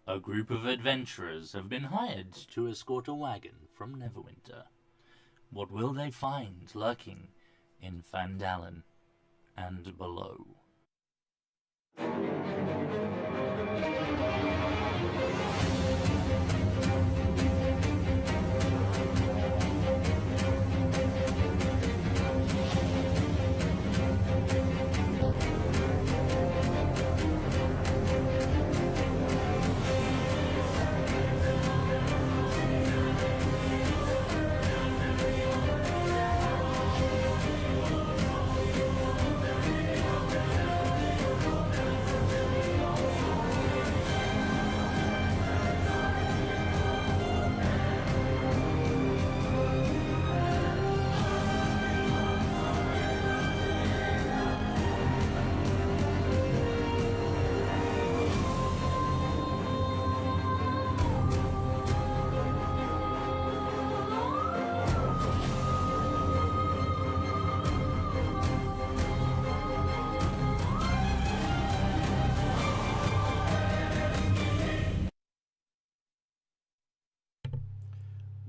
A group of adventurers have been hired to escort a wagon from Neverwinter. What will they find lurking in Fandalen and below?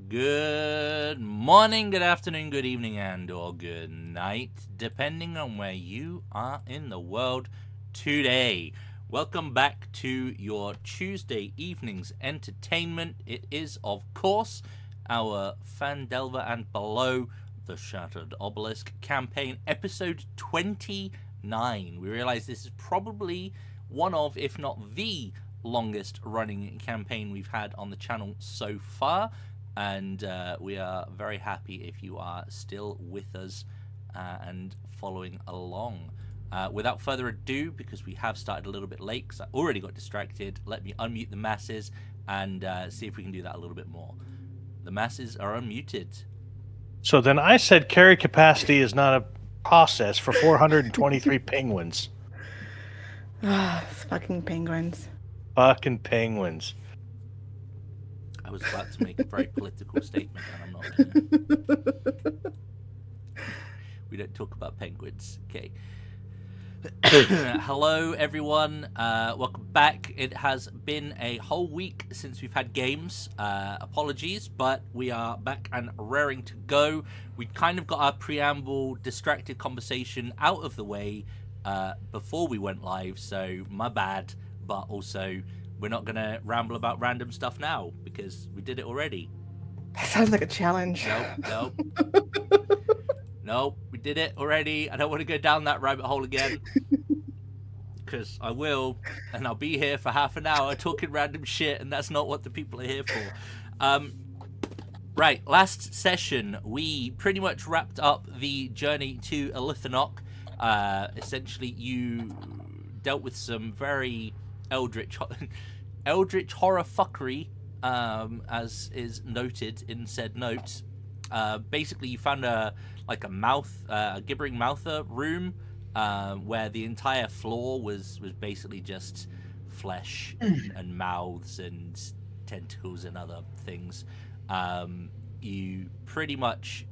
Good morning, good afternoon, good evening, and or good night, depending on where you are in the world today. Welcome back to your Tuesday evening's entertainment. It is, of course, our Pandelver and Below the Shattered Obelisk campaign, episode 29. We realize this is probably one of, if not the longest running campaign we've had on the channel so far. And we are very happy if you are still with us and following along. Without further ado, because we have started a little bit late, because I already got distracted, let me unmute the masses and see if we can do that a little bit more. The masses are unmuted. So then I said carry capacity is not a process for 423 penguins. Fucking penguins. Fucking penguins. I was about to make a very political statement, and I'm not gonna. We don't talk about penguins, okay? Hello, everyone. Welcome back. It has been a whole week since we've had games. Apologies, but we are back and raring to go. We kind of got our preamble, distracted conversation out of the way before we went live, so my bad, but also we're not going to ramble about random stuff now because we did it already. That sounds like a challenge. Nope. Nope, we did it already. I don't want to go down that rabbit hole again because I will, and I'll be here for half an hour talking random shit, and that's not what the people are here for. Right, last session, we pretty much wrapped up the journey to Elithanok. Essentially, you dealt with some very eldritch horror fuckery, as is noted in said notes. Basically, you found a gibbering mouther room, where the entire floor was basically just flesh and mouths and tentacles and other things. You pretty much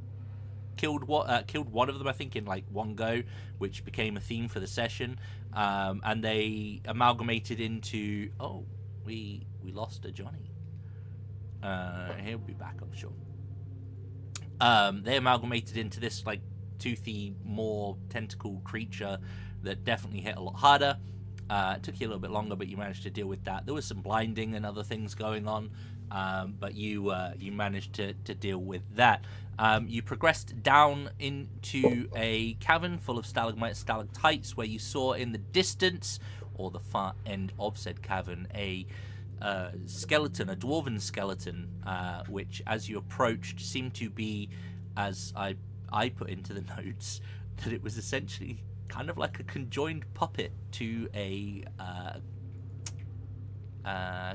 killed one of them, I think, in like one go, which became a theme for the session. And they amalgamated into, we lost a Johnny. He'll be back, I'm sure. They amalgamated into this like toothy, more tentacle creature that definitely hit a lot harder. It took you a little bit longer, but you managed to deal with that. There was some blinding and other things going on, but you managed to deal with that. You progressed down into a cavern full of stalagmites, stalactites, where you saw in the distance, or the far end of said cavern, a skeleton, a dwarven skeleton, which, as you approached, seemed to be, as I put into the notes, that it was essentially kind of like a conjoined puppet to a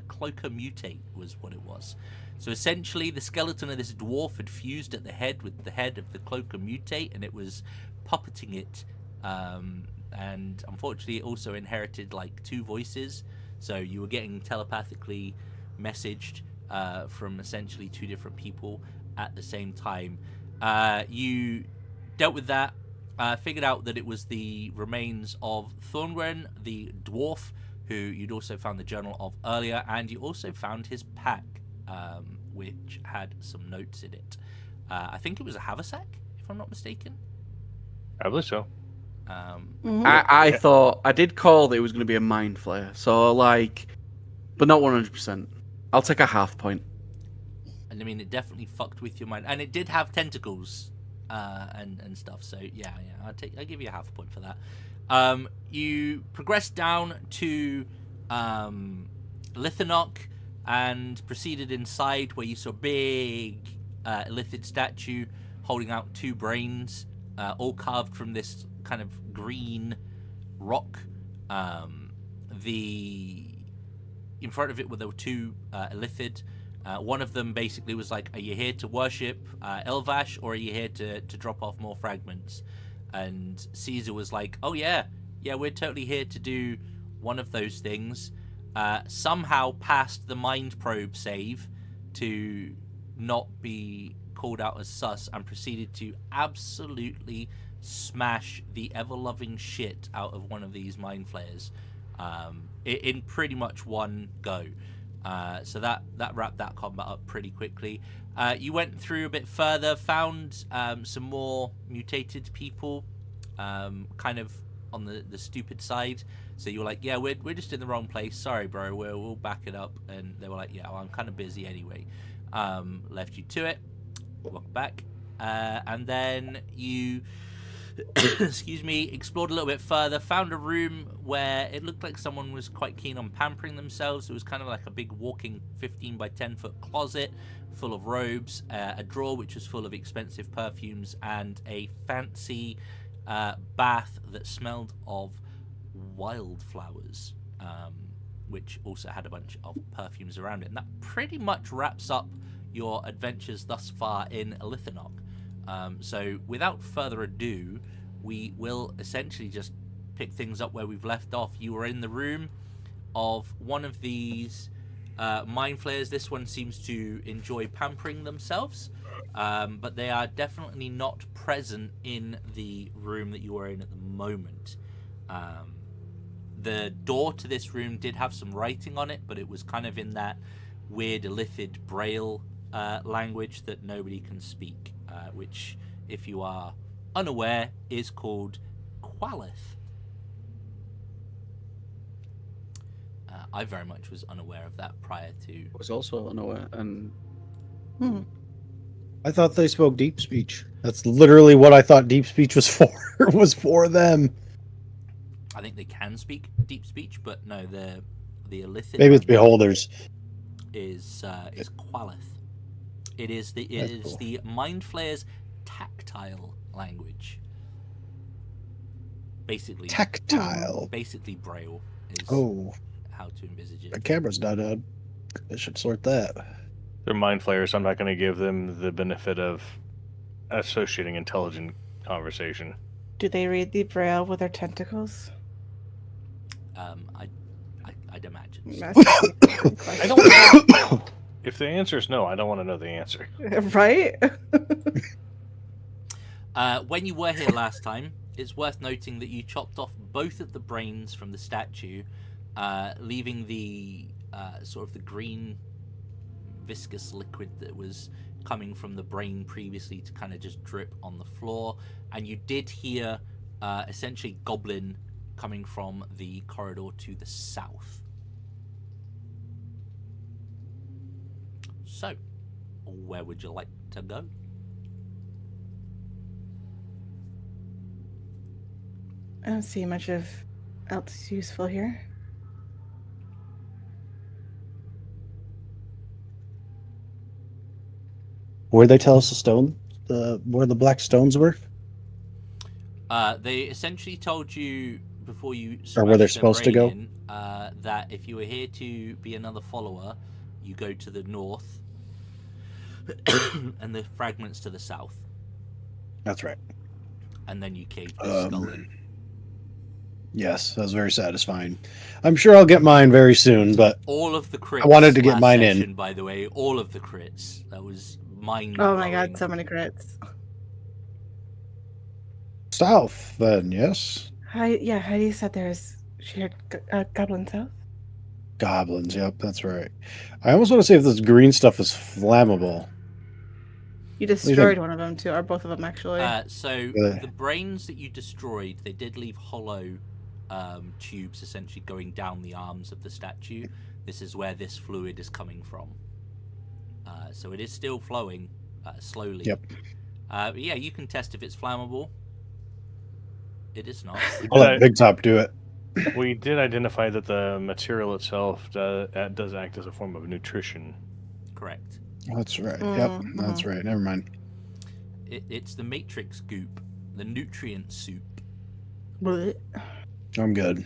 cloaker mutate was what it was. So essentially, the skeleton of this dwarf had fused at the head with the head of the cloaker mutate, and it was puppeting it. And unfortunately, it also inherited like two voices. So you were getting telepathically messaged from essentially two different people at the same time. You dealt with that, figured out that it was the remains of Thorngren, the dwarf who you'd also found the journal of earlier, and you also found his pack, which had some notes in it. I think it was a haversack, if I'm not mistaken. I believe so. I thought I did call that it was going to be a mind flayer, so but not 100%. I'll take a half point. And I mean, it definitely fucked with your mind, and it did have tentacles and stuff. So yeah, I'll give you a half point for that. You progress down to Lithinok and proceeded inside, where you saw a big illithid statue holding out 2 brains, all carved from this kind of green rock. In front of it, there were 2 illithid. One of them basically was like, "Are you here to worship Elvash, or are you here to drop off more fragments?" And Caesar was like, "Oh yeah, we're totally here to do one of those things." Somehow passed the mind probe save to not be called out as sus, and proceeded to absolutely smash the ever-loving shit out of one of these mind flayers in pretty much one go. So that wrapped that combat up pretty quickly. You went through a bit further, found some more mutated people, kind of on the stupid side. So you were like, "Yeah, we're just in the wrong place. Sorry, bro. We'll back it up." And they were like, "Yeah, well, I'm kind of busy anyway." Left you to it. Walked back, and then you excuse me, explored a little bit further, found a room where it looked like someone was quite keen on pampering themselves. It was kind of like a big walking 15 by 10 foot closet full of robes, a drawer which was full of expensive perfumes, and a fancy bath that smelled of wildflowers, which also had a bunch of perfumes around it. And that pretty much wraps up your adventures thus far in Lithinok. So without further ado, we will essentially just pick things up where we've left off. You were in the room of one of these mind flayers. This one seems to enjoy pampering themselves, but they are definitely not present in the room that you are in at the moment. The door to this room did have some writing on it, but it was kind of in that weird illithid braille language that nobody can speak, which, if you are unaware, is called Qualith. I very much was unaware of that prior to... I was also unaware, and... I thought they spoke deep speech. That's literally what I thought deep speech was for. Was for them. I think they can speak deep speech, but no, the illithid... Maybe it's beholders. ...is Qualith. It is the Mind Flayer's tactile language. Basically... Tactile? Basically Braille is how to envisage it. The camera's not on. I should sort that. They're mind flayers. I'm not going to give them the benefit of associating intelligent conversation. Do they read the braille with their tentacles? I'd imagine. I don't know. If the answer is no, I don't want to know the answer. Right? When you were here last time, it's worth noting that you chopped off both of the brains from the statue, leaving the sort of the green viscous liquid that was coming from the brain previously to kind of just drip on the floor. And you did hear essentially goblin coming from the corridor to the south. So, where would you like to go? I don't see much of else useful here. Where'd they tell us the stone? Where the black stones were? They essentially told you before you or where they're supposed to go that if you were here to be another follower, you go to the north and the fragments to the south. That's right. And then you cave the skull in. Yes, that was very satisfying. I'm sure I'll get mine very soon, but all of the crits. I wanted to get mine in. By the way, all of the crits. That was mind. Oh my god, so many crits. South, then, yes. Heidi said there's She heard Goblin South. Goblins, yep, that's right. I almost want to see if this green stuff is flammable. You do you destroyed think? one of them too, or both of them actually. So Really? the brains that you destroyed, they did leave hollow tubes essentially going down the arms of the statue. This is where this fluid is coming from. So it is still flowing slowly. Yep. But yeah, you can test if it's flammable. It is not. I'll let Big Top do it. We did identify that the material itself does act as a form of nutrition. Correct. That's right. Yep, that's right. Never mind. It's the matrix goop, the nutrient soup. Blech. I'm good.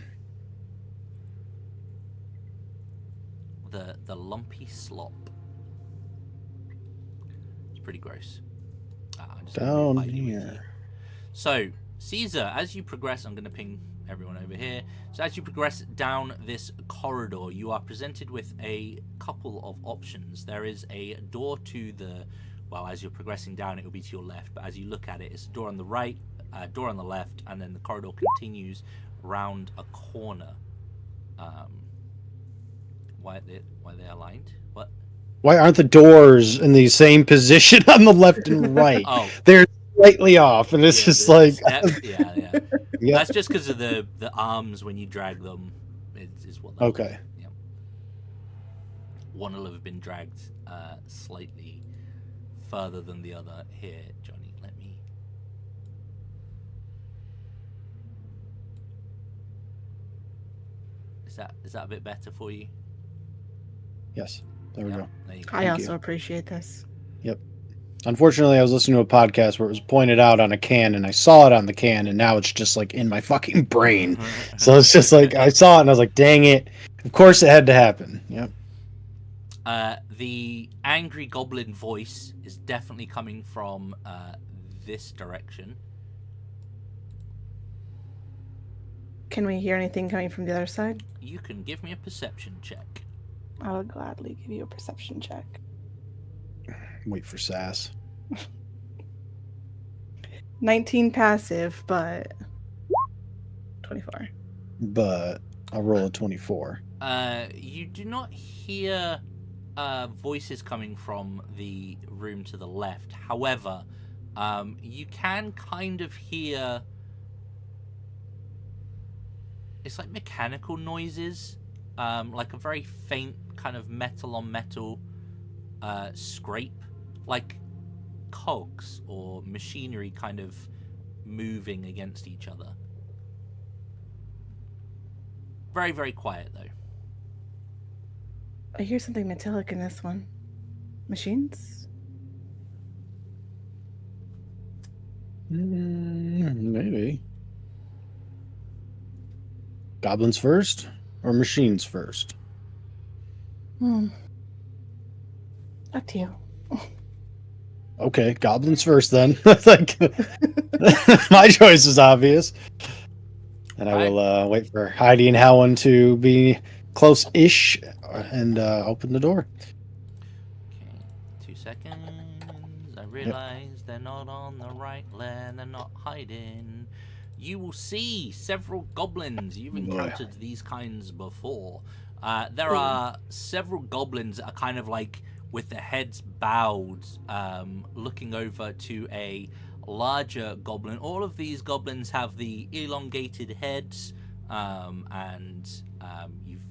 The lumpy slop. It's pretty gross. I'm just gonna Down hide it with you. here. So, Caesar, as you progress, I'm going to ping everyone over here. So as you progress down this corridor, you are presented with a couple of options. There is a door to the, well, as you're progressing down, it will be to your left, but as you look at it, it's a door on the right, a door on the left, and then the corridor continues round a corner. Why are they aligned? What? Why aren't the doors in the same position on the left and right? Oh, They're slightly off, and it's yeah, just the like... step- yeah. Yeah. That's just because of the arms when you drag them. Is what. They're Okay. like. Yeah. One will have been dragged slightly further than the other. Here, Johnny, let me. Is that a bit better for you? Yes. There we Yeah, go. there you go. I Thank also you. appreciate this. Unfortunately, I was listening to a podcast where it was pointed out on a can, and I saw it on the can, and now it's just like in my fucking brain. So it's just like I saw it, and I was like, "Dang it!" Of course, it had to happen. Yep. The angry goblin voice is definitely coming from this direction. Can we hear anything coming from the other side? You can give me a perception check. I would gladly give you a perception check. Wait for Sass. 19 passive, but 24. But I'll roll a 24. You do not hear voices coming from the room to the left. However, you can kind of hear... It's like mechanical noises, like a very faint kind of metal on metal scrape, like cogs or machinery kind of moving against each other. Very, very quiet though. I hear something metallic in this one. Machines? Maybe. Goblins first or machines first? Up to you. Okay, goblins first then. Like, my choice is obvious. And I will wait for Heidi and Howen to be close-ish and open the door. Okay, 2 seconds. I realize they're not on the right land. They're not hiding. You will see several goblins. You've encountered these kinds before. There are several goblins that are kind of like with their heads bowed, looking over to a larger goblin. All of these goblins have the elongated heads, and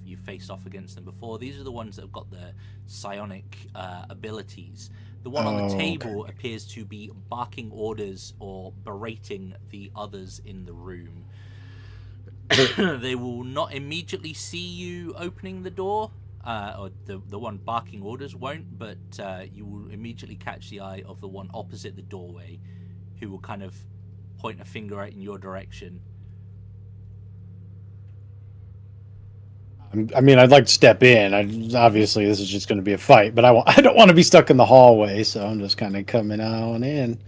you've faced off against them before. These are the ones that have got the psionic abilities. The one on the table appears to be barking orders or berating the others in the room. They will not immediately see you opening the door, or the one barking orders won't, but you will immediately catch the eye of the one opposite the doorway, who will kind of point a finger out in your direction. I mean, I'd like to step in. Obviously, this is just going to be a fight, but I don't want to be stuck in the hallway, so I'm just kind of coming on in,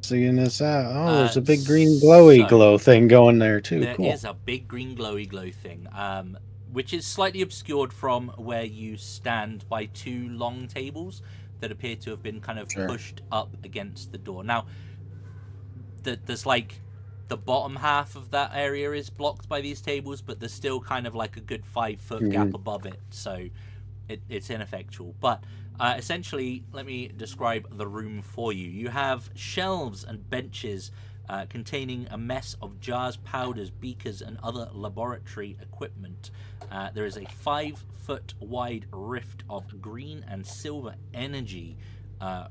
seeing this out. Oh, there's a big green glowy glow thing going there too. There Cool. is a big green glowy glow thing, which is slightly obscured from where you stand by two long tables that appear to have been kind of pushed up against the door. Now, there's like the bottom half of that area is blocked by these tables, but there's still kind of like a good 5-foot gap above it, so it's ineffectual. But essentially, let me describe the room for you. You have shelves and benches containing a mess of jars, powders, beakers, and other laboratory equipment. There is a 5-foot wide rift of green and silver energy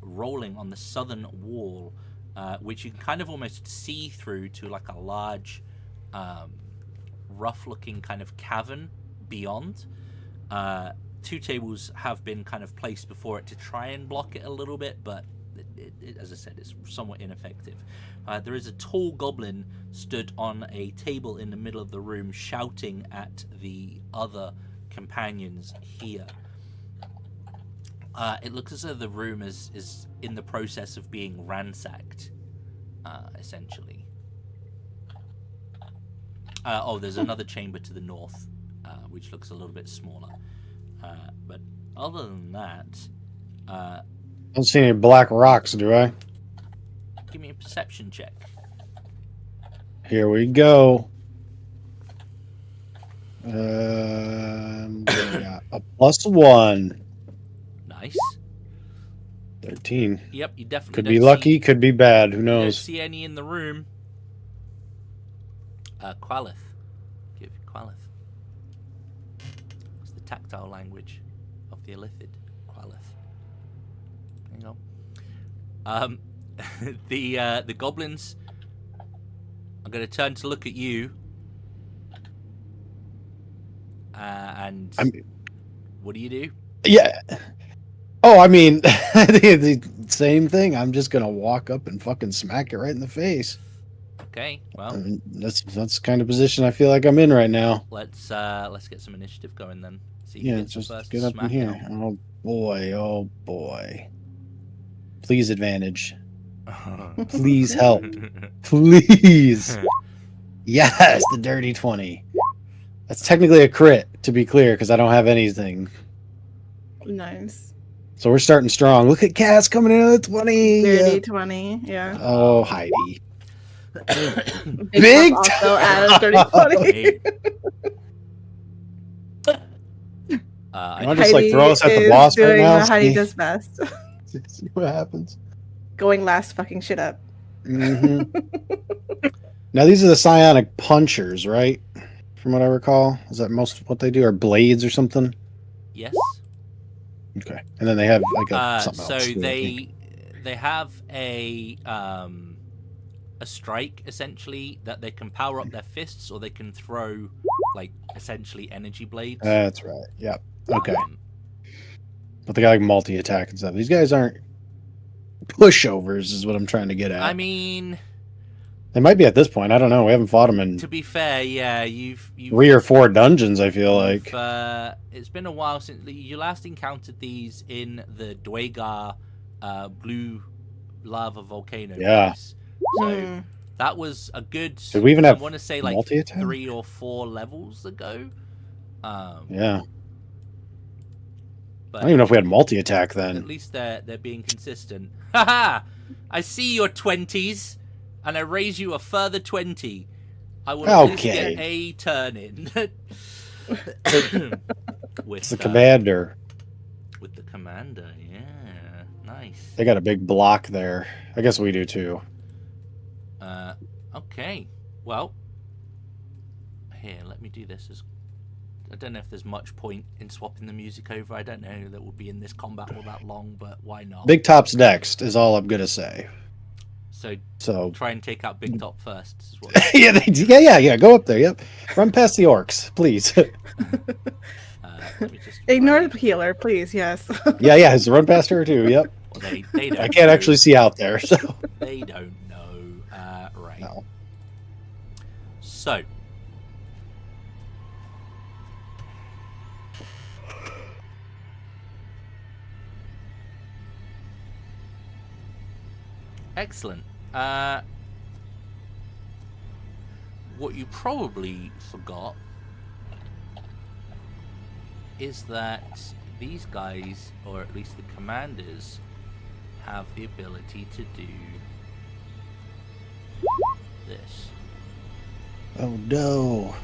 rolling on the southern wall, which you can kind of almost see through to like a large, rough-looking kind of cavern beyond. 2 tables have been kind of placed before it to try and block it a little bit, but it, as I said, it's somewhat ineffective. There is a tall goblin stood on a table in the middle of the room, shouting at the other companions here. It looks as though the room is in the process of being ransacked, essentially. There's another chamber to the north, which looks a little bit smaller. But other than that, I don't see any black rocks, do I? give me a perception check. Here we go. Yeah, a +1. Nice. 13. Yep, you definitely Could don't be see- lucky, could be bad. Who You don't knows? see any in the room. Qualith. Give Qualith. It's the tactile language of the Illithid. Qualith. There you go. The goblins are going to turn to look at you. And what do you do? Yeah. Oh, I mean, the same thing. I'm just gonna walk up and fucking smack it right in the face. Okay, well, I mean, that's the kind of position I feel like I'm in right now. let's get some initiative going then. See who Yeah, gets the just first get up in smack here. out. Oh boy, oh boy. Please advantage. Please help. Please. Yes, the dirty 20. That's technically a crit, to be clear, because I don't have anything. Nice. So we're starting strong. Look at Cass coming in at 20. Dirty 20. Yeah. Oh, Heidi. Big Top also added dirty 20. Hey. You want to just like throw us at the is boss right doing now? what Heidi See, does best. see what happens. Going last fucking shit up. hmm Now these are the psionic punchers, right? From what I recall, is that most of what they do? Are blades or something? Yes. Okay, and then they have like something So else. too, I think. they have a strike essentially that they can power up their fists, or they can throw like essentially energy blades. That's right. Yep. Okay, Um, but they got like multi-attack and stuff. These guys aren't pushovers, is what I'm trying to get at. I mean, They might be at this point. I don't know. We haven't fought them in to be fair, yeah, you've 3 or 4 dungeons. I feel like. it's been a while since you last encountered these in the Dwegar blue lava volcano. Yeah. place. So Hmm. that was a good. Did we even have I want to say like multi-attack? 3 or 4 levels ago. Yeah. But I don't even know if we had multi-attack then. at least they're being consistent. Haha! I see your 20s, and I raise you a further 20. I will at least Okay. get a turn in. with It's the commander. With the commander, yeah, nice. They got a big block there. I guess we do too. Okay, well, here, let me do this. I don't know if there's much point in swapping the music over. I don't know that we'll be in this combat all that long, but why not? Big Top's next is all I'm gonna say. So So try and take out Big Top first. Is what yeah. Go up there. Yep. Run past the orcs, please. let me just Ignore try- the healer, please. Yes. yeah. Just run past her too. Yep. Well, they don't I can't know. actually see out there, so They don't know. Right. no. So. Excellent. What you probably forgot is that these guys, or at least the commanders, have the ability to do this. Oh no.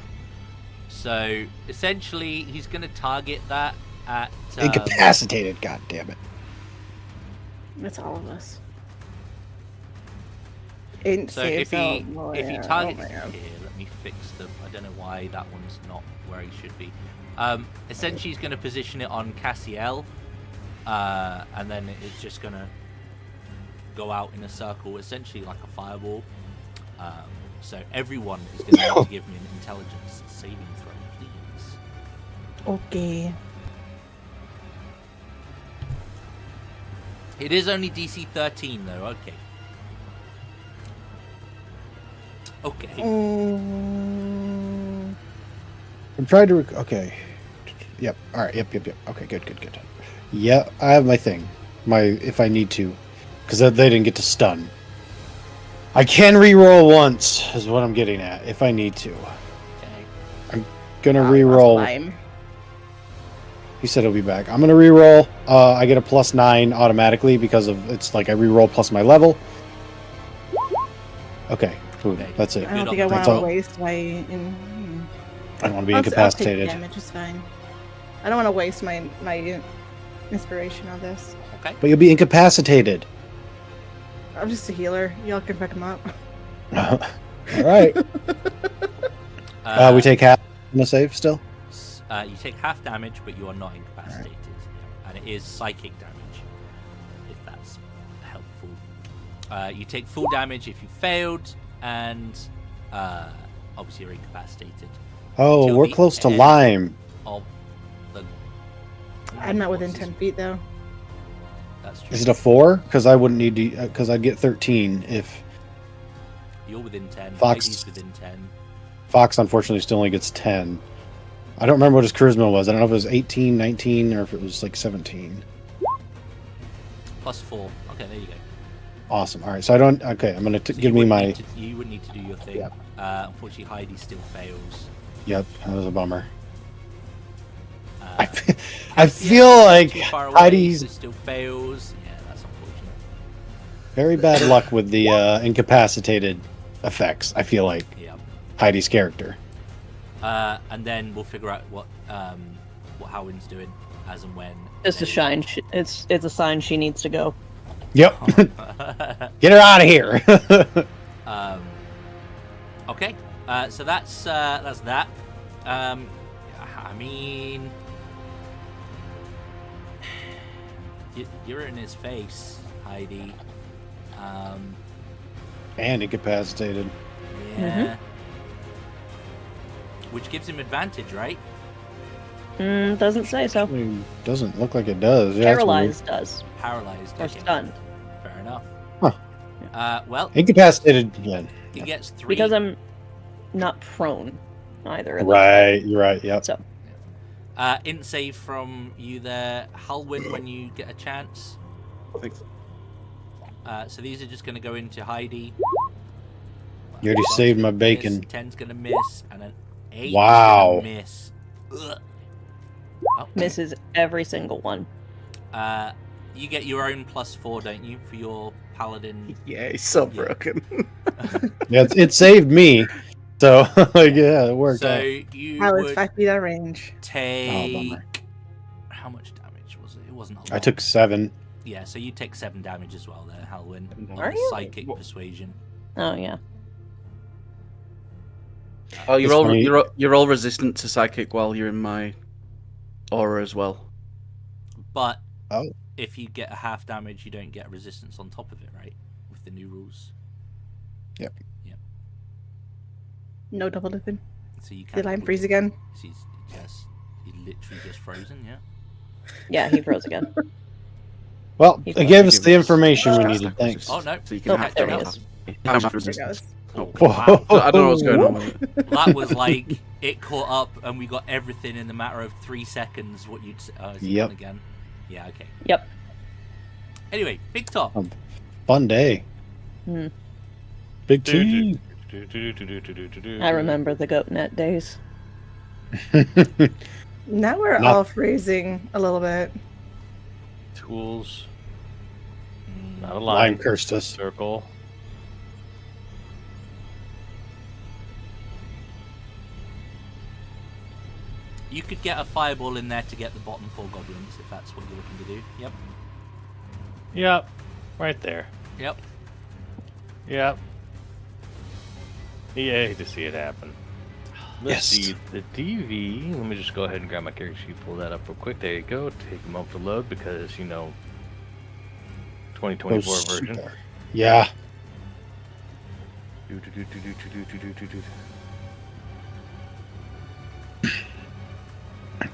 So essentially, he's going to target that at Incapacitated, god damn it. That's all of us. Ain't So saves if he out. targets Oh, man. here, let me fix them. I don't know why that one's not where he should be. Essentially, he's going to position it on Cassiel, and then it's just going to go out in a circle, essentially like a fireball. So everyone is going to have to give me an intelligence saving throw, please. Okay. It is only DC 13 though. Okay. Okay. I'm trying to. Okay. Yep. All right. Yep. Okay. Good. Yeah, I have my thing. If I need to, because they didn't get to stun. I can re-roll once, is what I'm getting at. If I need to, Okay. I'm gonna re-roll. He said he'll be back. I'm gonna re-roll. I get a +9 automatically because of it's like I re-roll plus my level. Okay. Cool. Okay. That's it. I don't Good think I on want that. to waste my. I don't want to be I'll incapacitated. take damage. It's fine. I don't want to waste my inspiration on this. Okay. But you'll be incapacitated. I'm just a healer. Y'all can pick him up. All right. We take half on the save still. You take half damage, but you are not incapacitated, and it is psychic damage, if that's helpful. You take full damage if you failed, and obviously you're incapacitated. Oh, Till we're the close to end Lime. Of the... I'm not within What's 10 feet though. That's true. Is it a 4? Because I wouldn't need to. Because I'd get 13 if You're within 10. Fox- Heidi's within 10. Fox. Unfortunately, still only gets 10. I don't remember what his charisma was. I don't know if it was 18, 19, or if it was like 17. Plus 4. Okay, there you go. Awesome. All right. So I don't. Okay, I'm gonna So give me my. you would need to do your thing. Yep. Unfortunately, Heidi still fails. Yep, that was a bummer. Uh, I feel like too far away, Heidi's so still fails. Yeah, that's unfortunate. very bad luck with the incapacitated effects. I feel like Yeah. Heidi's character. And then we'll figure out what Howin's doing as and when. It's a shine. It's a sign she needs to go. Yep. Get her out of here. Okay. So that's that. I mean, you're in his face, Heidi. And incapacitated. Yeah. Which gives him advantage, right? Doesn't say so. Doesn't look like it does. Yeah, that's weird. Paralyzed does. Paralyzed. Or Okay. stunned. Fair enough. Huh. Well, Incapacitated again. he gets 3. Because I'm not prone either. Right. You're right. Yep. So int save from you there, Halwyn, when you get a chance. Thanks. So these are just going to go into Heidi. You already 12's saved my gonna bacon. Miss, 10's going to miss, and an 8 Wow. gonna miss. Ugh. Oh. misses every single one. You get your own +4, don't you, for your paladin? Yeah, he's so Yeah. broken. Yeah, it saved me. So like, yeah, it worked So out. you How is would 5 feet out of range? take. bummer. How much damage was it? It wasn't a lot. I took 7. Yeah, so you take 7 damage as well there, Halwyn. On Are the you? psychic persuasion. Oh yeah. Oh, you're It's all funny. you're all resistant to psychic while you're in my aura as well. But Oh. if you get a half damage, you don't get resistance on top of it, right? With the new rules. No double dipping. So you can't. Did Lime freeze again? Yes. He's literally just frozen, yeah. Yeah, he froze again. Well, He's it not gave us the giving us information we stress needed. levels. Thanks. Oh, no. So you can Oh, have there he he is. is. How much There resistance? goes. Oh, Whoa. wow. I don't know what's going on with it. That was like, it caught up and we got everything in the matter of 3 seconds. What you'd say. Oh, is he Yep. gone again? Yeah, okay. Yep. Anyway, Big Top. Fun day. Hmm. Big T. I remember the GoatNet days. Now we're Not- all freezing a little bit. Tools. Mm, Not a Lime line. cursed us. Circle. You could get a fireball in there to get the bottom 4 goblins if that's what you're looking to do. Yep. Yep. Right there. Yep. Yep. Yeah, I hate to see it happen. Let's Yes. see the DV. Let me just go ahead and grab my character sheet, pull that up real quick. There you go. Take a moment to load because, 2024 Oh, version. super. Yeah.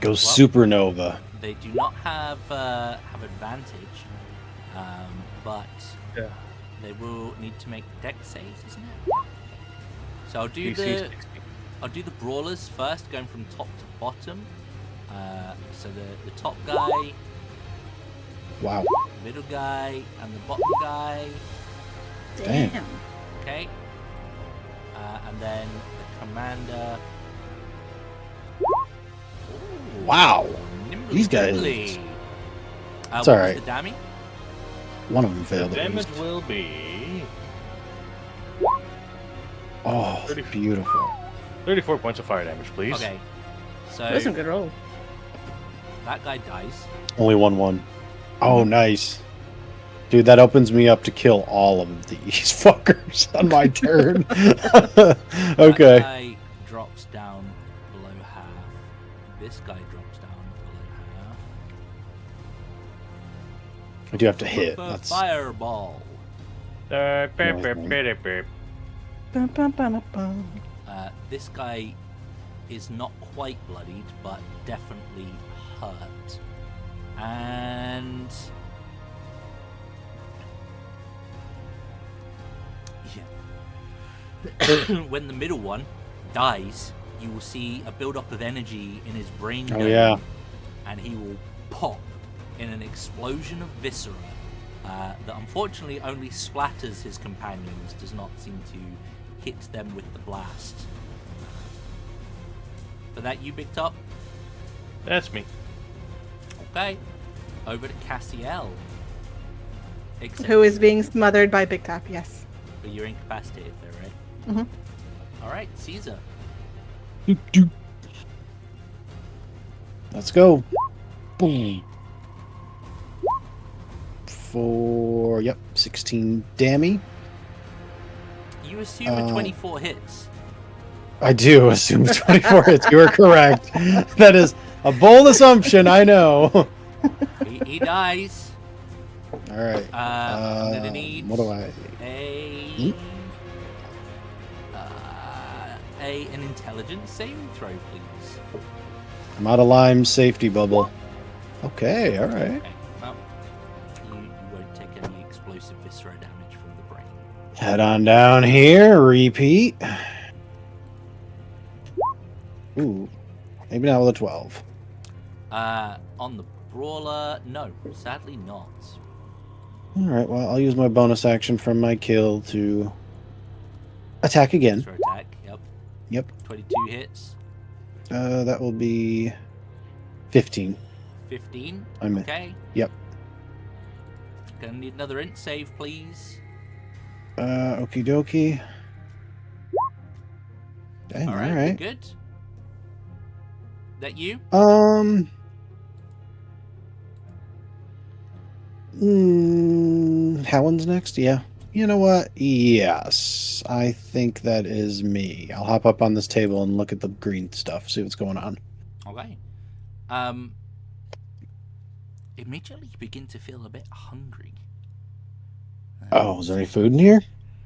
Go supernova. They do not have advantage, but Yeah. they will need to make dex saves, isn't it? So I'll do DC the 60. brawlers first, going from top to bottom. So the top guy, Wow. middle guy, and the bottom guy. Damn. Okay. And then the commander. Ooh, Wow. nimbly These guys- nimbly. It's What was alright. the damage? One of them The failed. at damage least. will be Oh, 30. beautiful. 34 points of fire damage, please. Okay. So That's a good roll. that guy dies. Only 1/1. Oh, nice. Dude, that opens me up to kill all of these fuckers on my turn. Okay. That guy drops down below half. This guy drops down below half. I do have to hit. With a That's fireball. This guy is not quite bloodied, but definitely hurt. And yeah. When the middle one dies, you will see a build-up of energy in his brain. Oh, dome, yeah. and he will pop in an explosion of viscera that unfortunately only splatters his companions, does not seem to hit them with the blast. For that, you picked up. That's me. Okay. Over to Cassiel. Except Who is being smothered by Big Top, yes. But you're incapacitated though, right? Mhm. Alright, Caesar. Doop, doop. Let's go. Boom. For 16 dammy. You assume a 24 hits. I do assume 24 hits. You are correct. That is a bold assumption, I know. He dies. All right. I'm gonna need What do I? an intelligence saving throw, please. I'm out of lime safety bubble. Okay, all right. Okay. Well, you won't take any explosive viscera damage from the brain. Head on down here. Repeat. Ooh, maybe not with a 12. On the brawler, no, sadly not. All right. Well, I'll use my bonus action from my kill to attack again. Viscera attack, yep. Yep. 22 hits. That will be 15. 15. I'm Okay. Yep. Gonna need another int save, please. Okie dokie. Dang, All right. all right. Good. That you? Howland's next? Yeah. You know what? Yes. I think that is me. I'll hop up on this table and look at the green stuff, see what's going on. Okay. Immediately you begin to feel a bit hungry. Oh, is there any food in here?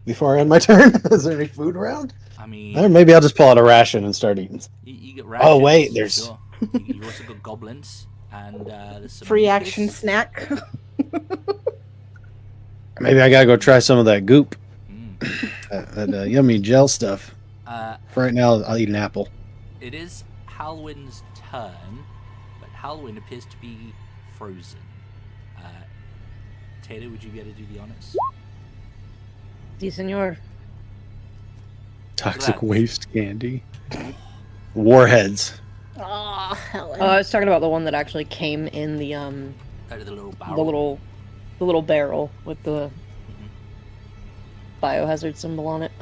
Before I end my turn? Is there any food around? I mean, Or maybe I'll just pull out a ration and start eating. you get Oh, rations, wait, there's- Sure. You also got goblins, and there's some Free mucus. action snack. Maybe I gotta go try some of that goop. Mm. That yummy gel stuff. Uh, For right now, I'll eat an apple. it is Halwyn's turn, but Halwyn appears to be frozen. Taylor, would you be able to do the honors? Si, senor. Toxic Glad. waste candy. Warheads. Oh, Helen. I was talking about the one that actually came in the Out of the little barrel. the little barrel with the biohazard symbol on it.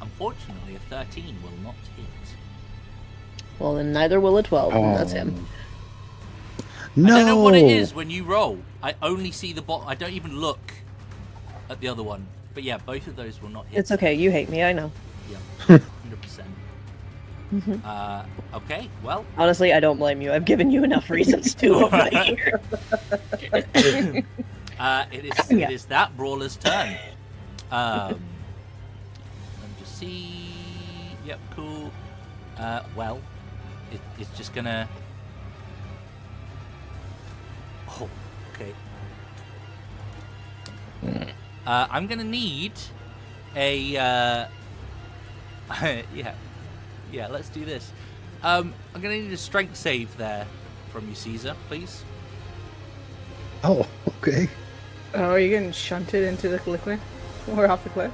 Unfortunately, a 13 will not hit. Well, then neither will a 12, and that's him. No. I don't know what it is when you roll. I only see the bot. I don't even look at the other one. But yeah, both of those will not hit. It's okay, you hate me, I know. Yeah, 100%. Okay, well. Honestly, I don't blame you. I've given you enough reasons to over the year. It is that brawler's turn. Let me just see. Yep, cool. Well, it's just gonna. Oh, okay. I'm gonna need a. Yeah. Let's do this. I'm gonna need a strength save there from you, Caesar, please. Oh, okay. Oh, are you getting shunted into the liquid? Or off the cliff?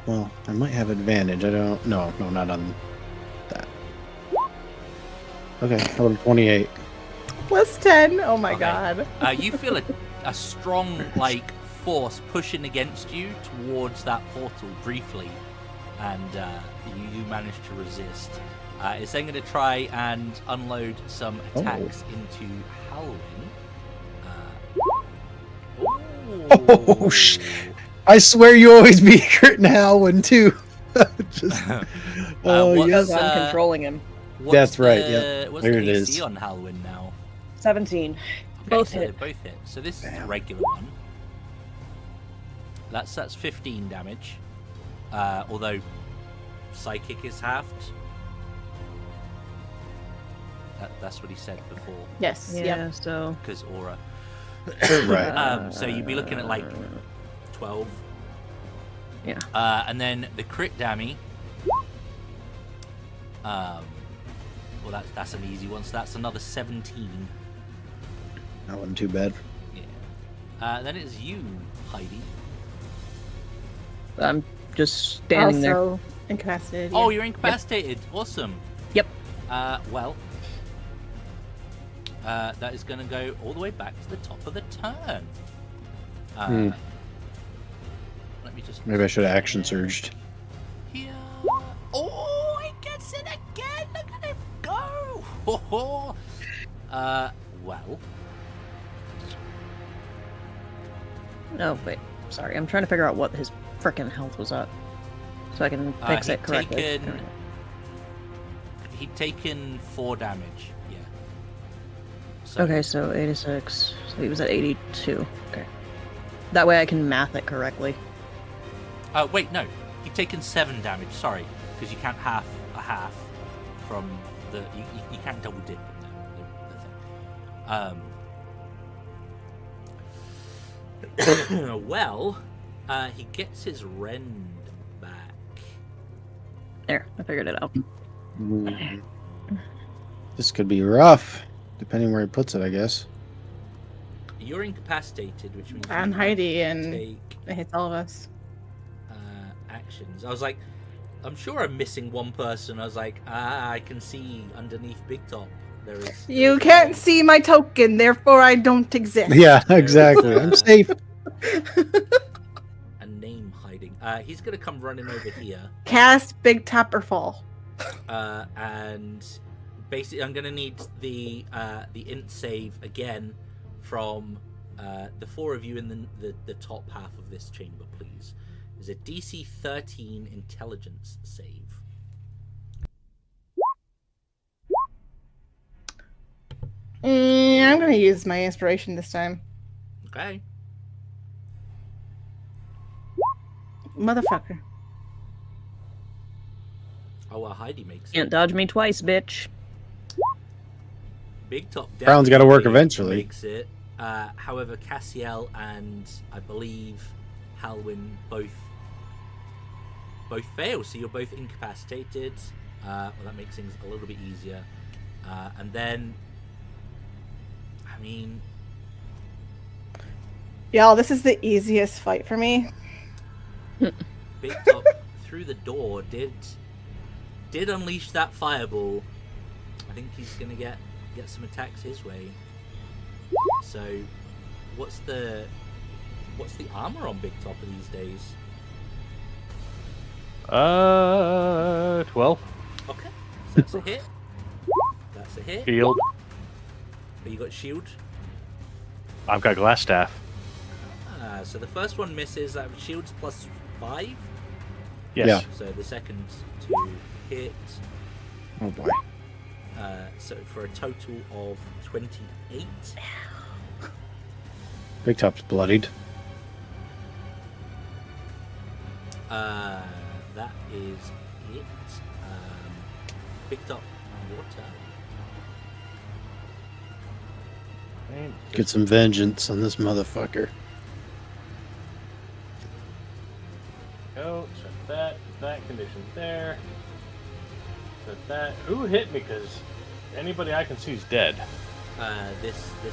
Well, I might have advantage. I don't. No, not on that. Okay, I rolled 28. Plus 10. Oh my Okay. god. You feel a strong force pushing against you towards that portal briefly, and you manage to resist. It's then going to try and unload some attacks into Halloween. Oh, I swear you always be critting Howland too. Just, Because I'm controlling him. That's right, yeah. What's There the it AC is. on Halloween now? 17. Okay, Both so hit. they both hit. So this is the Damn. regular one. That's 15 damage. Although psychic is halved. That's what he said before. Yes. Yeah, Yep. so... Because aura. Right. So you'd be looking at 12. Yeah. And then the crit dammy. Well, that's an easy one. So that's another 17. That wasn't too bad. Yeah. Then it's you, Heidi. I'm just standing there. Also incapacitated. Oh, yeah. you're incapacitated. Awesome. Yep. Well, that is going to go all the way back to the top of the turn. Let me just. Maybe I should have action surged. Here. Oh, he gets it again. Look at him go. Well. Oh, wait. Sorry, I'm trying to figure out what his frickin' health was at. So I can fix it correctly. He'd taken 4 damage. Yeah. So, Okay, so 86. So he was at 82. Okay. That way I can math it correctly. Wait, no. He'd taken 7 damage. Sorry, because you can't half a half from the. You can't double dip. The thing. Well, he gets his rend back. There, I figured it out. This could be rough, depending where he puts it, I guess. You're incapacitated, which means I'm you Heidi, have to and take it hits all of us. actions. I was like, I'm sure I'm missing one person. I was like, I can see underneath Big Top. There is. You can't see my token, therefore I don't exist. Yeah, exactly. I'm safe. A name hiding. He's gonna come running over here, Cast Big Top or Fall. and basically, I'm gonna need the int save again from the 4 of you in the top half of this chamber, please. Is a DC 13 intelligence save. I'm gonna use my inspiration this time. Okay. Motherfucker. Oh, well, Heidi makes it. Can't dodge me twice, bitch. Big Top Brown's gotta work definitely eventually. makes it. However, Cassiel and I believe Halwyn both fail, so you're both incapacitated. Well, that makes things a little bit easier. And then, I mean, Y'all, this is the easiest fight for me. Big Top through the door did unleash that fireball. I think he's gonna get some attacks his way. So, what's the armor on Big Top these days? 12. Okay, so that's a hit. That's a hit. Shield. But you got shield. I've got glass staff. So the first one misses. That shields plus 5. Yes. Yeah. So the second to hit. Oh boy. So for a total of 28. Big Top's bloodied. That is it. Picked up your turn. Get some vengeance on this motherfucker. Go. So that condition there. So that. Who hit me? Because anybody I can see is dead. This guy.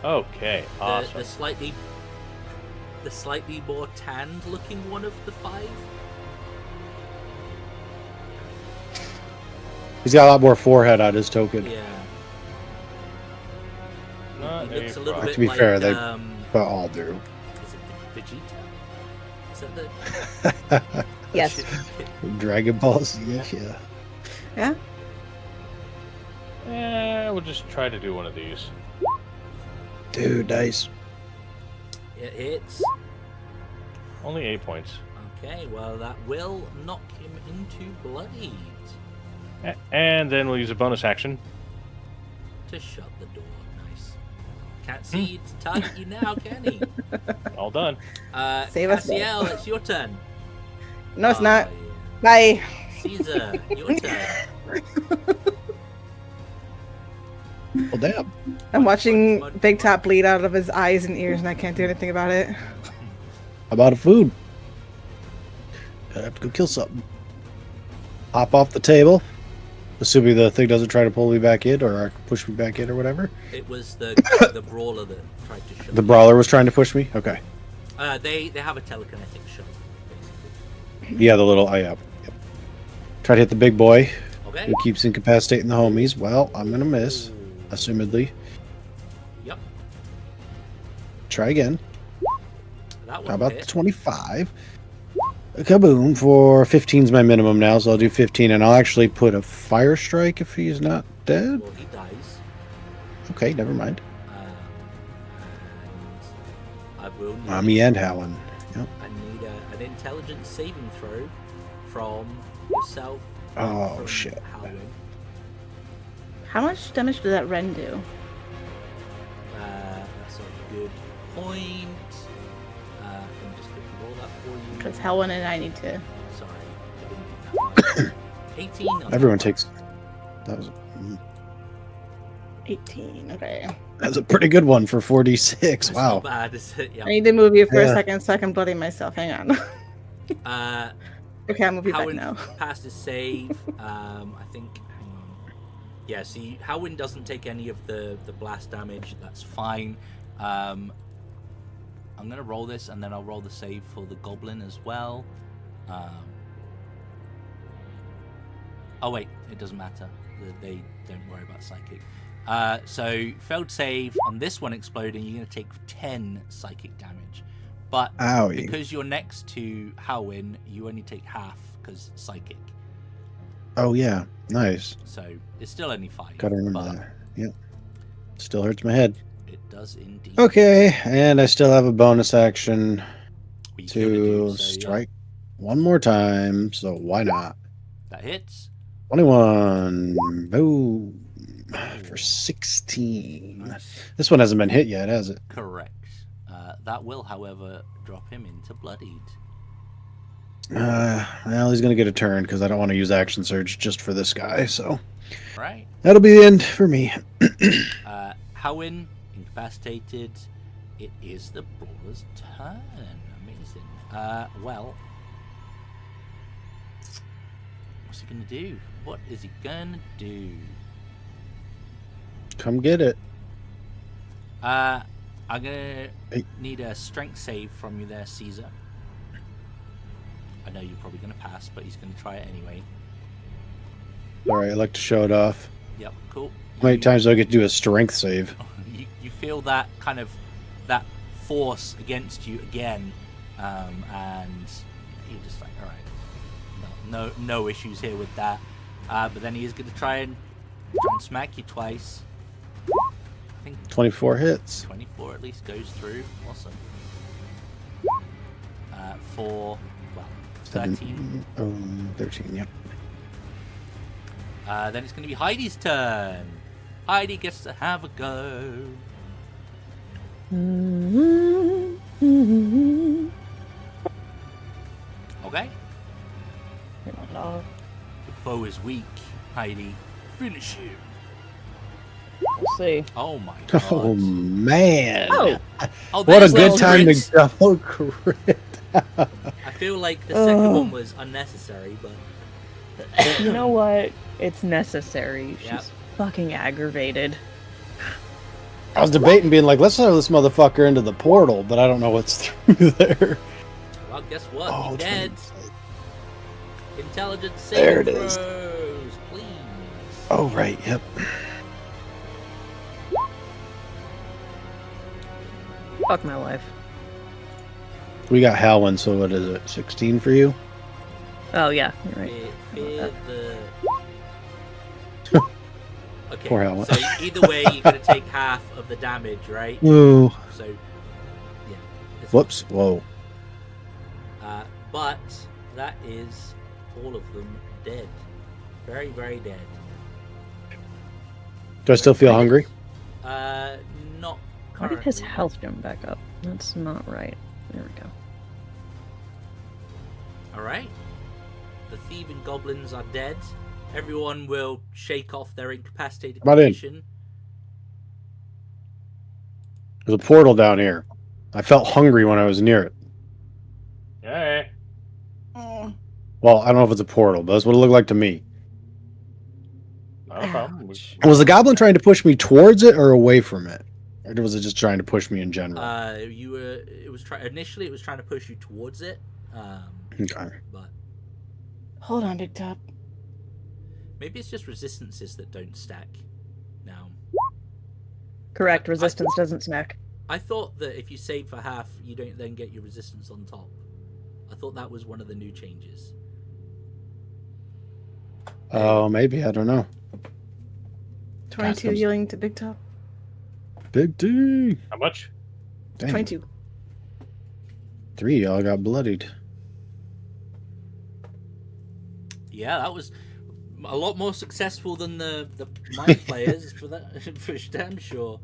Okay. Awesome. The slightly more tanned looking one of the 5. He's got a lot more forehead on his token. Yeah. Not He looks a a little problem. bit To be like, fair, they But all do. is it Vegeta? Is that the Yes. Dragon Ball Z, yeah. Yeah. We'll just try to do one of these. Dude, nice. It hits. Only 8 points. Okay, well that will knock him into bloodied. And then we'll use a bonus action. To shut the door. Nice. Can't see you to target you now, can he? All done. Save us both. Cassiel, it's your turn. No, it's not. Yeah. Bye. Caesar, your turn. Well, damn. I'm watching Big Top bleed out of his eyes and ears, and I can't do anything about it. How about a food? I have to go kill something. Hop off the table. Assuming the thing doesn't try to pull me back in or push me back in or whatever. It was the brawler that tried to shove. The brawler was trying to push me? Okay. They have a telekinetic shove, basically. Yeah, the little... Oh, yeah. Yep. Try to hit the big boy Okay. who keeps incapacitating the homies. Well, I'm going to miss, assumedly. Yep. Try again. That one How about hit. the 25? Kaboom for 15's my minimum now, so I'll do 15, and I'll actually put a fire strike if he's not dead. Well, he dies. Okay, never mind. And I will need, Mommy and Howland. Yep. I need an intelligence saving throw from yourself. and Oh, from shit. Howard. How much damage did that Ren do? That's a good point. Let me just quickly roll that for you. Because Helen and I need to. Sorry, I didn't do that. 18. on Everyone that. takes... That was 18. Okay. a pretty good one for 46. That's Wow. not bad, is it? I Yeah. need to move you for a Yeah. second so I can bloody myself. Hang on. Okay, I'll move you back Howard now. passed his save. I think. Hang on. Yeah. See, Howard doesn't take any of the blast damage. That's fine. I'm gonna roll this, and then I'll roll the save for the goblin as well. Oh wait, it doesn't matter. They don't worry about psychic. So failed save on this one exploding. You're gonna take 10 psychic damage. But Owie. because you're next to Howin, you only take half because psychic. Oh, yeah. Nice. So it's still only 5. Gotta remember but that. Yep. Still hurts my head. it does indeed. Okay, and I still have a bonus action We could to do, so, yeah, strike one more time, so why not? that hits. 21. Boom. For 16. Nice. This one hasn't been hit yet, has it? Correct. That will, however, drop him into bloodied. Well, he's going to get a turn because I don't want to use action surge just for this guy, so Right. that'll be the end for me. Howin, incapacitated. It is the brawler's turn. Amazing. Well, what's he gonna do? What is he gonna do? Come get it. I'm gonna Hey. need a strength save from you there, Caesar. I know you're probably gonna pass, but he's gonna try it anyway. All right, I like to show it off. Yep, cool. How many times do I get to do a strength save? You feel that kind of that force against you again, and you're just like, all right, no issues here with that. But then he is going to try and smack you twice. I think 24 hits. 24 at least goes through. Awesome. For 13. 13, yep. Then it's going to be Heidi's turn. Heidi gets to have a go. Okay. No. The foe is weak. Heidi, finish him. We'll see. Oh my god. Oh man! Oh, Oh, What a there's good those time crits. to double crit. I feel like the second one was unnecessary, but you know what? It's necessary. She's Yep. fucking aggravated. I was debating being like, let's throw this motherfucker into the portal, but I don't know what's through there. well, guess what? Oh, You're dead. Intelligence There saving it is. throws, please. Oh, right, yep. Fuck my life. We got Howlin', so what is it? 16 for you? Oh yeah, you're right. Fear the... Okay, Poor Howlin'. so either way, you're going to take half of the damage, right? Ooh. So, yeah. it's Whoops. Whoa. But that is all of them dead. Very, very dead. Do I still feel hungry? Not How did his currently. health jump back up? That's not right. There we go. Alright. The thieving goblins are dead. Everyone will shake off their incapacitated Come on in. condition. There's a portal down here. I felt hungry when I was near it. Hey. Oh, Well, I don't know if it's a portal, but that's what it looked like to me. No problem. ouch. Was the goblin trying to push me towards it or away from it? Or was it just trying to push me in general? You were. It was initially. It was trying to push you towards it. Okay. But Hold on, Big Top. maybe it's just resistances that don't stack. Now, Correct. Resistance doesn't snack. I thought that if you save for half, you don't then get your resistance on top. I thought that was one of the new changes. Oh, maybe. I don't know. 22 Customs. yielding to Big Top. Big D. How much? Dang. 22. 3 y'all got bloodied. Yeah, that was a lot more successful than the mind players for that, for damn sure.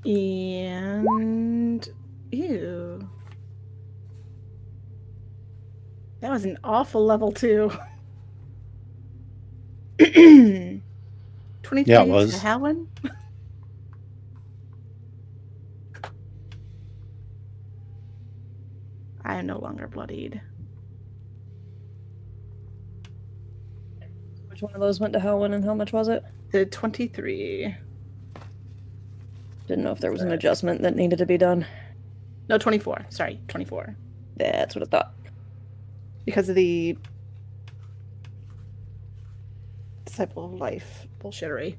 And ew. That was an awful level 2. 23 Yeah, it was. to Howlin'? I am no longer bloodied. Which one of those went to Howlin' and how much was it? The 23. Didn't know if there was an adjustment that needed to be done. No, 24. Sorry, 24. That's what I thought. Because of the Disciple of Life bullshittery.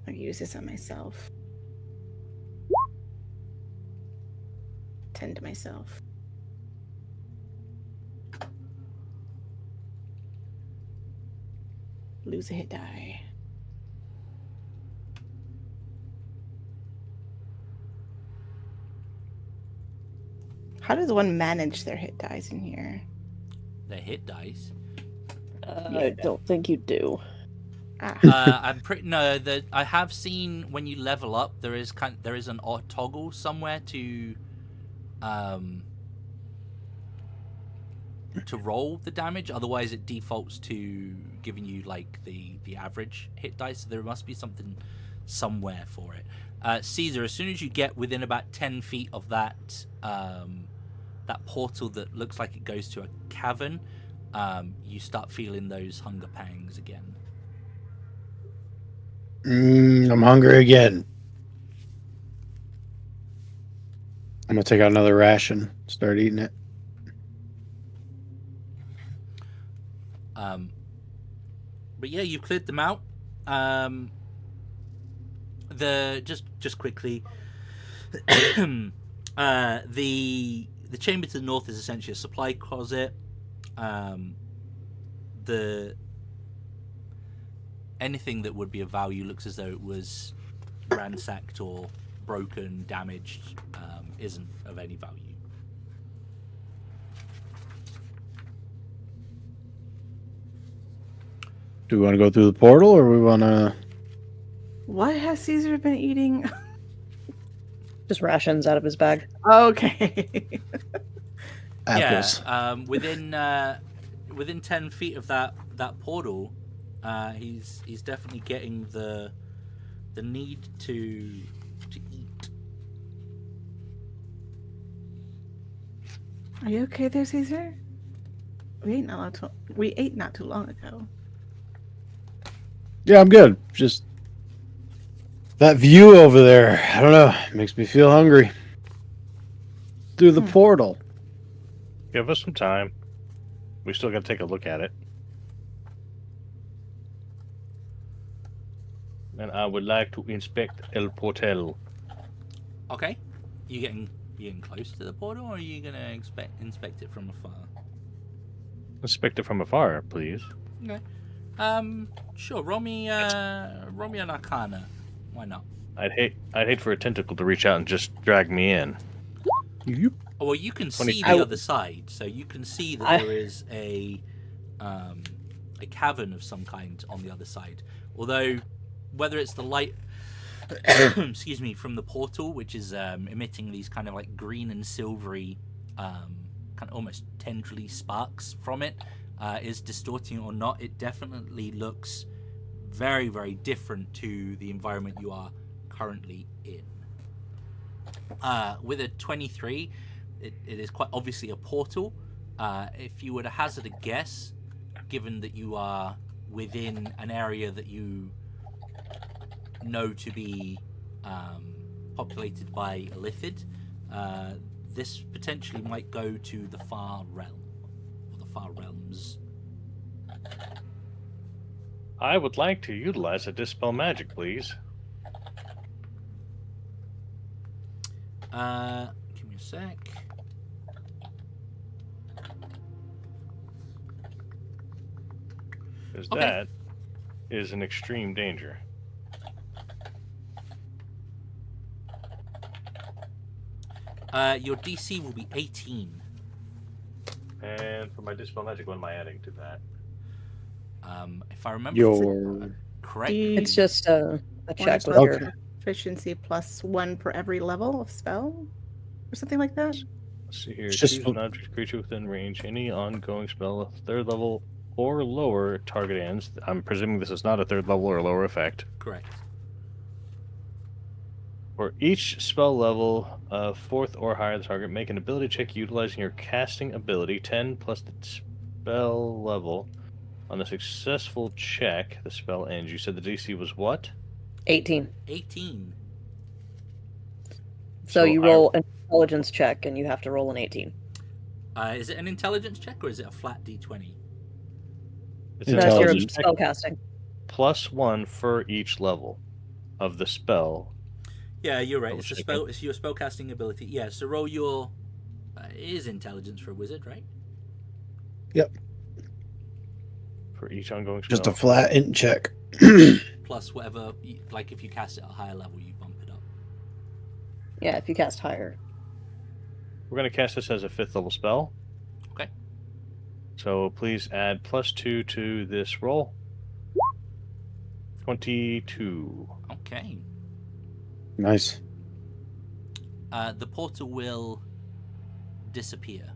I'll use this on myself. Tend to myself. Lose a hit die. How does one manage their hit dice in here? The hit dice. I don't think you do. I'm pretty that I have seen when you level up there is an odd toggle somewhere to roll the damage. Otherwise, it defaults to giving you like the average hit dice. So there must be something somewhere for it. Caesar, as soon as you get within about 10 feet of that that portal that looks like it goes to a cavern, you start feeling those hunger pangs again. I'm hungry again. I'm gonna take out another ration. Start eating it. But yeah, you cleared them out. Just quickly, the chamber to the north is essentially a supply closet. Anything that would be of value looks as though it was ransacked or broken, damaged, isn't of any value. Do we want to go through the portal, or we want to? What has Caesar been eating? Just rations out of his bag. Okay. Apples. Yeah, within 10 feet of that portal, he's definitely getting the need to eat. Are you okay there, Caesar? We ate not too long ago. Yeah, I'm good. Just that view over there. I don't know. Makes me feel hungry. Through the portal. Give us some time. We still got to take a look at it. And I would like to inspect El Portal. Okay, you getting close to the portal, or are you gonna inspect it from afar? Inspect it from afar, please. Okay. Sure. Roll me an Arcana. Why not? I'd hate for a tentacle to reach out and just drag me in. Oh, well, you can see 22. the other side, so you can see that there is a cavern of some kind on the other side. Although, whether it's the light, excuse me, from the portal, which is emitting these kind of like green and silvery, kind of almost tendrily sparks from it, is distorting or not, it definitely looks very, very different to the environment you are currently in. With a 23, it is quite obviously a portal. If you were to hazard a guess, given that you are within an area that you know to be populated by Illithid, this potentially might go to the far realm, or the far realms. I would like to utilize a dispel magic, please. Give me a sec. Because Okay. that is an extreme danger. Your DC will be 18. And for my dispel magic, what am I adding to that? If I remember Your correctly, It's just a check with Okay. your. Proficiency +1 for every level of spell, or something like that. Let's see here. It's just Choose an object creature within range. Any ongoing spell, third level or lower target ends. I'm presuming this is not a third level or lower effect. correct. For each spell level of fourth or higher the target, make an ability check utilizing your casting ability 10 plus the spell level. On a successful check, the spell ends. You said the DC was what? 18. 18. So you roll an intelligence check, and you have to roll an 18. Is it an intelligence check or is it a flat D20? It's an That's your intelligence check spell casting. +1 for each level of the spell. Yeah, you're right. Double It's a checking. spell. It's your spellcasting ability. Yeah. So roll your. It is intelligence for a wizard, right? For each ongoing spell. just a flat int check. Plus whatever. Like if you cast it at a higher level, you bump it up. Yeah, if you cast higher. We're going to cast this as a 5th level spell. Okay. So please add +2 to this roll. 22. Okay. Nice. The portal will disappear.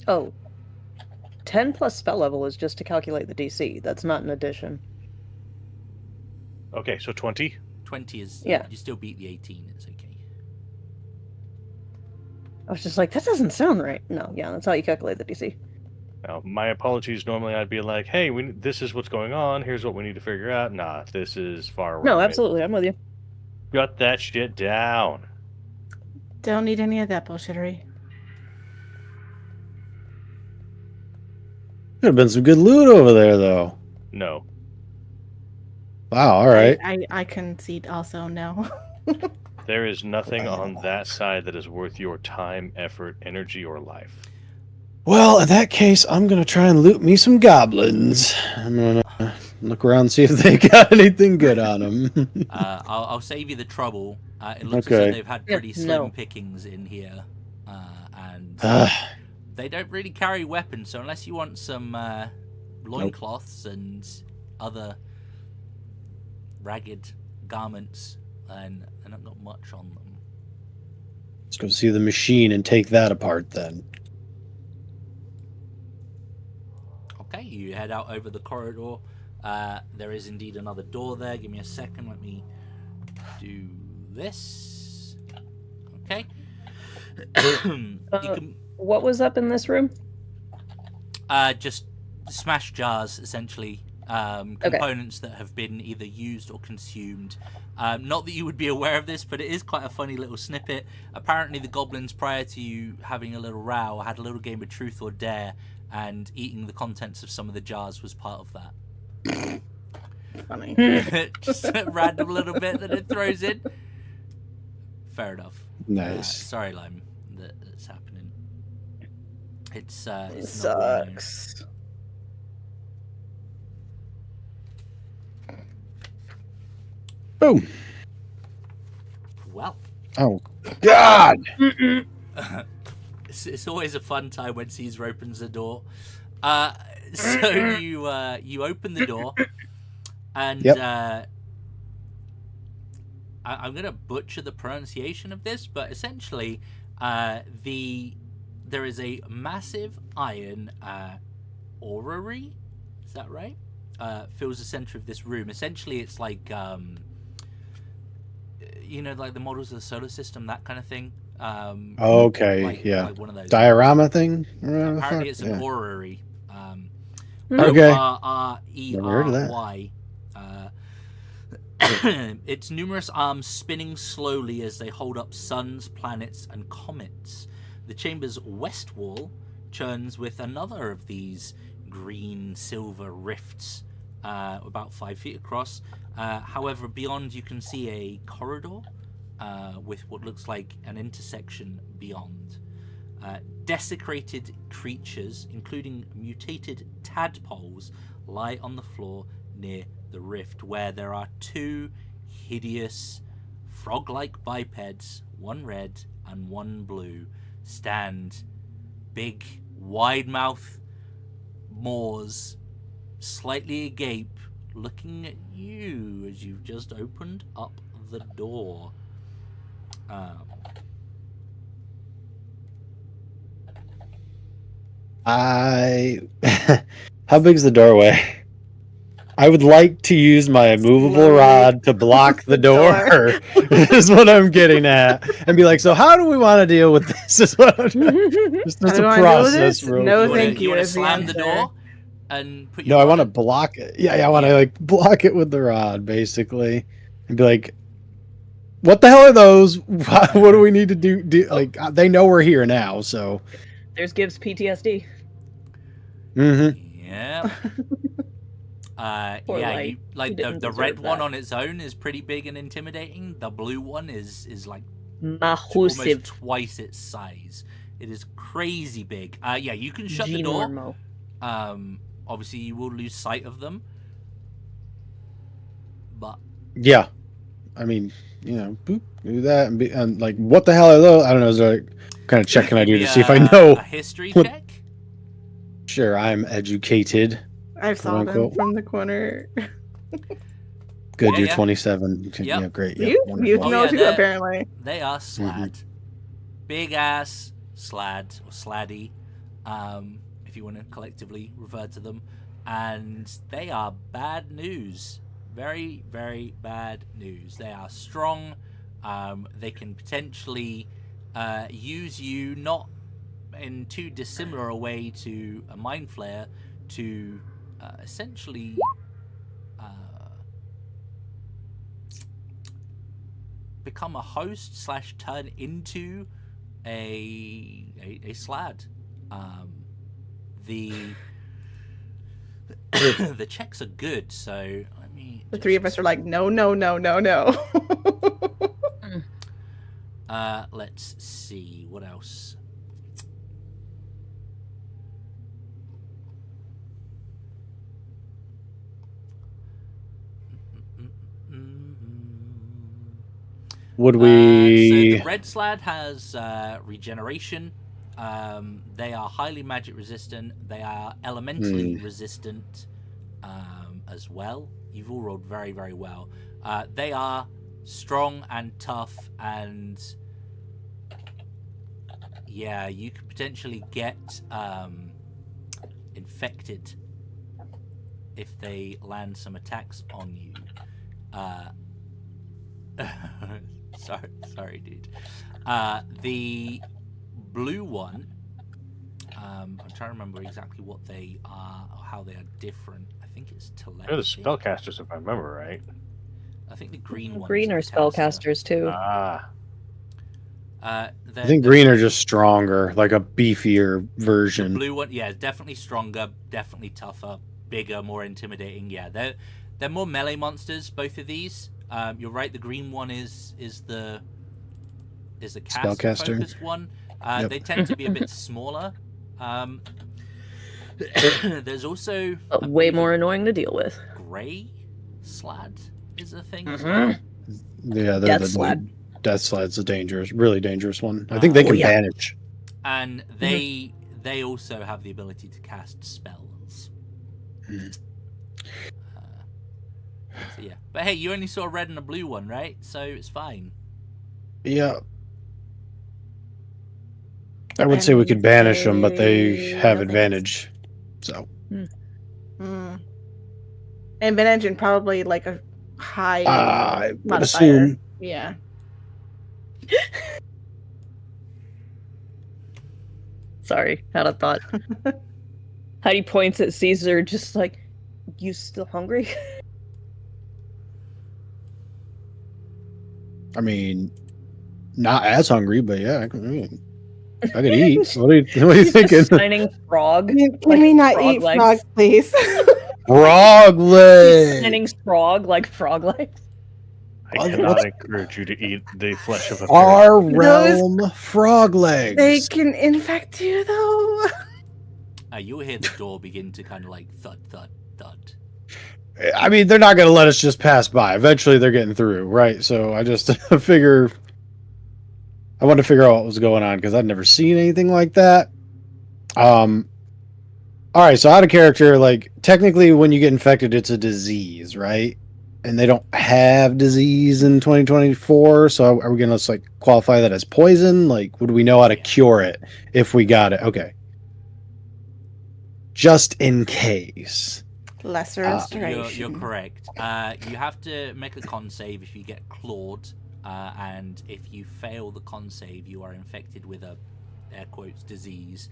Oh. 10 plus spell level is just to calculate the DC. That's not an addition. Okay, so 20. 20 is. Yeah. You still beat the 18. It's okay. I was just like, that doesn't sound right. No, yeah, that's how you calculate the DC. Now, my apologies. Normally I'd be like, hey, this is what's going on. Here's what we need to figure out. Nah, this is far away. No, absolutely. I'm with you. Got that shit down. Don't need any of that bullshittery. Could have been some good loot over there, though. No. Wow, all right. I concede also no. There is nothing on that side that is worth your time, effort, energy, or life. Well, in that case, I'm going to try and loot me some goblins. I'm going to look around and see if they got anything good on them. I'll save you the trouble. It looks as though they've had pretty slim pickings in here. And they don't really carry weapons, so unless you want some loincloths and other ragged garments, then I've got much on them. Let's go see the machine and take that apart then. Okay, you head out over the corridor. There is indeed another door there. Give me a second. Let me do this. Okay. What was up in this room? Just smash jars, essentially. Components that have been either used or consumed. Not that you would be aware of this, but it is quite a funny little snippet. Apparently the goblins, prior to you having a little row, had a little game of truth or dare, and eating the contents of some of the jars was part of that. Funny. Just a random little bit that it throws in. Fair enough. Nice. Sorry, Lime, that's happening. It's It sucks. Boom. Well. Oh, God. It's always a fun time when Caesar opens the door. So you open the door, and I'm gonna butcher the pronunciation of this, but essentially, there is a massive iron orrery. Is that right? Fills the center of this room. Essentially, it's like like the models of the solar system, that kind of thing. Okay, like one of those diorama thing. Apparently, it's an orrery. Okay. Orrery. Its numerous arms spinning slowly as they hold up suns, planets, and comets. The chamber's west wall churns with another of these green silver rifts, about 5 feet across. However, beyond you can see a corridor with what looks like an intersection beyond. Desecrated creatures, including mutated tadpoles, lie on the floor near the rift, where there are two hideous frog-like bipeds, one red and one blue, stand big, wide-mouthed maws, slightly agape, looking at you as you've just opened up the door. How big's the doorway? I would like to use my movable rod to block the door. Is what I'm getting at, and be like, so how do we want to deal with this? Is what I'm just a process. No, thank you. You want to slam the door and put your No, I want to block it. Yeah, I want to block it with the rod, basically, and be like, what the hell are those? What do we need to do? They know we're here now, so. There's Gibbs PTSD. Mm-hmm. Yeah. The red one on its own is pretty big and intimidating. The blue one is like almost twice its size. It is crazy big. You can shut the door. Obviously you will lose sight of them. But yeah, I mean, boop, do that and like, what the hell are those? I don't know. Is there kind of check can I do to see if I know? A history check. Sure, I'm educated. I saw them from the corner. Good, you're 27. Yep. Yeah, great. You know too, apparently. They are slad. Big ass slad, or sladdy, if you want to collectively refer to them. And they are bad news. Very, very bad news. They are strong. They can potentially use you, not in too dissimilar a way to a mind flayer, to essentially become a host / turn into a slad. The the checks are good, so let me. The three of us are like, no. Let's see what else. Would So we? the red slad has regeneration. They are highly magic resistant. They are elementally resistant as well. You've all rolled very, very well. They are strong and tough, and yeah, you could potentially get infected if they land some attacks on you. Sorry, dude. The blue one, I'm trying to remember exactly what they are or how they are different. I think it's telepathy. They're the spellcasters, if I remember right. I think the green one. Green are spellcasters too. Ah. I think green are just stronger, like a beefier version. The blue one, yeah, definitely stronger, definitely tougher, bigger, more intimidating. Yeah, they're more melee monsters. Both of these. You're right. The green one is the cast focused one. Yep. They tend to be a bit smaller. There's also Way more annoying to deal with. gray slad is a thing as well. Yeah, Death slad. Death slad's a really dangerous one. I think they can banish. And they also have the ability to cast spells. So yeah, but hey, you only saw a red and a blue one, right? So it's fine. Yeah. I would say we could banish them, but they have advantage. So. And advantage and probably like a high I would modifier. assume. Yeah. Sorry, had a thought. Heidi points at Caesar, just like, you still hungry? I mean, not as hungry, but yeah, I could eat. What are you thinking? Just shining frog. Can like we not frog eat legs. frog, please? Frog legs. Shining frog like frog legs. I cannot encourage you to eat the flesh of a Our ferret. realm frog legs. They can infect you, though. You'll hear the door begin to kind of like thud, thud, thud. I mean, they're not going to let us just pass by. Eventually, they're getting through, right? So I just I wanted to figure out what was going on because I'd never seen anything like that. All right, so out of character, like technically, when you get infected, it's a disease, right? And they don't have disease in 2024. So are we going to like qualify that as poison? Like, would we know how to cure it if we got it? Okay, just in case. Lesser restoration. You're correct. You have to make a con save if you get clawed, and if you fail the con save, you are infected with a air quotes disease,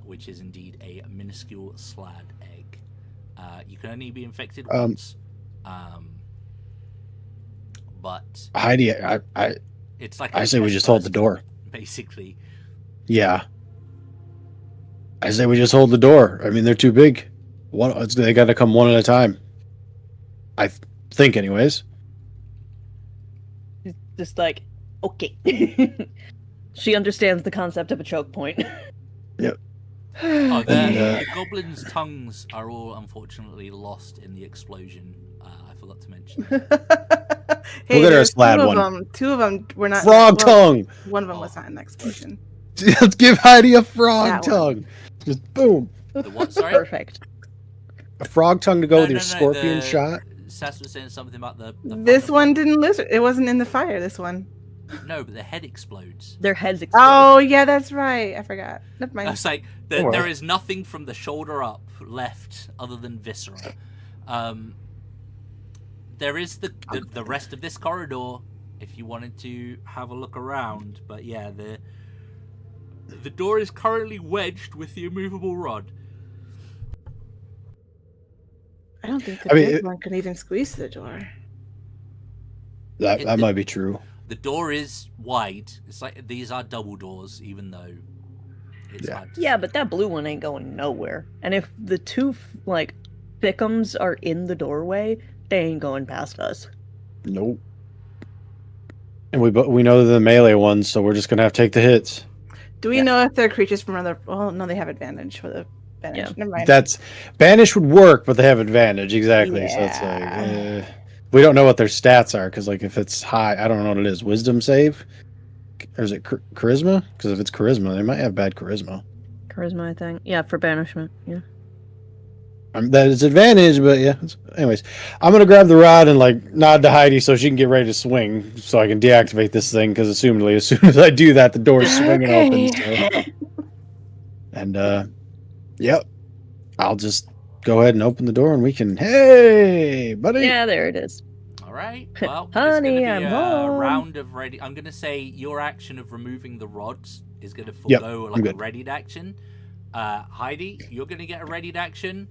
which is indeed a minuscule slad egg. You can only be infected once, but Heidi, it's like I say we just hold the door. Basically, yeah. I say we just hold the door. I mean, they're too big. They got to come one at a time. I think, anyways. Just like, okay. She understands the concept of a choke point. Yep. The goblins' tongues are all unfortunately lost in the explosion. I forgot to mention. Hey, We'll get our there's slad one. Two of them were not. Frog tongue. One of them was not in the explosion. Let's give Heidi a frog That one. tongue. Just boom. The what? Sorry. Perfect. A frog tongue to go with your No, scorpion shot. Sass was saying something about the This one didn't lose. It wasn't in the fire. This one. No, but the head explodes. Their heads explode. Oh yeah, that's right. I forgot. Never I mind. was like, there is nothing from the shoulder up left other than viscera. There is the rest of this corridor if you wanted to have a look around, but yeah, the door is currently wedged with the immovable rod. I don't think the big one can even squeeze the door. That might be true. The door is wide. It's like these are double doors, even though it's hard to Yeah, see. but that blue one ain't going nowhere. And if the two like thickums are in the doorway, they ain't going past us. Nope. And we know they're the melee ones, so we're just gonna have to take the hits. Do we know if they're creatures from another? Well, no, they have advantage for the banish. Yeah. Never mind. That's banish would work, but they have advantage exactly. So it's like we don't know what their stats are because like if it's high, I don't know what it is. Wisdom save, or is it charisma? Because if it's charisma, they might have bad charisma. Charisma, I think. Yeah, for banishment. Yeah. That is advantage, but yeah. Anyways, I'm gonna grab the rod and like nod to Heidi so she can get ready to swing, so I can deactivate this thing. Because assumedly, as soon as I do that, the door's swinging open. So. And yep, I'll just go ahead and open the door, and we can. Hey, buddy. Yeah, there it is. All right. Well, there's Honey, going to I'm be a home. round of ready. I'm going to say your action of removing the rods is going to Yep, forego I'm like a good. readied action. Heidi, you're going to get a readied action.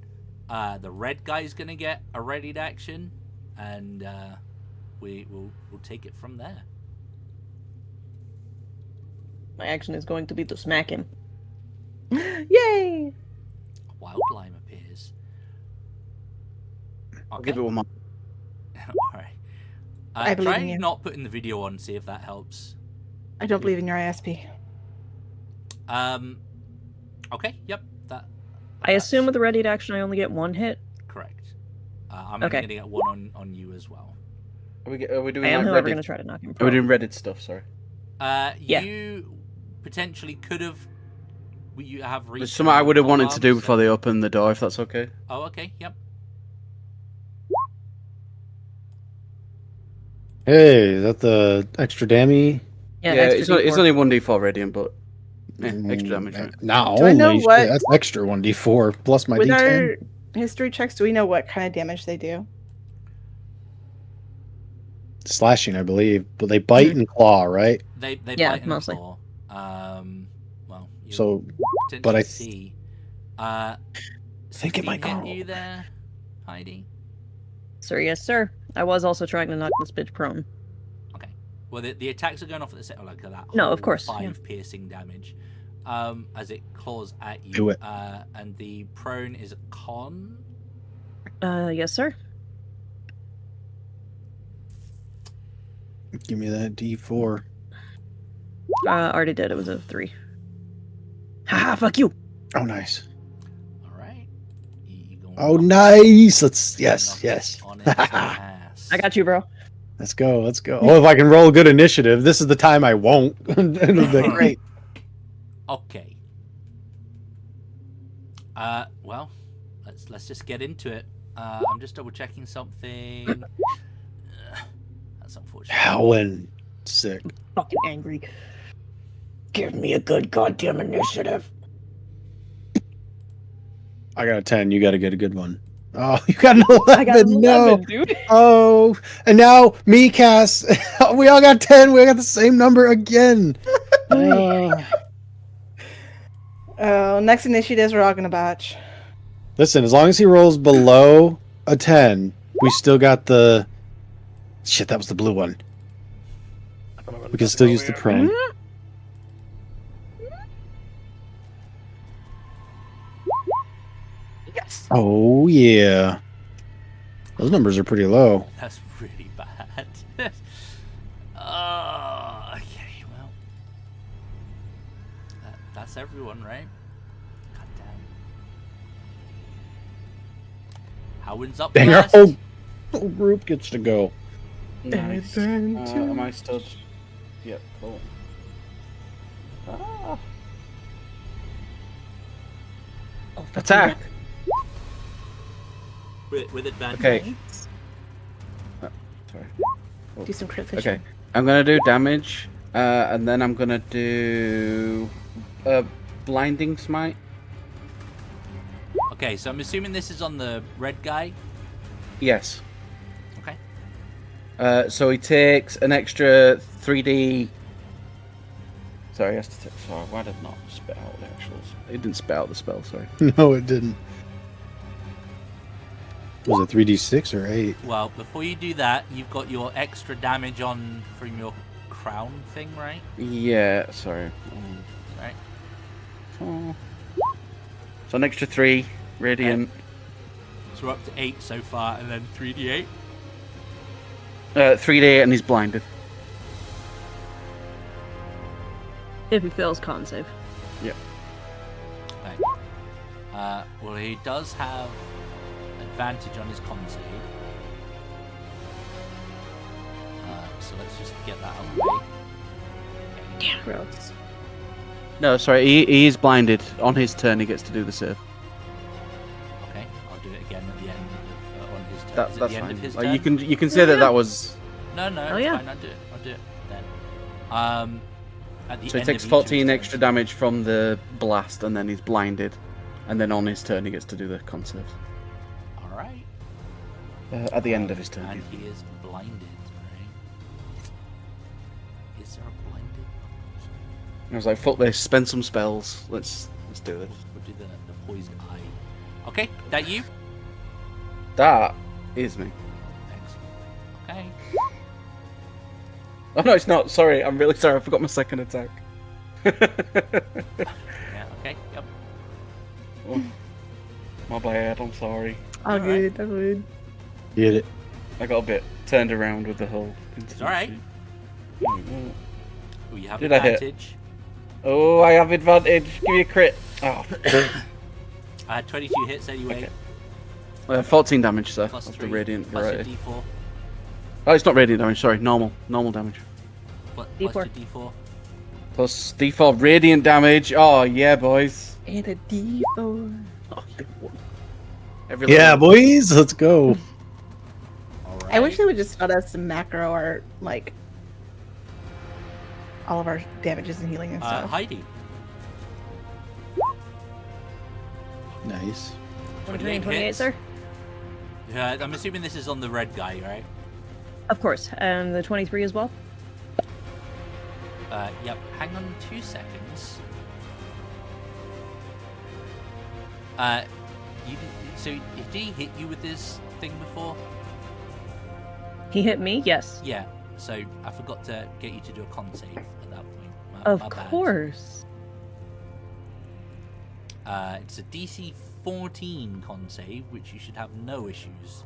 The red guy's going to get a readied action, and we'll take it from there. My action is going to be to smack him. Yay! A wild lime appears. I'll Okay. give it one more. All right. I believe Try in you. not putting the video on. See if that helps. I don't believe in your ISP. Okay. Yep. That. I assume with the readied action, I only get one hit. Correct. I'm Okay. going to get one on you as well. Are we doing I am, like however, Reddit? going to try to knock him Are we prone. doing Reddit stuff? Sorry. Yeah. You potentially could have. You have reached. There's something I would have wanted to do alarm, before so- they open the door, if that's okay. Oh, okay. Yep. Hey, is that the extra dammy? Yeah, it's extra D4. only 1d4 radiant, but extra damage. Right? Not Do I know only what- that's extra 1d4 plus my With d10. our history checks, do we know what kind of damage they do? Slashing, I believe, but they bite and claw, right? They Yeah, bite and mostly. claw. Well. You So, potentially but I see. think it might 16 go. hit you there, Heidi. Sir, yes, sir. I was also trying to knock this bitch prone. Okay. Well, the attacks are going off at the same like that. No, whole of course, 5 yeah. piercing damage. As it claws at you. Do it. And the prone is a con. Yes, sir. Give me that d4. Already did. It was a 3. Haha, fuck you. Oh, nice. All right. You gonna Oh, knock- nice. Let's yes, knock yes. it on its ass. I got you, bro. Let's go. Let's go. Oh, if I can roll good initiative, this is the time I won't. It'll be great. Okay. Well, let's just get into it. I'm just double checking something. That's unfortunate. Howling. Sick. Fucking angry. Give me a good goddamn initiative. I got a 10. You got to get a good one. Oh, you got an 11. I got an 11, No. dude. Oh, and now me, Cass. We all got 10. We got the same number again. Oh, next initiatives we're all gonna botch. Listen, as long as he rolls below a 10, we still got the. Shit, that was the blue one. We can still use the prone. Yes. Oh, yeah. Those numbers are pretty low. That's really bad. Okay, well. That's everyone, right? God damn. Howard's up Dang, our first. whole group gets to go. Nice. Am I still? Yep. Cool. Ah. Oh, fuck Attack. With advantage. Okay. Sorry. Do some crit fishing. Okay. I'm gonna do damage, and then I'm gonna do blinding smite. Okay, so I'm assuming this is on the red guy. Yes. Okay. So he takes an extra 3d. Sorry, he has to take. Sorry, why did it not spit out the actuals? It didn't spit out the spell. Sorry. No, it didn't. Was it 3d6 or 8? Well, before you do that, you've got your extra damage on from your crown thing, right? Yeah, sorry. Right. Oh. So an extra 3, radiant. So we're up to 8 so far, and then 3d8. 3d8 and he's blinded. If he fails con save. Yep. Okay. Well, he does have advantage on his con save. So let's just get that out of the way. Damn. Gross. No, sorry, he is blinded. On his turn, he gets to do the save. Okay, I'll do it again at the end on his turn. That's Is it the end fine. of his Like, turn? you can say that was. No, Oh, it's yeah. fine. I'll do it then. At the So he end takes of each of his 14 turns. extra damage from the blast, and then he's blinded. And then on his turn, he gets to do the con save. All right. At the end of his turn. And he is blinded. Right? Is there a blinded? I was like, fuck this, spend some spells. Let's do this. We'll do the poised eye. Okay, that you? That is me. Excellent. Okay. Oh no, it's not. Sorry, I'm really sorry. I forgot my second attack. Yeah. Okay. Yep. Oh, my bad. I'm sorry. All good. All good. Get it. I got a bit turned around with the whole. It's all right. Oh, you have Did I hit? advantage. Oh, I have advantage. Give me a crit. Oh. I had 22 hits anyway. Okay. 14 damage, sir. Plus Of the 3. radiant Plus your variety. D4. Oh, it's not radiant damage. Sorry, normal damage. Plus D4. your D4. Plus D4 radiant damage. Oh yeah, boys. And a D4. Oh, every Yeah, level. boys, let's go. All right. I wish they would just taught us some macro art, like all of our damages and healing and stuff. Heidi. Nice. 23 and 28 28, hits. sir? Yeah, I'm assuming this is on the red guy, right? Of course. And the 23 as well? Yep. Hang on 2 seconds. So did he hit you with this thing before? He hit me? Yes. Yeah. So I forgot to get you to do a con save at that point. Of My bad. course. It's a DC 14 con save, which you should have no issues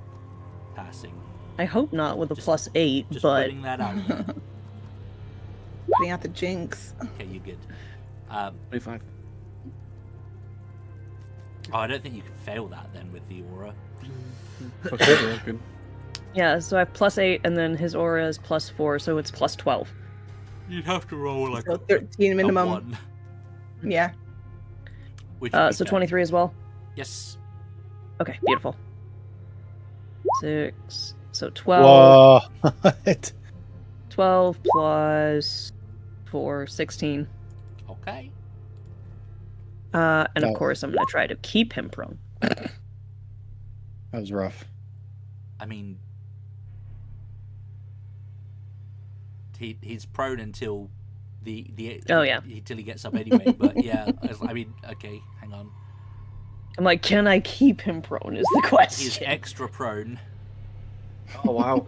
passing. I hope not with a Just- plus 8, Just but putting that out there. Putting out the jinx. Okay, you're good. 25. Oh, I don't think you can fail that then with the aura. Okay, good. yeah, so I have plus 8 and then his aura is plus 4, so it's plus 12. You'd have to roll like So 13 a minimum. 1. Yeah. Which would be So fair. 23 as well? Yes. Okay, beautiful. 6. So 12. Whoa. What? 12 plus 4, 16. Okay. And No. of course, I'm going to try to keep him prone. That was rough. I mean, he's prone until Oh, yeah. until he gets up anyway. But yeah, I mean, okay, hang on. I'm like, can I keep him prone is the question. He's extra prone. Oh wow.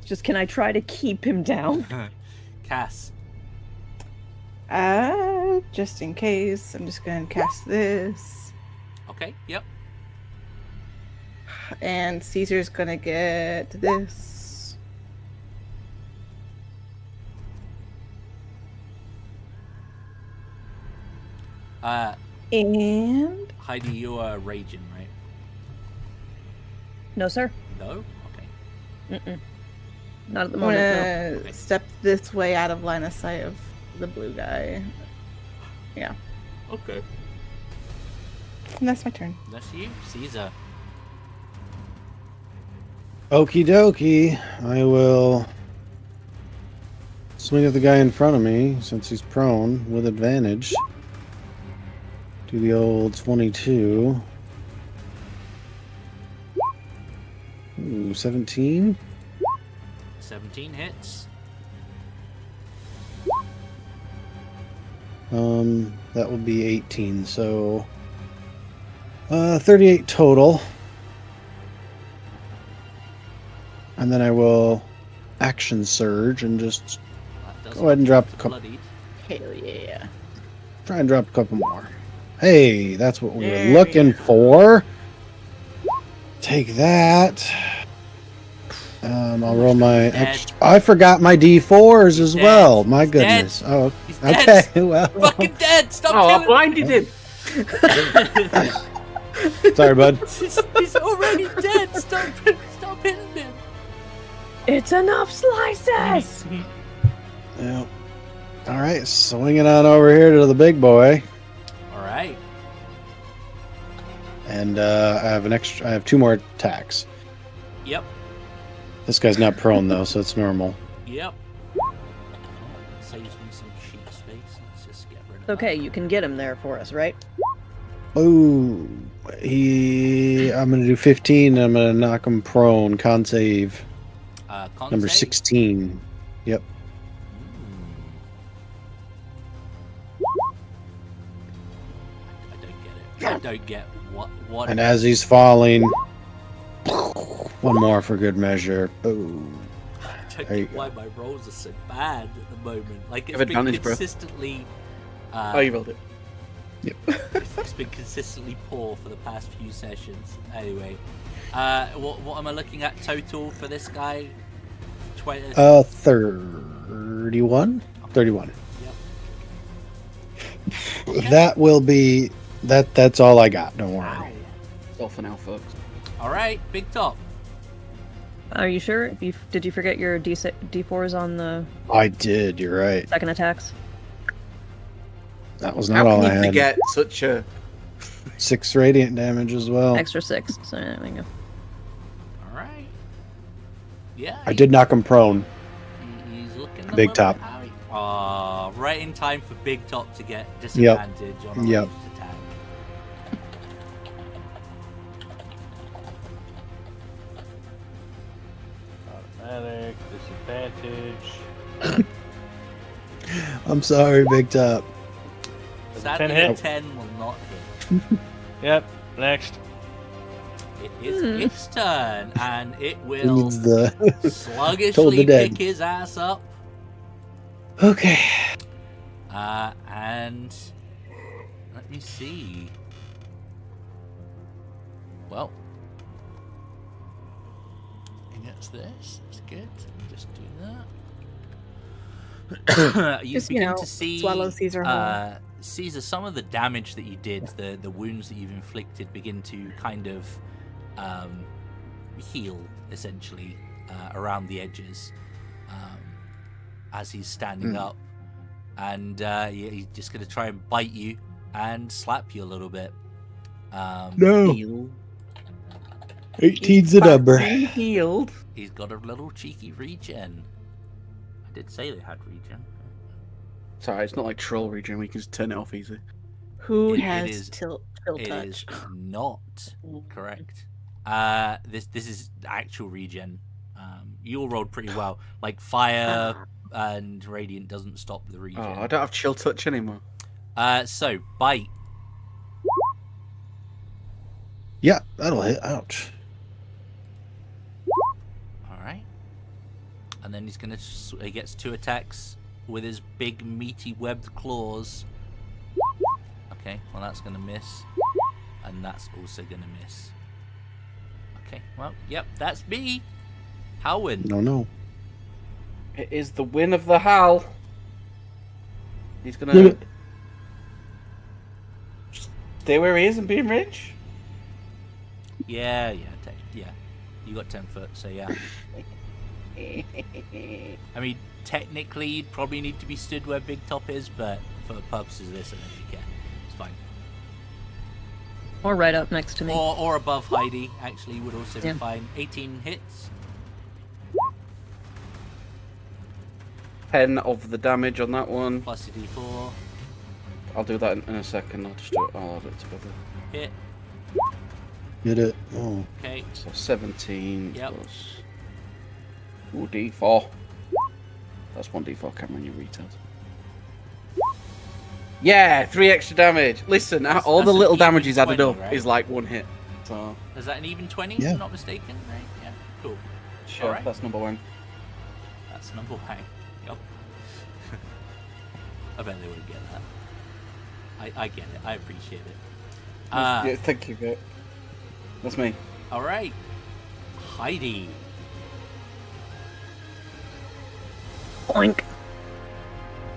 Just can I try to keep him down? Cass. Just in case, I'm just gonna cast this. Okay. Yep. And Caesar's gonna get this. And Heidi, you are raging, right? No, sir. No. Okay. Mm-mm. Not at the I'm moment. gonna Okay. step this way out of line of sight of the blue guy. Yeah. Okay. And that's my turn. That's you, Caesar. Okie dokie. I will swing at the guy in front of me since he's prone with advantage. Do the old 22. Ooh, 17. 17 hits. That would be 18. So 38 total. And then I will action surge and just That does go ahead and drop a get couple. bloodied. Hell yeah. Try and drop a couple more. Hey, that's what we were looking for. Take that. I'll roll my extra. I forgot my D4s as well. My goodness. Oh, He's okay. dead. Well, Fucking dead. Stop Oh, I killing blinded him. sorry, bud. He's already dead. Stop hitting him. It's enough slices! Yeah. All right, swinging on over here to the big boy, All right. and I have 2 more attacks. Yep. This guy's not prone though, so it's normal. Yep. Saves me some sheet space. Let's just get rid of Okay, you can get him there for us, right? Oh, I'm gonna do 15. And I'm gonna knock him prone. Con save that. Con number save? 16. Yep. I don't get it. I don't get what. And as he's falling, one more for good measure. Boom. I don't There you get why my rolls are so bad at the moment. Like it's Have been advantage, bro. consistently. Oh, you rolled it. It's been consistently poor for the past few sessions. Anyway, what am I looking at total for this guy? 20. 31. 31. Yep. That will be that. That's all I got. Don't worry. Wow. That's all for now, folks. All right, Big Top. Are you sure? Did you forget your D4s on the I did. You're right. second attacks? That was How not all can I you had. forget such a... 6 radiant damage as well. Extra 6. So there we go. All right. Yeah. I did knock him prone. He's looking Big a Top. Right in time for Big Top to get disadvantage on a Yep. ranged attack. Automatic disadvantage. I'm sorry, Big Top. Sadly, 10 a hit? 10 will not hit. Yep. Next. It is its turn, and it It will needs the Told the sluggishly dead. pick his ass up. okay. And let me see. Well, he gets this. That's good. Just do that. You Just, begin to see swallow Caesar whole. Caesar, some of the damage that you did, the wounds that you've inflicted, begin to kind of heal essentially around the edges as he's standing up, and he's just going to try and bite you and slap you a little bit. No. Heal. 18's the number. Healed. He's got a little cheeky regen. I did say they had regen. Sorry, it's not like troll regen. We can just turn it off easy. Who It has is- tilt It touch? is not correct. This is actual regen. You all rolled pretty well. Like fire and radiant doesn't stop the regen. Oh, I don't have chill touch anymore. So bite. Yeah, that'll hit. Ouch. All right. And then he's gonna. He gets 2 attacks with his big meaty webbed claws. Okay, well that's gonna miss, and that's also gonna miss. Okay, well, yep, that's me. Howin. No. It is the win of the Hal. He's Yeah. gonna stay where he is and be rich. Yeah. You got 10 foot, so yeah. I mean, technically, you'd probably need to be stood where Big Top is, but for the purposes of this, I don't really care. It's fine. Or right up next to me. Or above Heidi, actually, would also be Yeah. fine. 18 hits. 10 of the damage on that one. Plus your D4. I'll do that in a second. I'll just do it. I'll add it together. Hit. Get it. Oh. Okay. So 17 Yep. plus 2d4. That's 1d4, Cameron, you retard. Yeah, 3 extra damage. Listen, That's- all that's the an little even damage he's added 20, up right? is like 1 hit. So, Is that an even 20? Yeah. If I'm not mistaken, right? Yeah. Cool. sure, Alright. that's number 1. That's number one. Yep. I bet they wouldn't get that. I get it. I appreciate it. Yeah, thank you, Vic. That's me. All right. Heidi. Oink.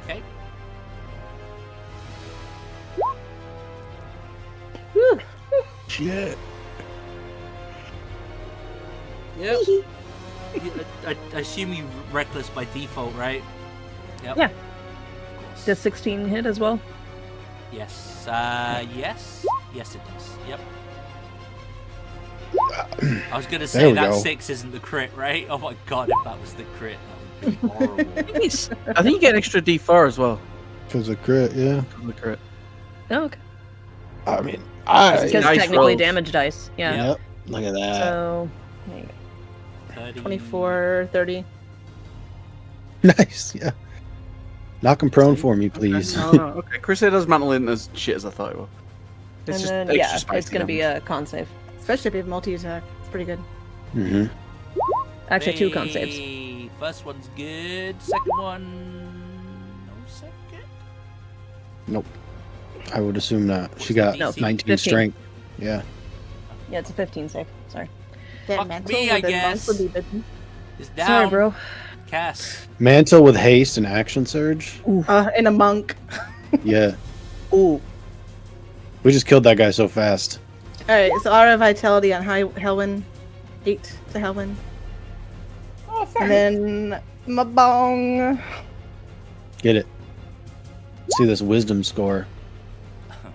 Okay. Shit. Yep. I assume you reckless by default, right? Yep. Yeah. Of course. Does 16 hit as well? Yes. Yes. Yes, it does. Yep. I was gonna There say we that go. 6 isn't the crit, right? Oh my god, if that was the crit, that would be horrible. I think you get an extra D4 as well. Because of crit, yeah. From the crit. Oh, okay. I mean, Because Nice technically rolls. damage dice. Yeah. Yeah. Yep. Look at that. So, there you go. 30. 24, 30. Nice, yeah. Knock him prone for me, please. No, no. Okay, Crusader's Mantle isn't as shit as I thought it was. It's And just then, extra yeah, spicy it's going to be damage. a con save. Especially if you have multi-attack. It's pretty good. Mm-hmm. Actually, 2 con saves. Hey, first one's good. Second one, no second. Nope. I would assume not. She What's got the No, DC? 19 15. strength. Yeah. Yeah, it's a 15 save. Sorry. Fuck me, I guess. It's down. Sorry, bro. Cass. Mantle with haste and action surge. And a monk. Yeah. Ooh. We just killed that guy so fast. Alright, so Aura Vitality on Helwyn. 8 to Helwyn. And then Mabong. Get it. See this wisdom score.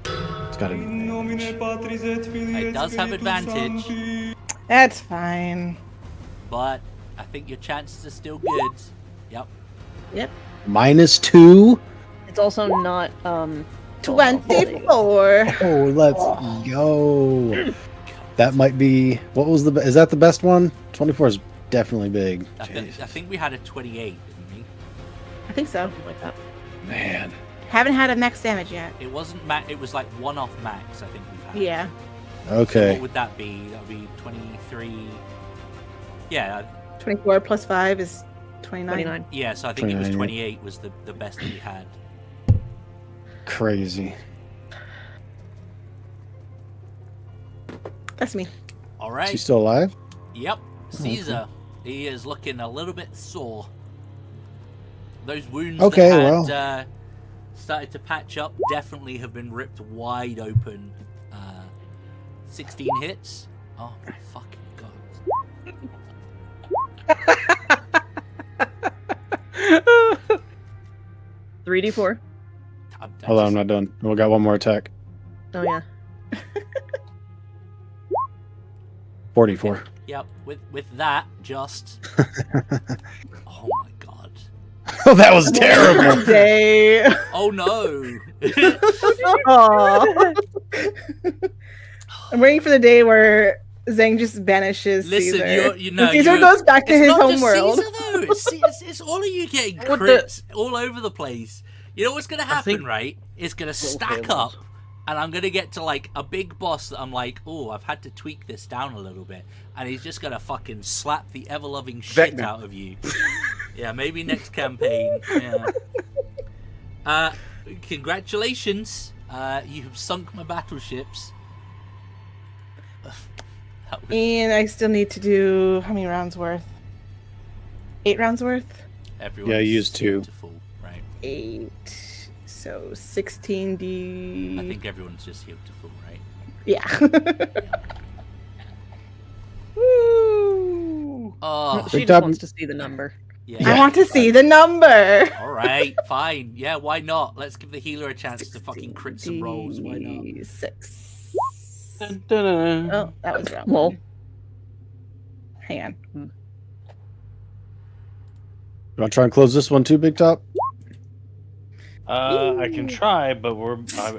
It's got advantage. It does have advantage, That's fine. but I think your chances are still good. Yep. Yep. -2? It's also not, 24. Oh, let's go. That might be. What was the. Is that the best one? 24 is definitely big. I think we had a 28, didn't we? I think so. like that. Man. Haven't had a max damage yet. It wasn't max. It was like 1 off max. I think we've had. Yeah. So Okay. what would that be? That would be 23. Yeah. 24 plus 5 is 29. 29. Yeah. So I think it was 29. 28 was the best that we had. Crazy. That's me. All Is right. he still alive? Yep. Caesar. He is looking a little bit sore. Those wounds Okay, that had well. started to patch up definitely have been ripped wide open. 16 hits. Oh my fucking god. 3d4. Hold on, I'm not done. We got one more attack. Oh, yeah. 44. Yep. With that, just. Oh my god. Oh, that was terrible. Day. Oh no. Aw. I'm waiting for the day where Zhang just banishes Listen, Caesar. you know, And Caesar you're- goes back to It's his not just homeworld. Caesar, though. It's all of you getting What the- crits all over the place. You know what's gonna happen, think- right? It's gonna stack fails. up, and I'm gonna get to like a big boss that I'm like, oh, I've had to tweak this down a little bit, and he's just gonna fucking slap the ever-loving shit Vecna. out of you. Yeah, maybe next campaign. Yeah. Congratulations. You have sunk my battleships. That was And I still need to do how many rounds worth? 8 rounds worth? everyone. Yeah, you used two. Full, right? 8. So 16d. I think everyone's just healed to full, right? Yeah. Woo! Oh, She Big just top- wants to see the number. yeah. I want to see the number. All right, fine. Yeah, why not? Let's give the healer a chance to fucking crit some rolls. Why not? 6. Dun-dun-dun. Oh, that was wrong. Well, Hang on. You want to try and close this one too, Big Top? I can try, but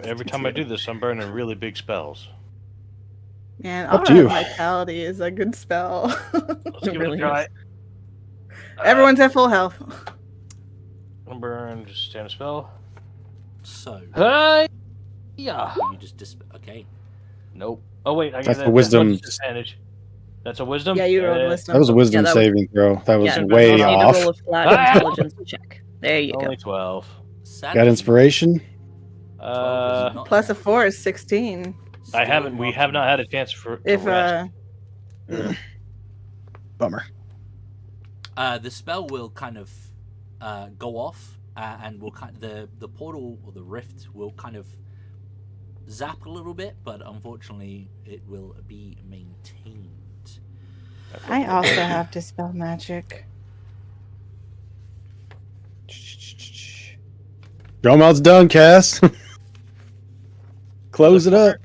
every time I do this, I'm burning really big spells. Man, Up to Aura you. Vitality is a good spell. Let's give really it a try. Everyone's at full health. I'm burn just stand a spell. So, Yeah. you just okay. Nope. Oh wait, I That's get the wisdom. disadvantage. That's a wisdom? Yeah, you rolled wisdom. That was a wisdom that was- saving throw. That was Yeah, way you need off. to roll a flat intelligence check. There you go. Only 12. Sadly, Got inspiration? 12 is not Plus a enough. 4 is 16. I haven't. Still We have not enough. had a chance to If rest. Bummer. The spell will kind of go off, and will the portal or the rift will kind of zap a little bit, but unfortunately, it will be maintained. I also have dispel magic. Drum out's done, Cass. Close it up.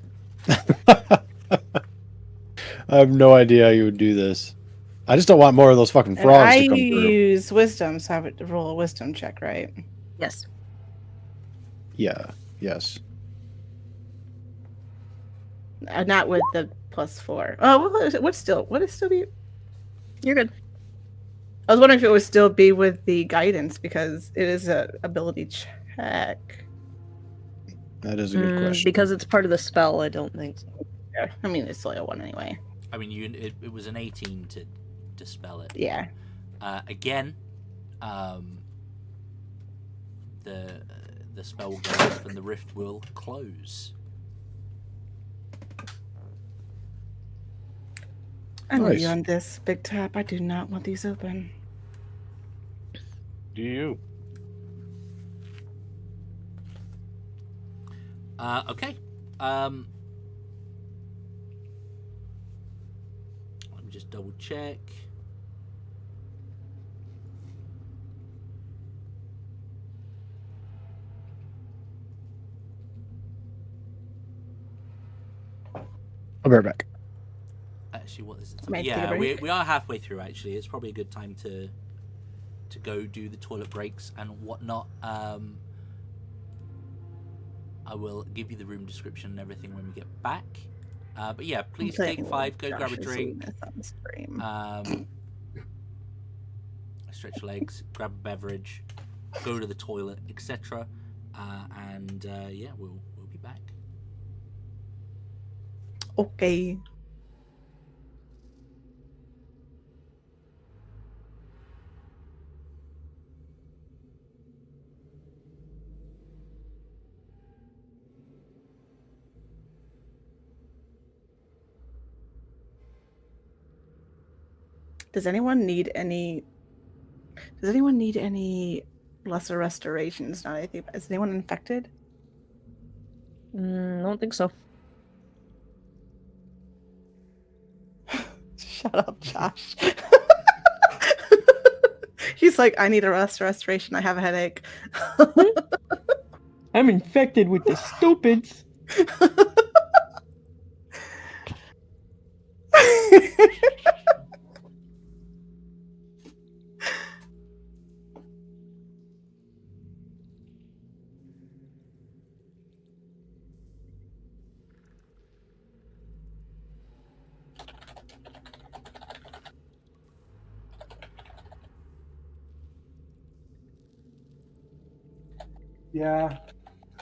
I have no idea how you would do this. I just don't want more of those fucking And frogs I to come through. use wisdom, so I would roll a wisdom check, right? Yes. Yeah. Yes. Not with the plus 4. Oh, would it still be? You're good. I was wondering if it would still be with the guidance because it is a ability check. That is a good question. Because it's part of the spell, I don't think so. Yeah, I mean it's only a 1 anyway. I mean, it was an 18 to dispel it. Yeah. Again, the spell will go off and the rift will close. I know Nice. you on this, Big Tap. I do not want these open. Do you? Okay. Let me just double check. I'll be right back. Actually, what is it? Might take a Yeah, break. we are halfway through. Actually, it's probably a good time to go do the toilet breaks and whatnot. I will give you the room description and everything when we get back. But yeah, please take 5. Go grab a drink. Stretch legs, grab a beverage, go to the toilet, etc. And yeah, we'll be back. Okay. Does anyone need any lesser restorations? Not anything. Is anyone infected? I don't think so. Shut up, Josh. He's like, I need a restoration. I have a headache. I'm infected with the stupids. Yeah,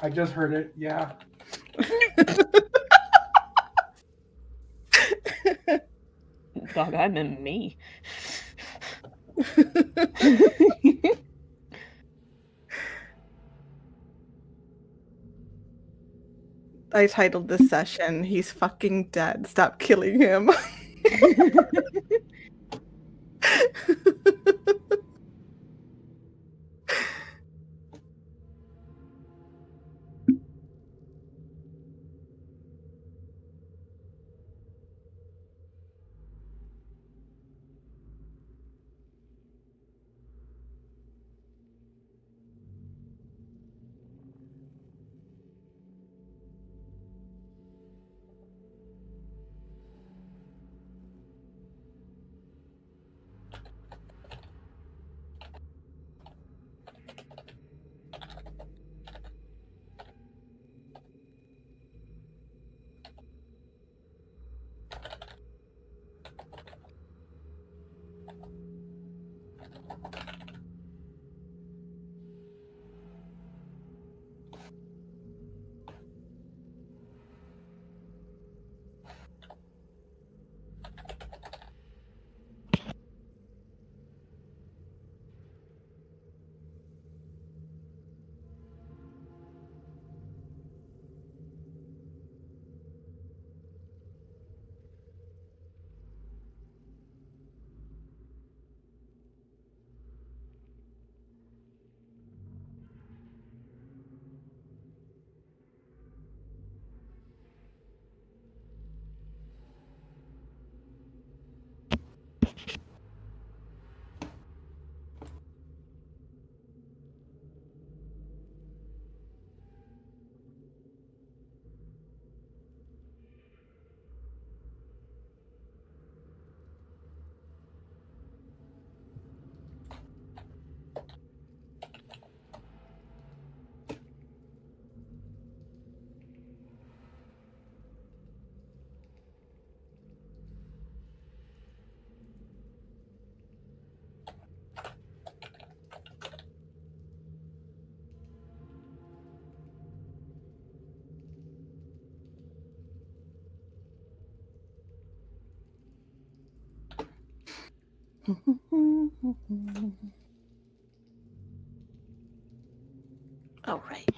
I just heard it. Yeah. Dog, I meant me. I titled this session, He's Fucking Dead. Stop killing him. All right.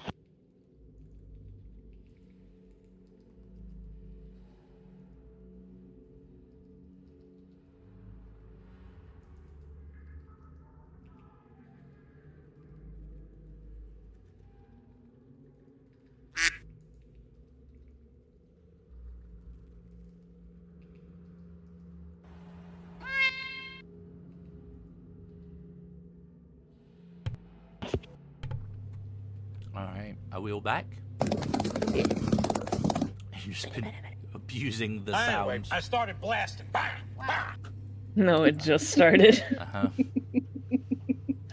All right, are we all back? You've just been abusing the sound. I started blasting. Bang, bang. No, it just started. Uh-huh.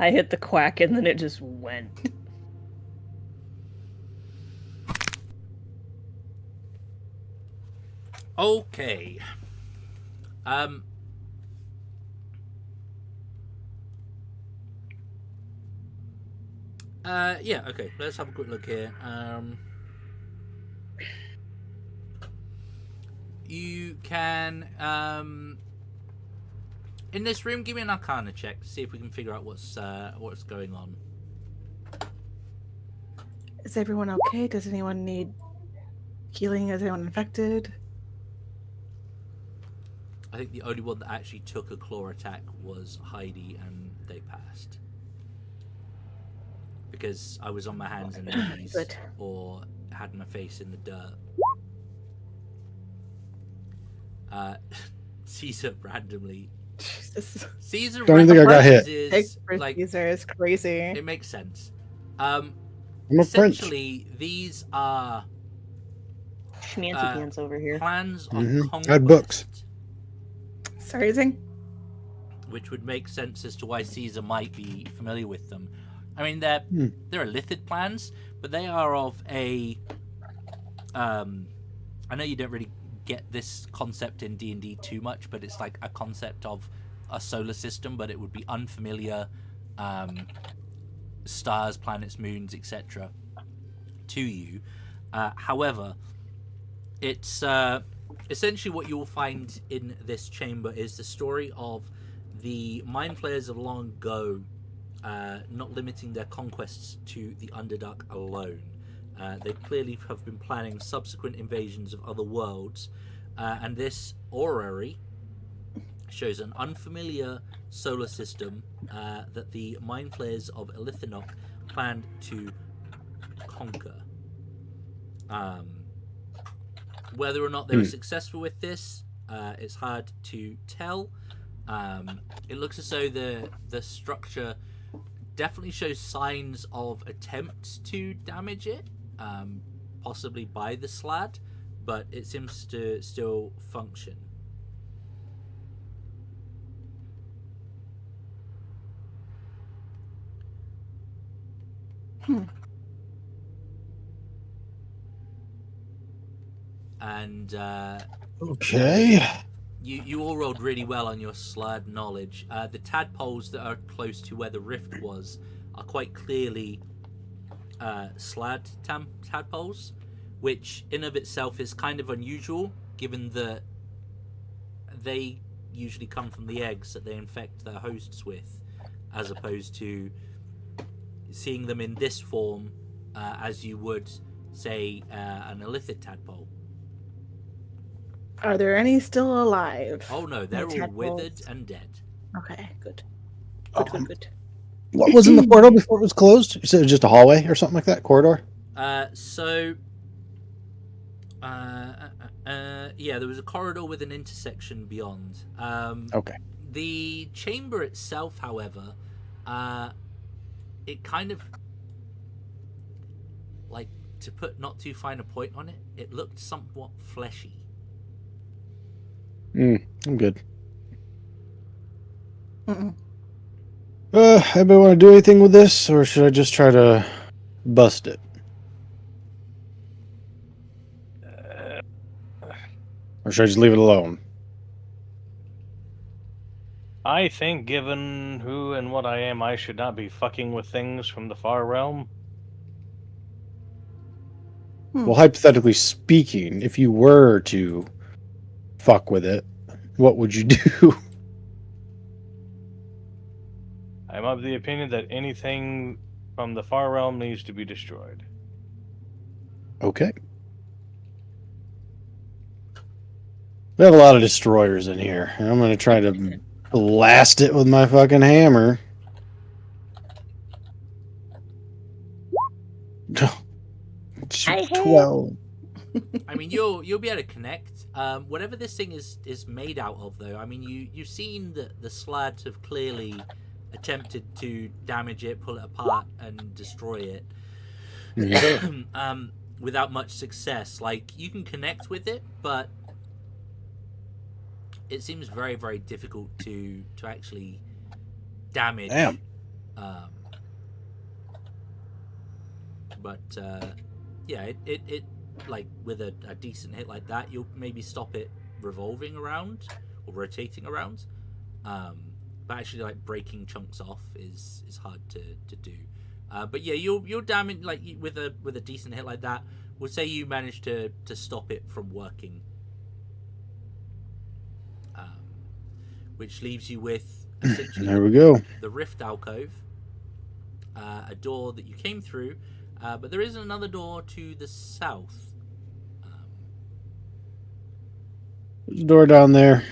I hit the quack and then it just went. Okay. Yeah, okay, let's have a quick look here. You can, in this room, give me an Arcana check to see if we can figure out what's going on. Is everyone okay? Does anyone need healing? Is anyone infected? I think the only one that actually took a claw attack was Heidi, and they passed. Because I was on my hands and knees, Good. or had my face in the dirt. Caesar randomly. Jesus. Caesar Don't even think I got hit. is like Caesar is crazy. it makes sense. I'm a prince. Essentially, these are Schmancy pants over here. plans of conquest, I had books. Sorry, Zing. which would make sense as to why Caesar might be familiar with them. I mean, they're illithid plans, but they are of a. I know you don't really get this concept in D&D too much, but it's like a concept of a solar system, but it would be unfamiliar stars, planets, moons, etc. to you. However, it's essentially what you will find in this chamber is the story of the mind flayers of long ago, not limiting their conquests to the Underdark alone. They clearly have been planning subsequent invasions of other worlds, and this orrery shows an unfamiliar solar system that the mind flayers of Elithinok planned to conquer. Whether or not they were successful with this, it's hard to tell. It looks as though the structure definitely shows signs of attempts to damage it, possibly by the Slad, but it seems to still function. And Okay. You all rolled really well on your Slad knowledge. The tadpoles that are close to where the rift was are quite clearly Slad tadpoles, which in of itself is kind of unusual, given that they usually come from the eggs that they infect their hosts with, as opposed to seeing them in this form as you would, say, an illithid tadpole. Are there any still alive? Oh no, they're all tadpoles? withered and dead. Okay, good. Good. What was in the portal before it was closed? You said it was just a hallway or something like that? Corridor? Yeah, there was a corridor with an intersection beyond. Okay. The chamber itself, however, it kind of, like, to put not too fine a point on it, it looked somewhat fleshy. I'm good. Mm-mm. Anybody want to do anything with this, or should I just try to bust it? Or should I just leave it alone? I think, given who and what I am, I should not be fucking with things from the far realm. Well, hypothetically speaking, if you were to fuck with it, what would you do? I'm of the opinion that anything from the far realm needs to be destroyed. Okay. We have a lot of destroyers in here. I'm going to try to blast it with my fucking hammer. I 12. I mean, you'll be able to connect. Whatever this thing is made out of, though. I mean, you've seen that the slads have clearly attempted to damage it, pull it apart, and destroy it. Without much success. Like, you can connect with it, but it seems very, very difficult to actually damage. Damn. But yeah, it like with a decent hit like that, you'll maybe stop it revolving around or rotating around. But actually, like breaking chunks off is hard to do. But yeah, you'll damage like with a decent hit like that. We'll say you manage to stop it from working, which leaves you with essentially There we go. the rift alcove, a door that you came through, but there is another door to the south. There's a door down there.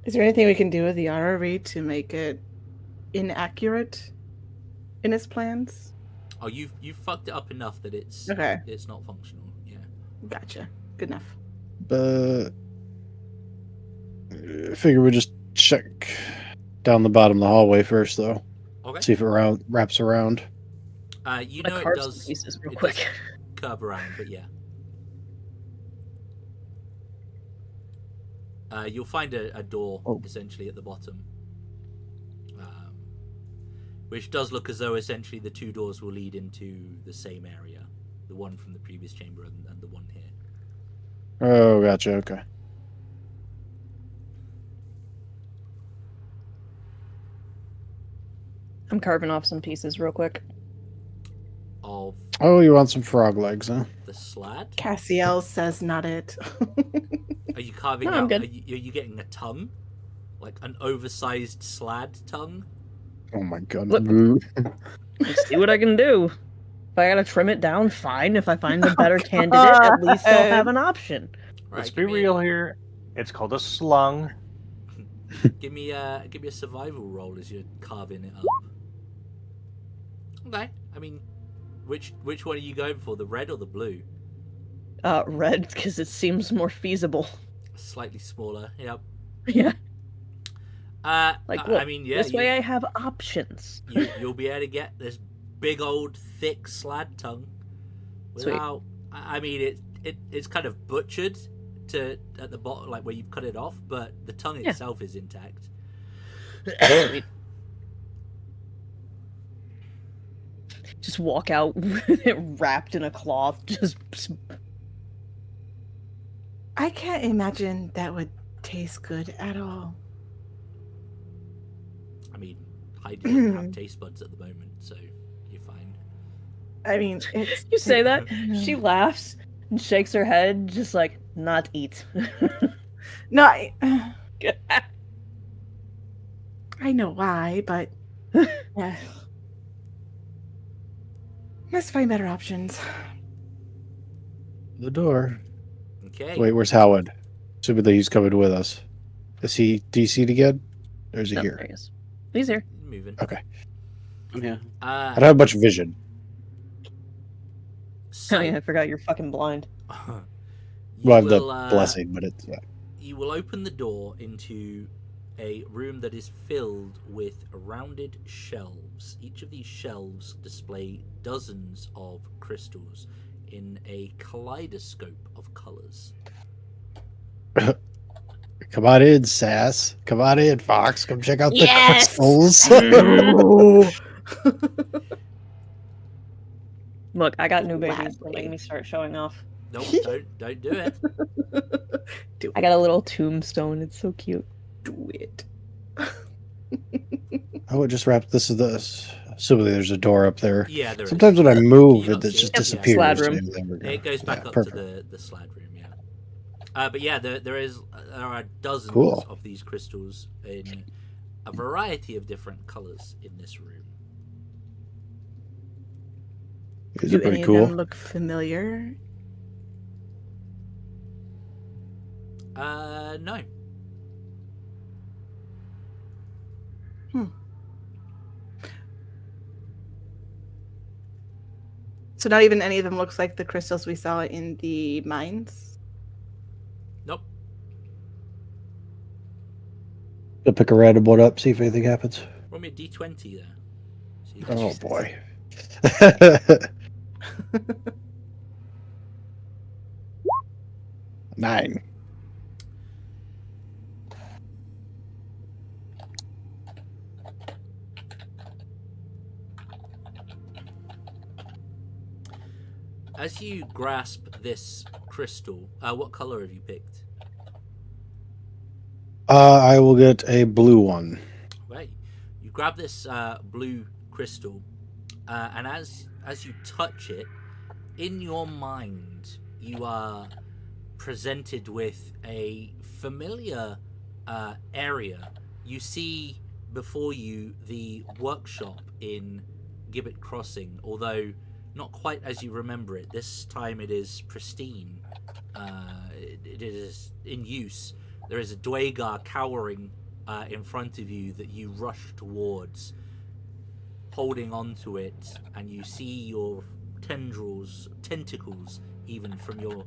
Is there anything we can do with the RRV to make it inaccurate in its plans? Oh, you've fucked it up enough that it's not functional. Yeah. Gotcha. Good enough. But I figure we just check down the bottom of the hallway first, though. Okay. See if it wraps around. You know it carve does. some pieces real it quick. does curve around, but yeah. You'll find a door essentially at the bottom, which does look as though essentially the two doors will lead into the same area, the one from the previous chamber and the one here. Oh, gotcha. Okay. I'm carving off some pieces real quick. Of Oh, you want some frog legs, huh? the slad? Cassiel says not it. Are you carving No, I'm out? good. Are you getting a tongue, like an oversized slad tongue? Oh my god. Look. Let's see what I can do. If I gotta trim it down, fine. If I find a better candidate, at least I'll have an option. Let's be real here. It's called a slung. Give me a survival roll as you're carving it up. Okay. I mean, which one are you going for, the red or the blue? Red, because it seems more feasible. Slightly smaller. Yep. Yeah. Look, I mean, yeah. This way I have options. You'll be able to get this big old thick slad tongue without. Sweet. I mean, it's kind of butchered at the bottom, like where you've cut it off, but the tongue itself is intact. Just walk out with it wrapped in a cloth. Just. I can't imagine that would taste good at all. I mean, Heidi doesn't have taste buds at the moment, so you're fine. I mean, it's, You say that, she laughs and shakes her head, just like, not eat. No, I know why, but yeah. Let's find better options. The door. Okay. Wait, where's Howard? Assuming that he's coming with us. Is he DC'd again? Or is he No, here? there he is. He's here. Moving. Okay. Yeah. I don't have much vision. So, Oh yeah, I forgot you're fucking blind. Well, I have the blessing, but it's... You will open the door into a room that is filled with rounded shelves. Each of these shelves display dozens of crystals in a kaleidoscope of colors. Come on in, Sass. Come on in, Fox. Come check out the crystals. Look, I got new babies. Don't make me start showing off. Nope, don't do it. I got a little tombstone. It's so cute. Do it. Oh, it just wrapped. This is the... Assuming there's a door up there. Yeah, there Sometimes is. when I move, You it don't see just it. disappears. Slad room. It goes back up perfect. to the slad room, yeah. But yeah, there are dozens Cool. of these crystals in a variety of different colors in this room. These are Do pretty any cool. of them look familiar? No. So not even any of them looks like the crystals we saw in the mines? Nope. I'll pick a random one up, see if anything happens. Roll me a d20 there. See Oh boy. 9. As you grasp this crystal, what color have you picked? I will get a blue one. Right. You grab this blue crystal, and as you touch it, in your mind, you are presented with a familiar area. You see before you the workshop in Gibbet Crossing, although not quite as you remember it. This time it is pristine. It is in use. There is a Dwagar cowering in front of you that you rush towards, holding onto it, and you see your tentacles, even from your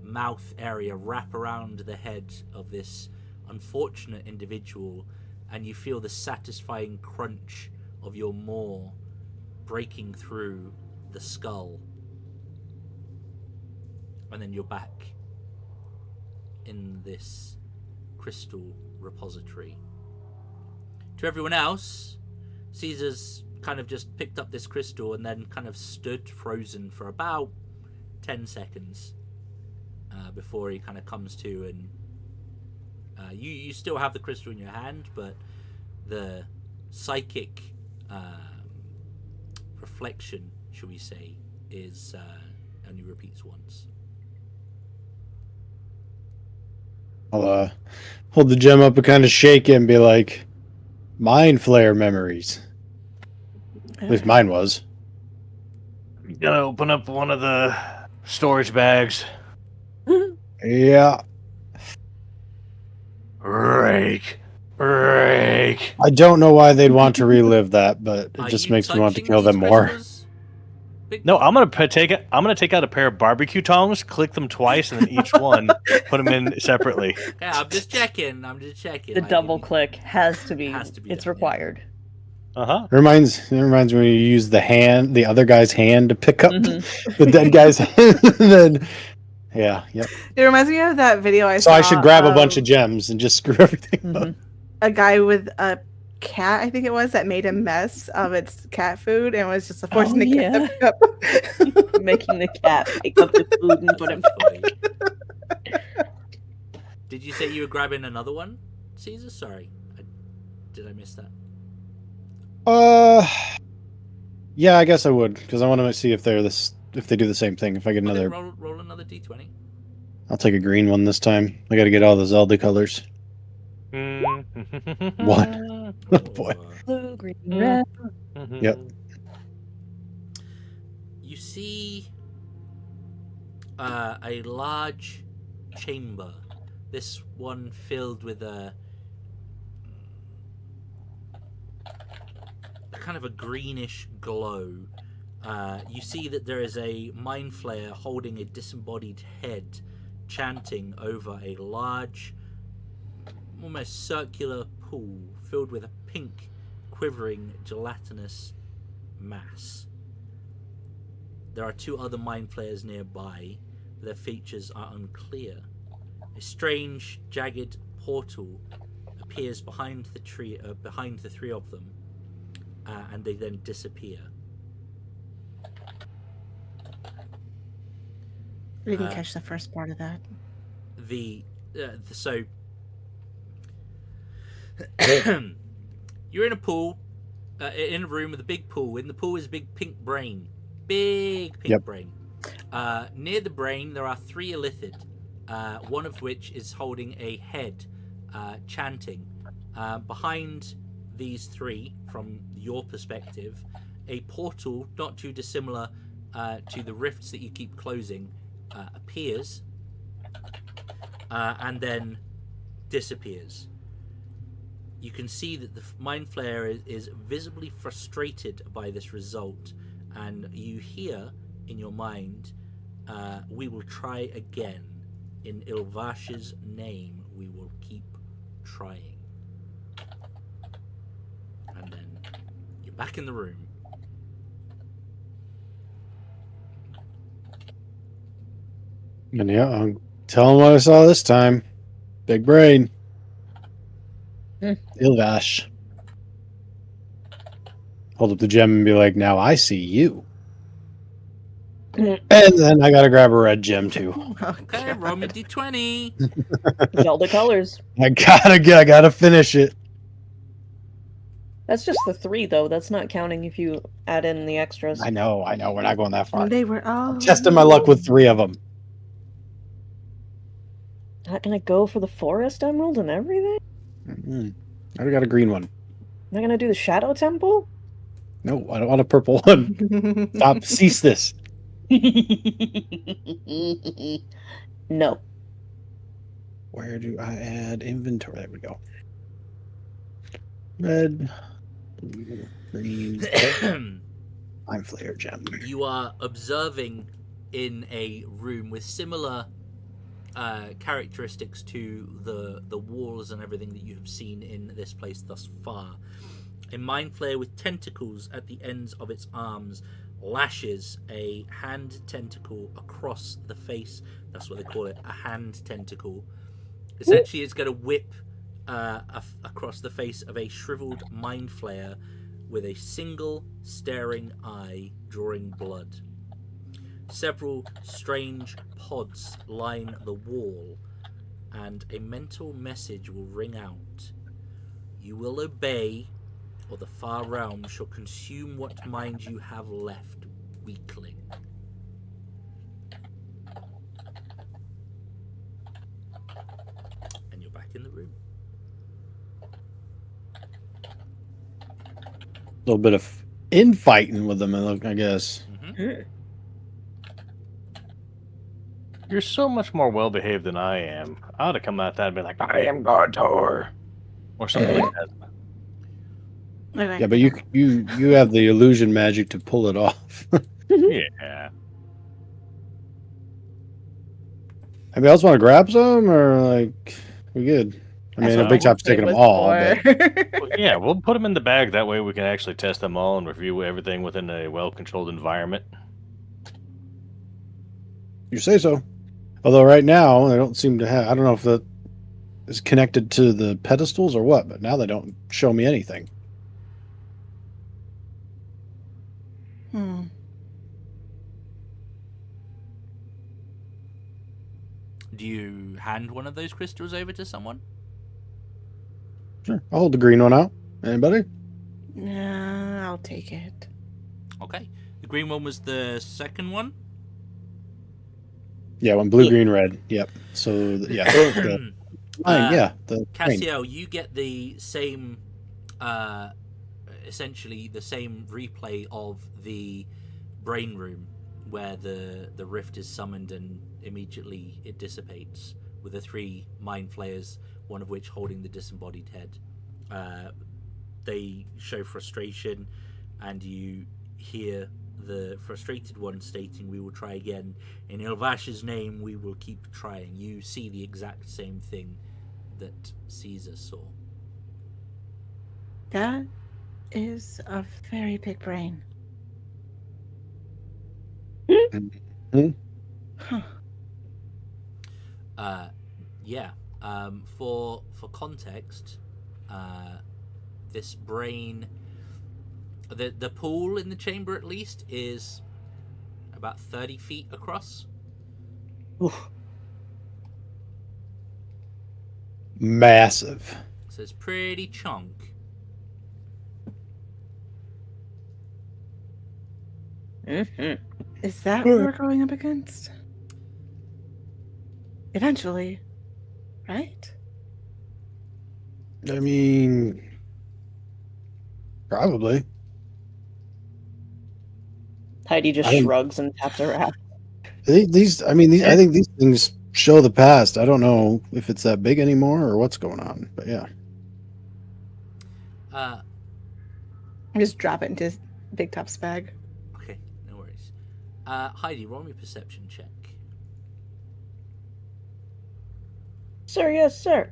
mouth area, wrap around the head of this unfortunate individual, and you feel the satisfying crunch of your maw breaking through the skull. And then you're back in this crystal repository. To everyone else, Caesar's kind of just picked up this crystal and then kind of stood frozen for about 10 seconds before he kind of comes to, and you still have the crystal in your hand, but the psychic reflection, shall we say, is only repeats once. I'll hold the gem up and kind of shake it and be like, mind flare memories. At least mine was. Gonna open up one of the storage bags. Yeah. Rake. I don't know why they'd want to relive that, but it just makes me want to kill them more. No, I'm gonna take it. I'm gonna take out a pair of barbecue tongs, click them twice, and then each one put them in separately. Yeah, I'm just checking. The double click has to be. It's done, required. It reminds me when you use the other guy's hand to pick up the dead guy's hand. And then, yeah, yep. It reminds me of that video I saw. So I should grab a bunch of gems and just screw everything up. A guy with a cat, I think it was, that made a mess of its cat food and was just forcing the cat to pick up. Making the cat pick up the food and put it back. Did you say you were grabbing another one, Caesar? Sorry. Did I miss that? Yeah, I guess I would, because I want to see if they do the same thing. If I get another, roll another d20. I'll take a green one this time. I got to get all the Zelda colors. What? Oh, boy. Blue, green, red. Yep. You see a large chamber. This one filled with a kind of a greenish glow. You see that there is a mind flayer holding a disembodied head, chanting over a large, almost circular pool filled with a pink, quivering, gelatinous mass. There are two other mind flayers nearby, but their features are unclear. A strange, jagged portal appears behind the three of them, and they then disappear. I didn't catch the first part of that. So you're in a pool, in a room with a big pool. In the pool is a big pink brain. Brain. Near the brain, there are three illithid, one of which is holding a head, chanting. Behind these three, from your perspective, a portal not too dissimilar to the rifts that you keep closing appears and then disappears. You can see that the Mind Flayer is visibly frustrated by this result, and you hear in your mind, we will try again. In Ilvash's name, we will keep trying. And then you're back in the room. And yeah, I'll tell him what I saw this time. Big brain. Ilvash. Hold up the gem and be like, now I see you. And then I gotta grab a red gem too. Okay, roll me d20. Zelda colors. I gotta finish it. That's just the 3, though. That's not counting if you add in the extras. I know. We're not going that far. They were all I'm testing my luck with 3 of them. Not gonna go for the forest emerald and everything? I already got a green one. Not gonna do the shadow temple? No, I don't want a purple one. Stop. Cease this. No. Where do I add inventory? There we go. Red, blue, green, I'm Flare Gem. You are observing in a room with similar characteristics to the walls and everything that you have seen in this place thus far. A Mind Flayer with tentacles at the ends of its arms lashes a hand tentacle across the face. That's what they call it, a hand tentacle. Essentially, it's going to whip across the face of a shriveled Mind Flayer with a single staring eye drawing blood. Several strange pods line the wall, and a mental message will ring out. You will obey, or the far realm shall consume what mind you have left, weakling. And you're back in the room. A little bit of infighting with them, I guess. Mm-hmm. You're so much more well behaved than I am. I ought to come out that and be like, I am God Tor, or something like that. Okay. Yeah, but you have the illusion magic to pull it off. Yeah. Anybody else want to grab some, or like we good? I mean, That's Big what Top's taking them all. But... Well, yeah, we'll put them in the bag. That way we can actually test them all and review everything within a well-controlled environment. You say so. Although right now they don't seem to have. I don't know if that is connected to the pedestals or what, but now they don't show me anything. Do you hand one of those crystals over to someone? Sure, I'll hold the green one out. Anybody? Nah, I'll take it. Okay. The green one was the second one? Yeah, one blue, green, red. Yep. So yeah, the Cassiel, you get the same, essentially the same replay of the brain room where the rift is summoned and immediately it dissipates with the 3 Mind Flayers, one of which holding the disembodied head. They show frustration, and you hear the frustrated one stating, we will try again. In Ilvash's name, we will keep trying. You see the exact same thing that Caesar saw. That is a very big brain. Huh. Yeah. For context, this brain, the pool in the chamber at least is about 30 feet across. Oof. Massive. So it's pretty chunk. Is that what we're going up against? Eventually, right? I mean, Probably. Heidi just I don't- shrugs and taps her ass. These, I mean, I think these things show the past. I don't know if it's that big anymore or what's going on, but yeah. Just drop it into his Big Top's bag. Okay, no worries. Heidi, roll me a perception check. Sir, yes, sir.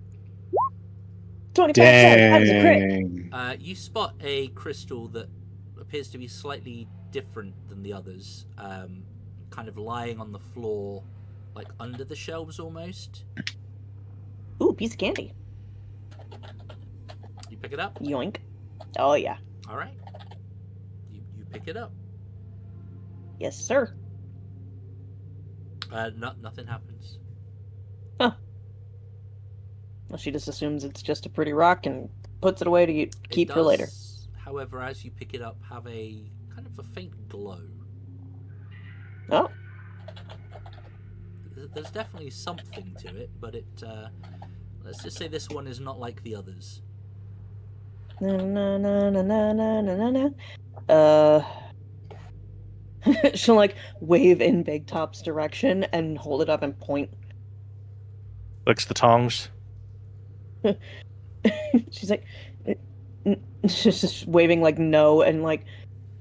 25 cents. That is a crit. Dang. You spot a crystal that appears to be slightly different than the others, kind of lying on the floor, like under the shelves almost. Ooh, piece of candy. You pick it up? Yoink. Oh, yeah. All right. You pick it up. Yes, sir. Nothing happens. Well, she just assumes it's just a pretty rock and puts it away to keep for later. However, as you pick it up, have a kind of a faint glow. Oh. There's definitely something to it, but it. Let's just say this one is not like the others. Na na na na na na na na. She'll like wave in Big Top's direction and hold it up and point. Licks the tongs. She's like, she's just waving like no and like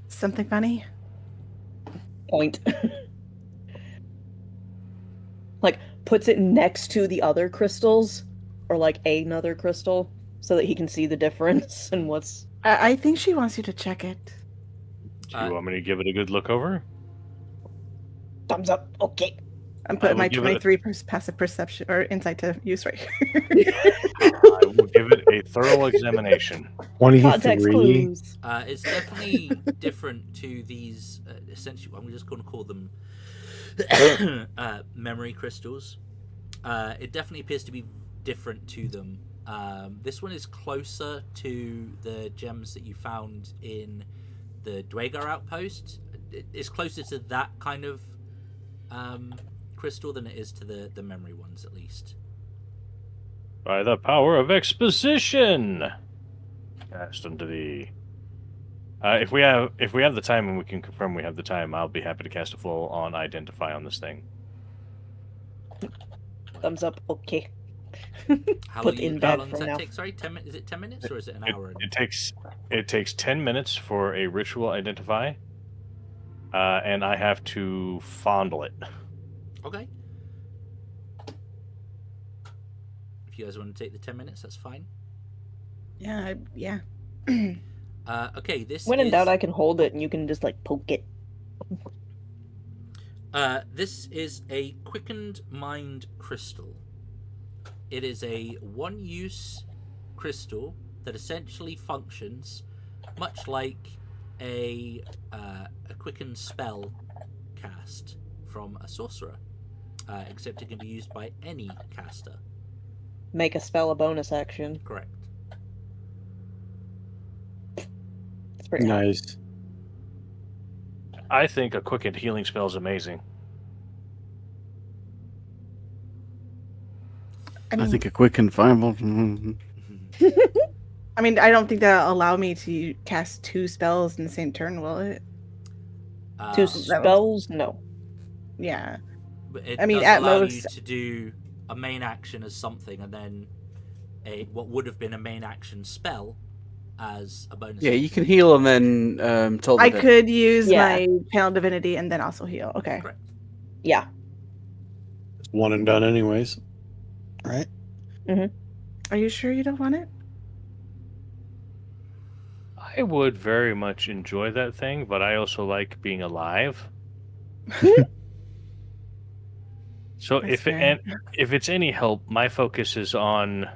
Something funny? point. Like puts it next to the other crystals or like another crystal so that he can see the difference and what's. I think she wants you to check it. Do you want me to give it a good look over? Thumbs up. Okay. I'm putting my give it a- 23 passive perception or insight to use right here. I will give it a thorough examination. Context 23. clues. It's definitely different to these. Essentially, I'm just going to call them memory crystals. It definitely appears to be different to them. This one is closer to the gems that you found in the Dwagar outpost. It's closer to that kind of crystal than it is to the memory ones, at least. By the power of exposition, cast unto thee. If we have the time and we can confirm we have the time, I'll be happy to cast a full on identify on this thing. Thumbs up. Okay. How Put long in bed does for that now. take? Sorry, 10 minutes. Is it 10 minutes or is it an hour? It takes 10 minutes for a ritual identify, and I have to fondle it. Okay. If you guys want to take the 10 minutes, that's fine. Yeah. Okay, this When in is... doubt, I can hold it and you can just like poke it. This is a quickened mind crystal. It is a one-use crystal that essentially functions much like a quickened spell cast from a sorcerer, except it can be used by any caster. Make a spell a bonus action. Correct. It's pretty hot. Nice. I think a quickened healing spell is amazing. I think a quick and fireball. I mean, I don't think that'll allow me to cast 2 spells in the same turn, will it? Two spells? No. Yeah. But it I mean, does at allow most- you to do a main action as something, and then what would have been a main action spell as a bonus. Yeah, you action. can heal and then totally I dead. could use Yeah. my Channel Divinity and then also heal. Okay. Correct. Yeah. It's one and done, anyways. Right? Are you sure you don't want it? I would very much enjoy that thing, but I also like being alive. So That's if fair. if it's any help, my focus is on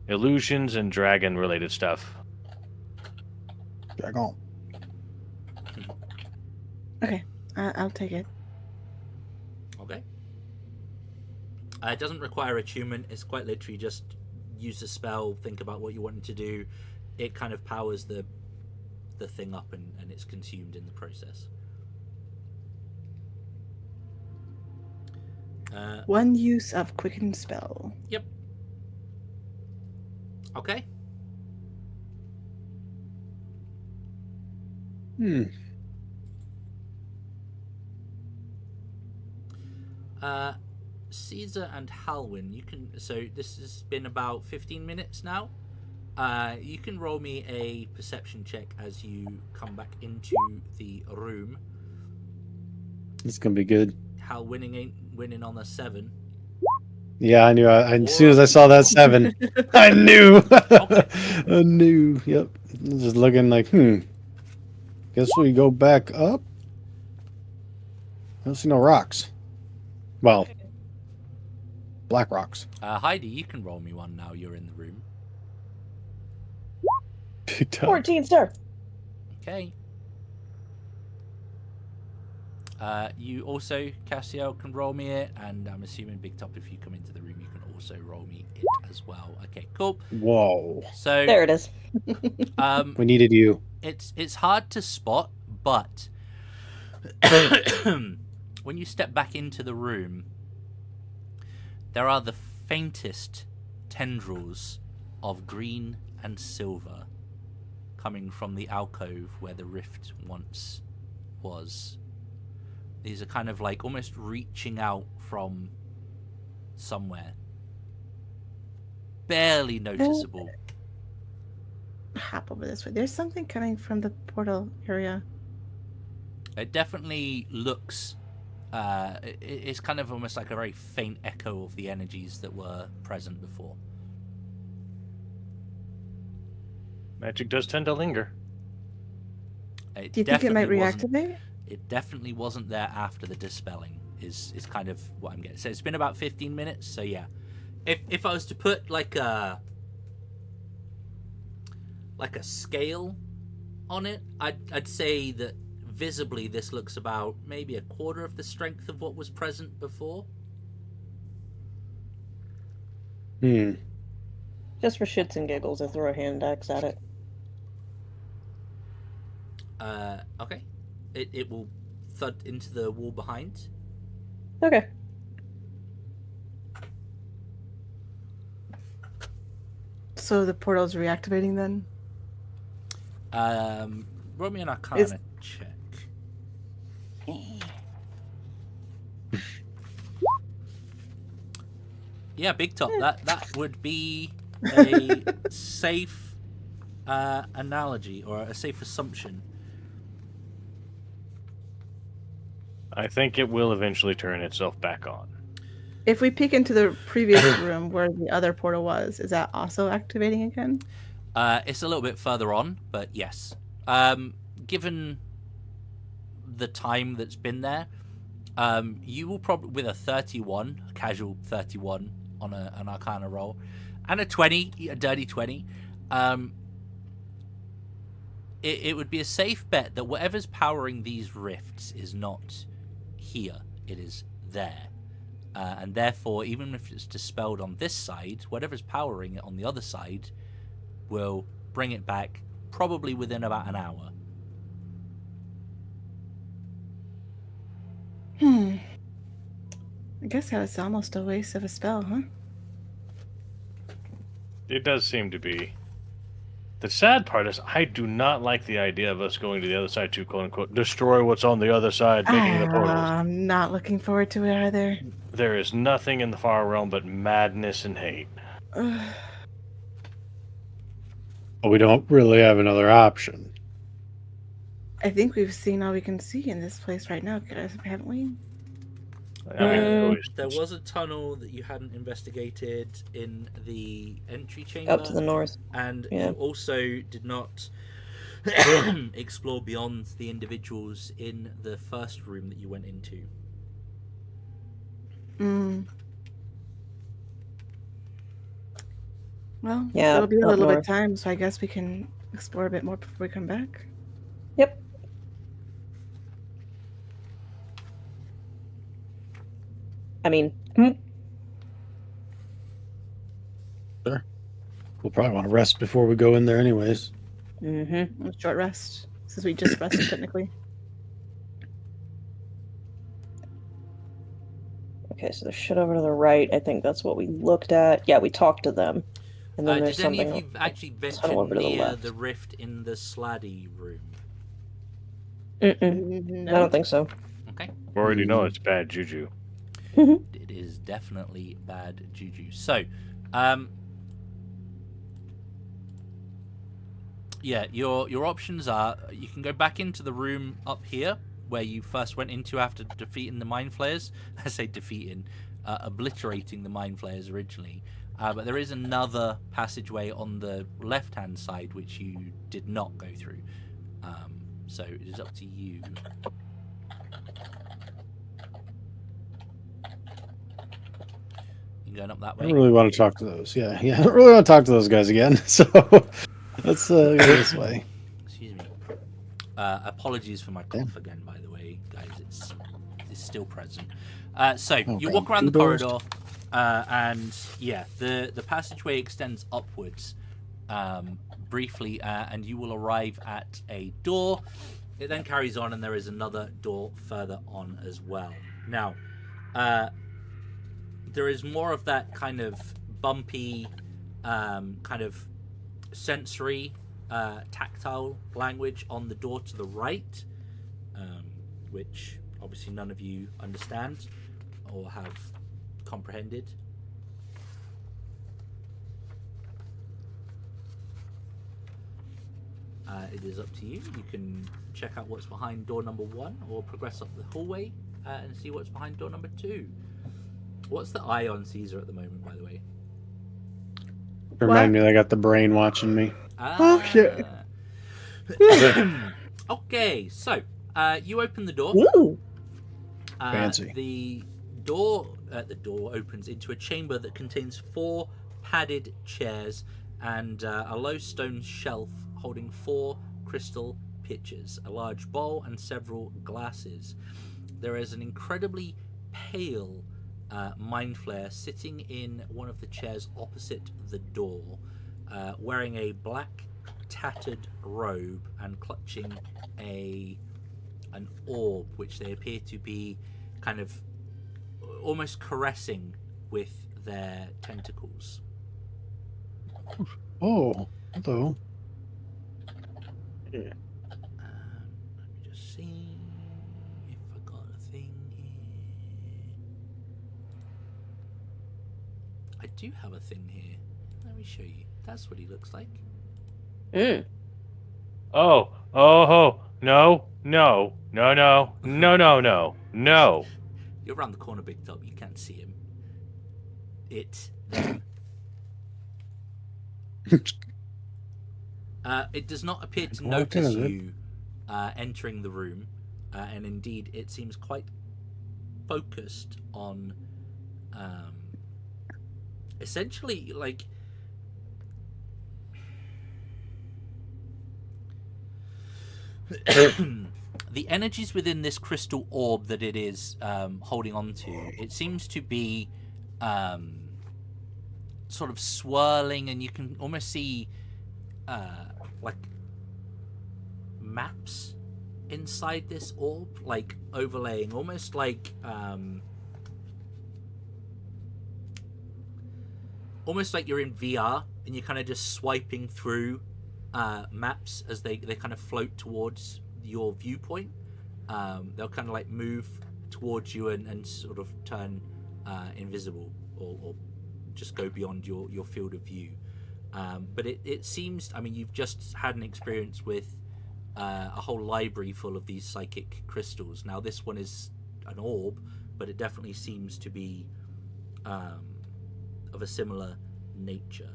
illusions and dragon related stuff. Drag on. Okay. I'll take it. Okay. It doesn't require attunement. It's quite literally just use the spell, think about what you want to do. It kind of powers the thing up, and it's consumed in the process. One use of Quicken spell. Yep. Okay. Caesar and Halwyn, you can. So this has been about 15 minutes now. You can roll me a perception check as you come back into the room. It's gonna be good. Halwyn ain't winning on a 7. Yeah, I knew. As soon as I saw that 7, I knew. I knew. Yep. Just looking like, Guess we go back up. I don't see no rocks. Well, black rocks. Heidi, you can roll me one now. You're in the room. Big time. 14, sir. Okay. You also, Cassiel, can roll me it, and I'm assuming Big Top, if you come into the room, you can also roll me it as well. Okay, cool. Whoa. So There it is. We needed you. It's hard to spot, but when you step back into the room, there are the faintest tendrils of green and silver coming from the alcove where the rift once was. These are kind of like almost reaching out from somewhere. Barely noticeable. Hop over this way. There's something coming from the portal area. It definitely looks... it's kind of almost like a very faint echo of the energies that were present before. Magic does tend to linger. Do you think it might reactivate? It definitely wasn't there after the dispelling, is kind of what I'm getting. So it's been about 15 minutes, so yeah. If I was to put like a scale on it, I'd say that visibly this looks about maybe a quarter of the strength of what was present before. Just for shits and giggles, I throw a hand axe at it. Okay. It will thud into the wall behind. Okay. So the portal's reactivating then? Roll me an Arcana check. Yeah, Big Top. That would be a safe analogy or a safe assumption. I think it will eventually turn itself back on. If we peek into the previous room where the other portal was, is that also activating again? It's a little bit further on, but yes. Given the time that's been there, you will probably, with a 31, a casual 31 on an Arcana roll, and a 20, a dirty 20, it would be a safe bet that whatever's powering these rifts is not here, it is there. And therefore, even if it's dispelled on this side, whatever's powering it on the other side will bring it back probably within about an hour. I guess that was almost a waste of a spell, huh? It does seem to be. The sad part is I do not like the idea of us going to the other side to, quote-unquote, destroy what's on the other side, making the portals. I'm not looking forward to it either. There is nothing in the far realm but madness and hate. But we don't really have another option. I think we've seen all we can see in this place right now, haven't we? There was a tunnel that you hadn't investigated in the entry chamber. Up to the north. And you also did not explore beyond the individuals in the first room that you went into. Well, yeah, it'll be a little bit of time, so I guess we can explore a bit more before we come back. Yep. I mean, Sure. We'll probably want to rest before we go in there anyways. Short rest, since we just rested technically. Okay, so there's shit over to the right. I think that's what we looked at. Yeah, we talked to them. And then there's did any something of you actually venture near the rift in the Sladdy room? I don't think so. Okay. We already know it's bad juju. It is definitely bad juju. So, yeah, your options are you can go back into the room up here where you first went into after defeating the mind flayers. I say defeating, obliterating the mind flayers originally. But there is another passageway on the left-hand side which you did not go through. So it is up to you. You going up that way? I really want to talk to those. Yeah. I don't really want to talk to those guys again. So let's go this way. Excuse me. Apologies for my cough again, by the way, guys. It's still present. So you walk around the corridor, and yeah, the passageway extends upwards briefly, and you will arrive at a door. It then carries on, and there is another door further on as well. Now, there is more of that kind of bumpy, kind of sensory, tactile language on the door to the right, which obviously none of you understand or have comprehended. It is up to you. You can check out what's behind door number 1 or progress up the hallway and see what's behind door number 2. What's the eye on Caesar at the moment, by the way? Remind me that I got the brain watching me. Oh, shit. Okay, so you open the door. Ooh. Fancy. The door opens into a chamber that contains 4 padded chairs and a low stone shelf holding 4 crystal pitchers, a large bowl, and several glasses. There is an incredibly pale mind flayer sitting in one of the chairs opposite the door, wearing a black tattered robe and clutching an orb, which they appear to be kind of almost caressing with their tentacles. Oh, hello. Let me just see if I got a thing here. I do have a thing here. Let me show you. That's what he looks like. Oh, no. You're around the corner, Big Top. You can't see him. It's them. It does not appear to notice you entering the room, and indeed it seems quite focused on essentially like the energies within this crystal orb that it is holding on to. It seems to be sort of swirling, and you can almost see like maps inside this orb, like overlaying, almost like you're in VR and you're kind of just swiping through maps as they kind of float towards your viewpoint. They'll kind of like move towards you and sort of turn invisible or just go beyond your field of view. But it seems, I mean, you've just had an experience with a whole library full of these psychic crystals. Now this one is an orb, but it definitely seems to be of a similar nature.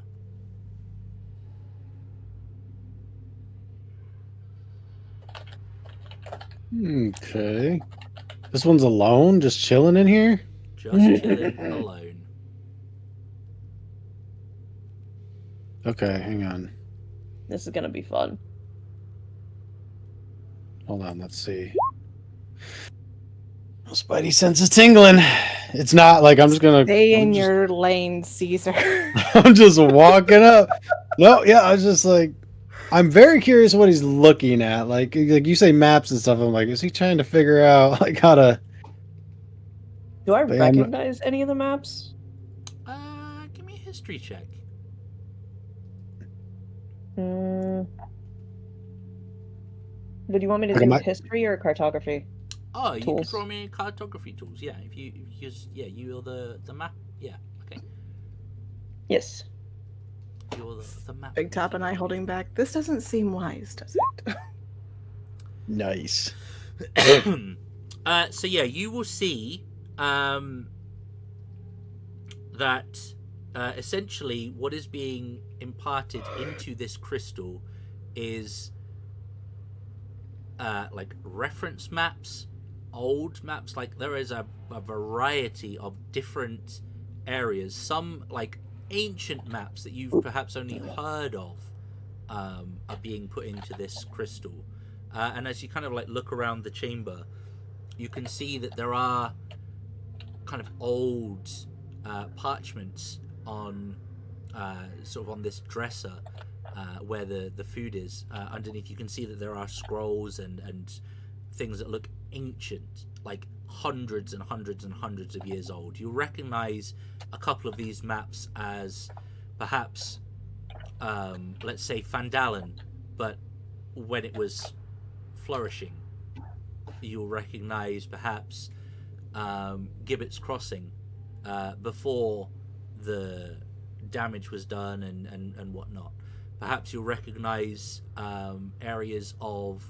Okay. This one's alone, just chilling in here? Just chilling alone. Okay, hang on. This is gonna be fun. Hold on, let's see. Oh, Spidey sense is tingling. It's not like I'm just gonna Stay in your lane, Caesar. I'm just walking up. No, yeah, I was just like, I'm very curious what he's looking at. Like you say maps and stuff. I'm like, is he trying to figure out like how to? Do I recognize any of the maps? Give me a history check. Would you want me to do history or cartography? Oh, you can draw me cartography tools. Yeah, if you use you're the map. Yeah, okay. Yes. You're the map. Big Top and I holding back. This doesn't seem wise, does it? Nice. So yeah, you will see that essentially what is being imparted into this crystal is like reference maps, old maps. Like there is a variety of different areas, some like ancient maps that you've perhaps only heard of are being put into this crystal. And as you kind of like look around the chamber, you can see that there are kind of old parchments on sort of on this dresser where the food is. Underneath you can see that there are scrolls and things that look ancient, like hundreds and hundreds and hundreds of years old. You'll recognize a couple of these maps as perhaps let's say Fandalen, but when it was flourishing. You'll recognize perhaps Gibbet's Crossing before the damage was done and whatnot. Perhaps you'll recognize areas of,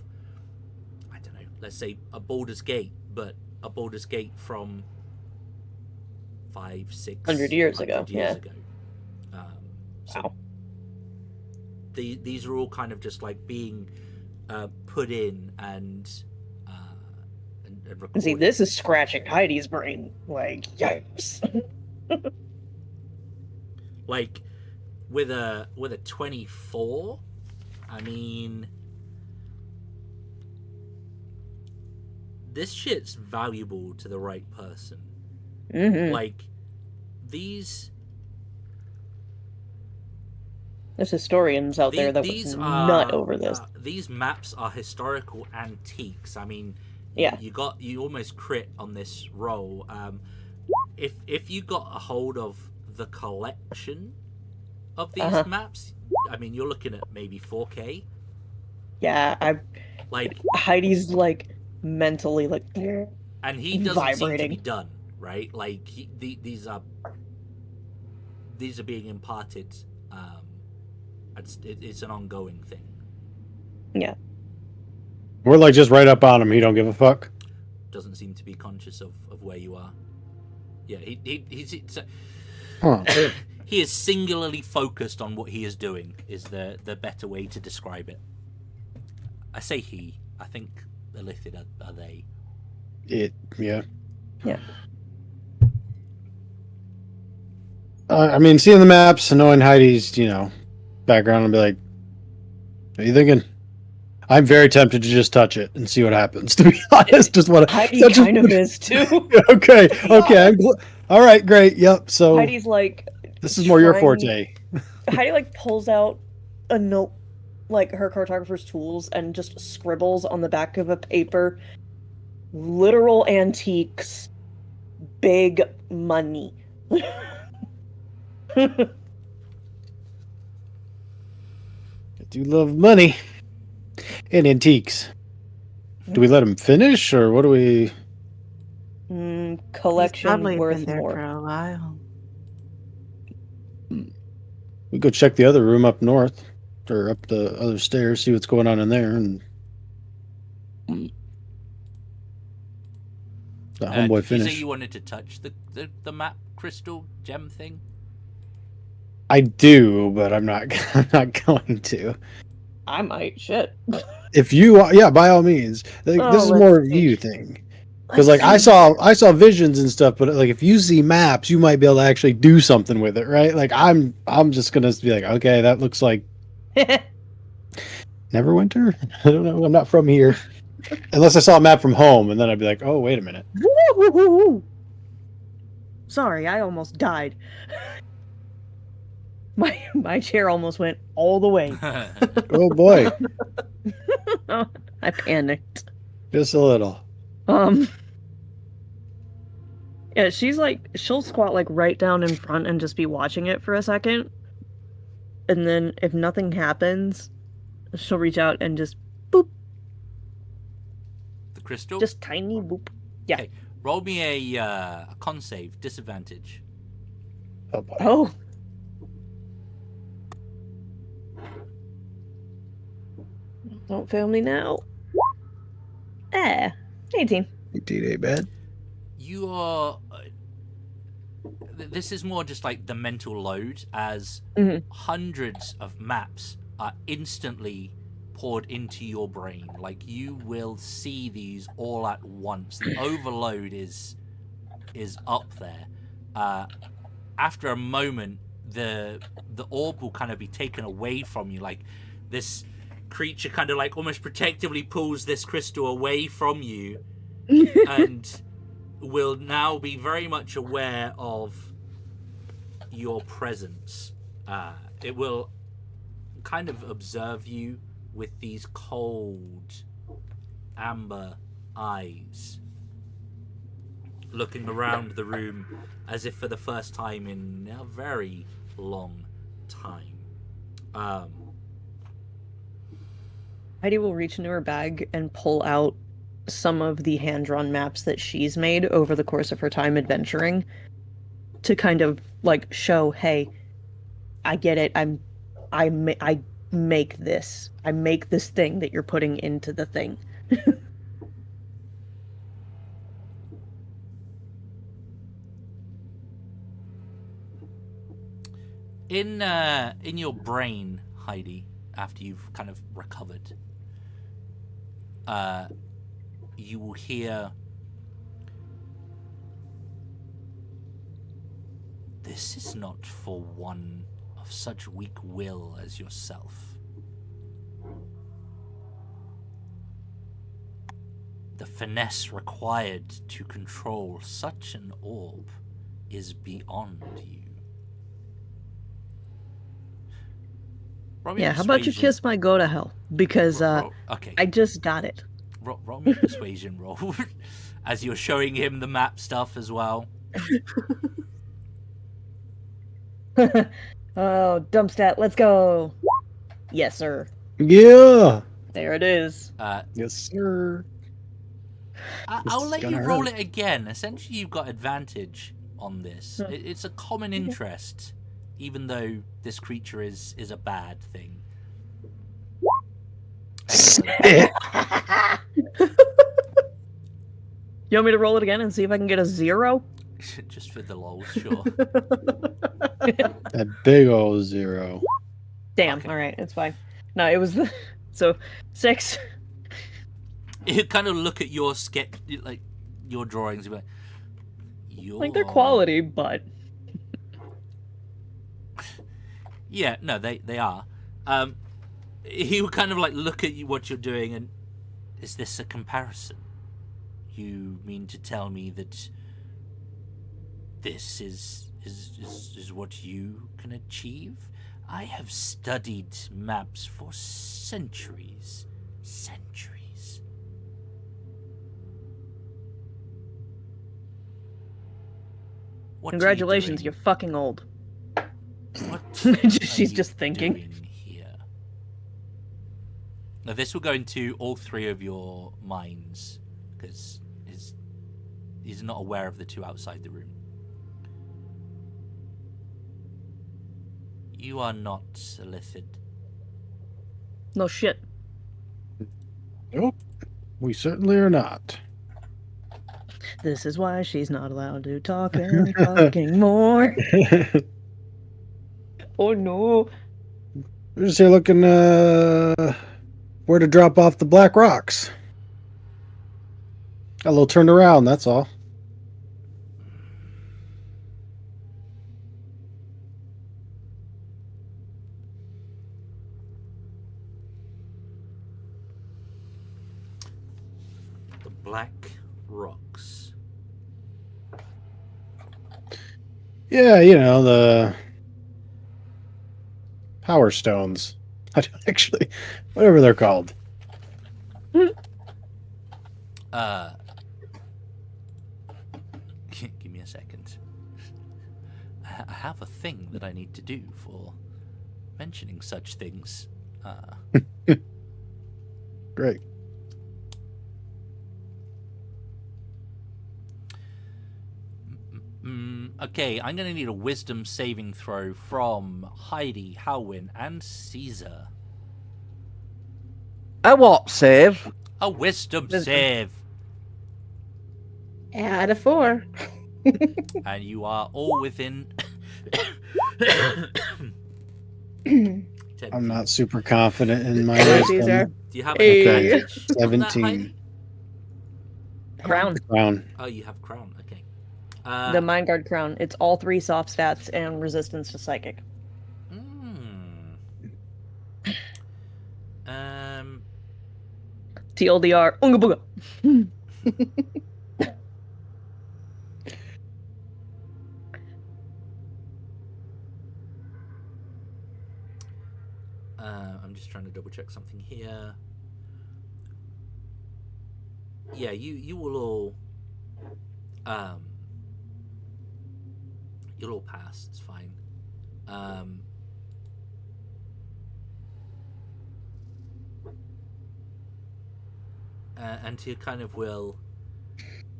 I don't know, let's say a Baldur's Gate, but a Baldur's Gate from 500-600 years ago. So wow. These are all kind of just like being put in and recorded. See, this is scratching Heidi's brain. Like, yikes. Like with a 24, I mean, this shit's valuable to the right person. Mm-hmm. Like these. There's historians out there that would nut over this. These maps are historical antiques. I mean, yeah, you almost crit on this roll. If you got a hold of the collection of these maps, I mean, you're looking at maybe 4K. Yeah, Heidi's like mentally like, and he doesn't vibrating. seem to be done, right? Like these are being imparted. It's an ongoing thing. Yeah. We're like just right up on him. He don't give a fuck. Doesn't seem to be conscious of where you are. Yeah, he's he is singularly focused on what he is doing. Is the better way to describe it? I say he. I think Illithid are they. Yeah. Yeah. I mean, seeing the maps and knowing Heidi's, background, and be like, "What are you thinking?" I'm very tempted to just touch it and see what happens. To be honest, just what Heidi kind of is too. Okay. All right, great. Yep. So Heidi's like, this is more your forte. Heidi like pulls out a note, like her cartographer's tools, and just scribbles on the back of a paper, literal antiques, big money. I do love money and antiques. Do we let him finish, or what do we? Collection worth been there more. For a while. We go check the other room up north, or up the other stairs, see what's going on in there, and the homeboy did finish. you say you wanted to touch the map crystal gem thing? I do, but I'm not. I'm not going to. I might. Shit. If you, by all means. This is more of you thing. Because like I saw visions and stuff, but like if you see maps, you might be able to actually do something with it, right? Like I'm just gonna be like, okay, that looks like Neverwinter. I don't know. I'm not from here, unless I saw a map from home, and then I'd be like, oh, wait a minute. Sorry, I almost died. My chair almost went all the way. Oh boy. I panicked. Just a little. Yeah, she'll squat like right down in front and just be watching it for a second. And then if nothing happens, she'll reach out and just boop. crystal. Just tiny boop. Yeah. Okay. Roll me a con save, disadvantage. Oh boy. Oh. Don't fail me now. 18. 18 ain't bad. You are. This is more just like the mental load, as hundreds of maps are instantly poured into your brain. Like, you will see these all at once. The overload is up there. After a moment, the orb will kind of be taken away from you. Like, this creature kind of like almost protectively pulls this crystal away from you and will now be very much aware of your presence. It will kind of observe you with these cold amber eyes, looking around the room as if for the first time in a very long time. Heidi will reach into her bag and pull out some of the hand-drawn maps that she's made over the course of her time adventuring to kind of like show, hey, I get it. I make this. I make this thing that you're putting into the thing. In your brain, Heidi, after you've kind of recovered, you will hear, "This is not for one of such weak will as yourself. The finesse required to control such an orb is beyond you." Yeah, how about you kiss my go to hell? Because okay. I just got it. Roll me a persuasion roll as you're showing him the map stuff as well. Oh, dump stat, let's go. Yes, sir. Yeah. There it is. Yes, sir. I'll let you gonna roll hurt. it again. Essentially, you've got advantage on this. It's a common interest, even though this creature is a bad thing. You want me to roll it again and see if I can get a 0? Just for the lols, sure. That big old 0. Damn, Okay. alright, it's fine. No, it was so 6. You kind of look at your sketch, like your drawings, and be like, Like, they're quality, but... Yeah, no, they are. He would kind of like look at you, what you're doing, and is this a comparison? You mean to tell me that this is what you can achieve? I have studied maps for centuries. What Congratulations, are you're fucking old. What She's are just you thinking. doing here? Now, this will go into all three of your minds, because he's not aware of the two outside the room. You are not Illithid. No shit. Nope. We certainly are not. This is why she's not allowed to talk any fucking more. Oh no. We're just here looking where to drop off the black rocks. Got a little turned around, that's all. The Black Rocks. Yeah, you know, the Power Stones. I don't actually, whatever they're called. Give me a second. I have a thing that I need to do for mentioning such things. Great. Okay, I'm going to need a wisdom saving throw from Heidi, Halwyn, and Caesar. A what save? A wisdom Wisdom. save. Add a 4. And you are all within... 10 I'm feet. not super confident in my Hey, wisdom. Caesar. Do you have an Hey. advantage on that, 17. Heidi? Crown. Crown. Oh, you have crown. Okay. The Mind Guard crown. It's all 3 soft stats and resistance to psychic. TLDR. Unga booga. I'm just trying to double check something here. Yeah, you will all you'll all pass. It's fine. And to kind of will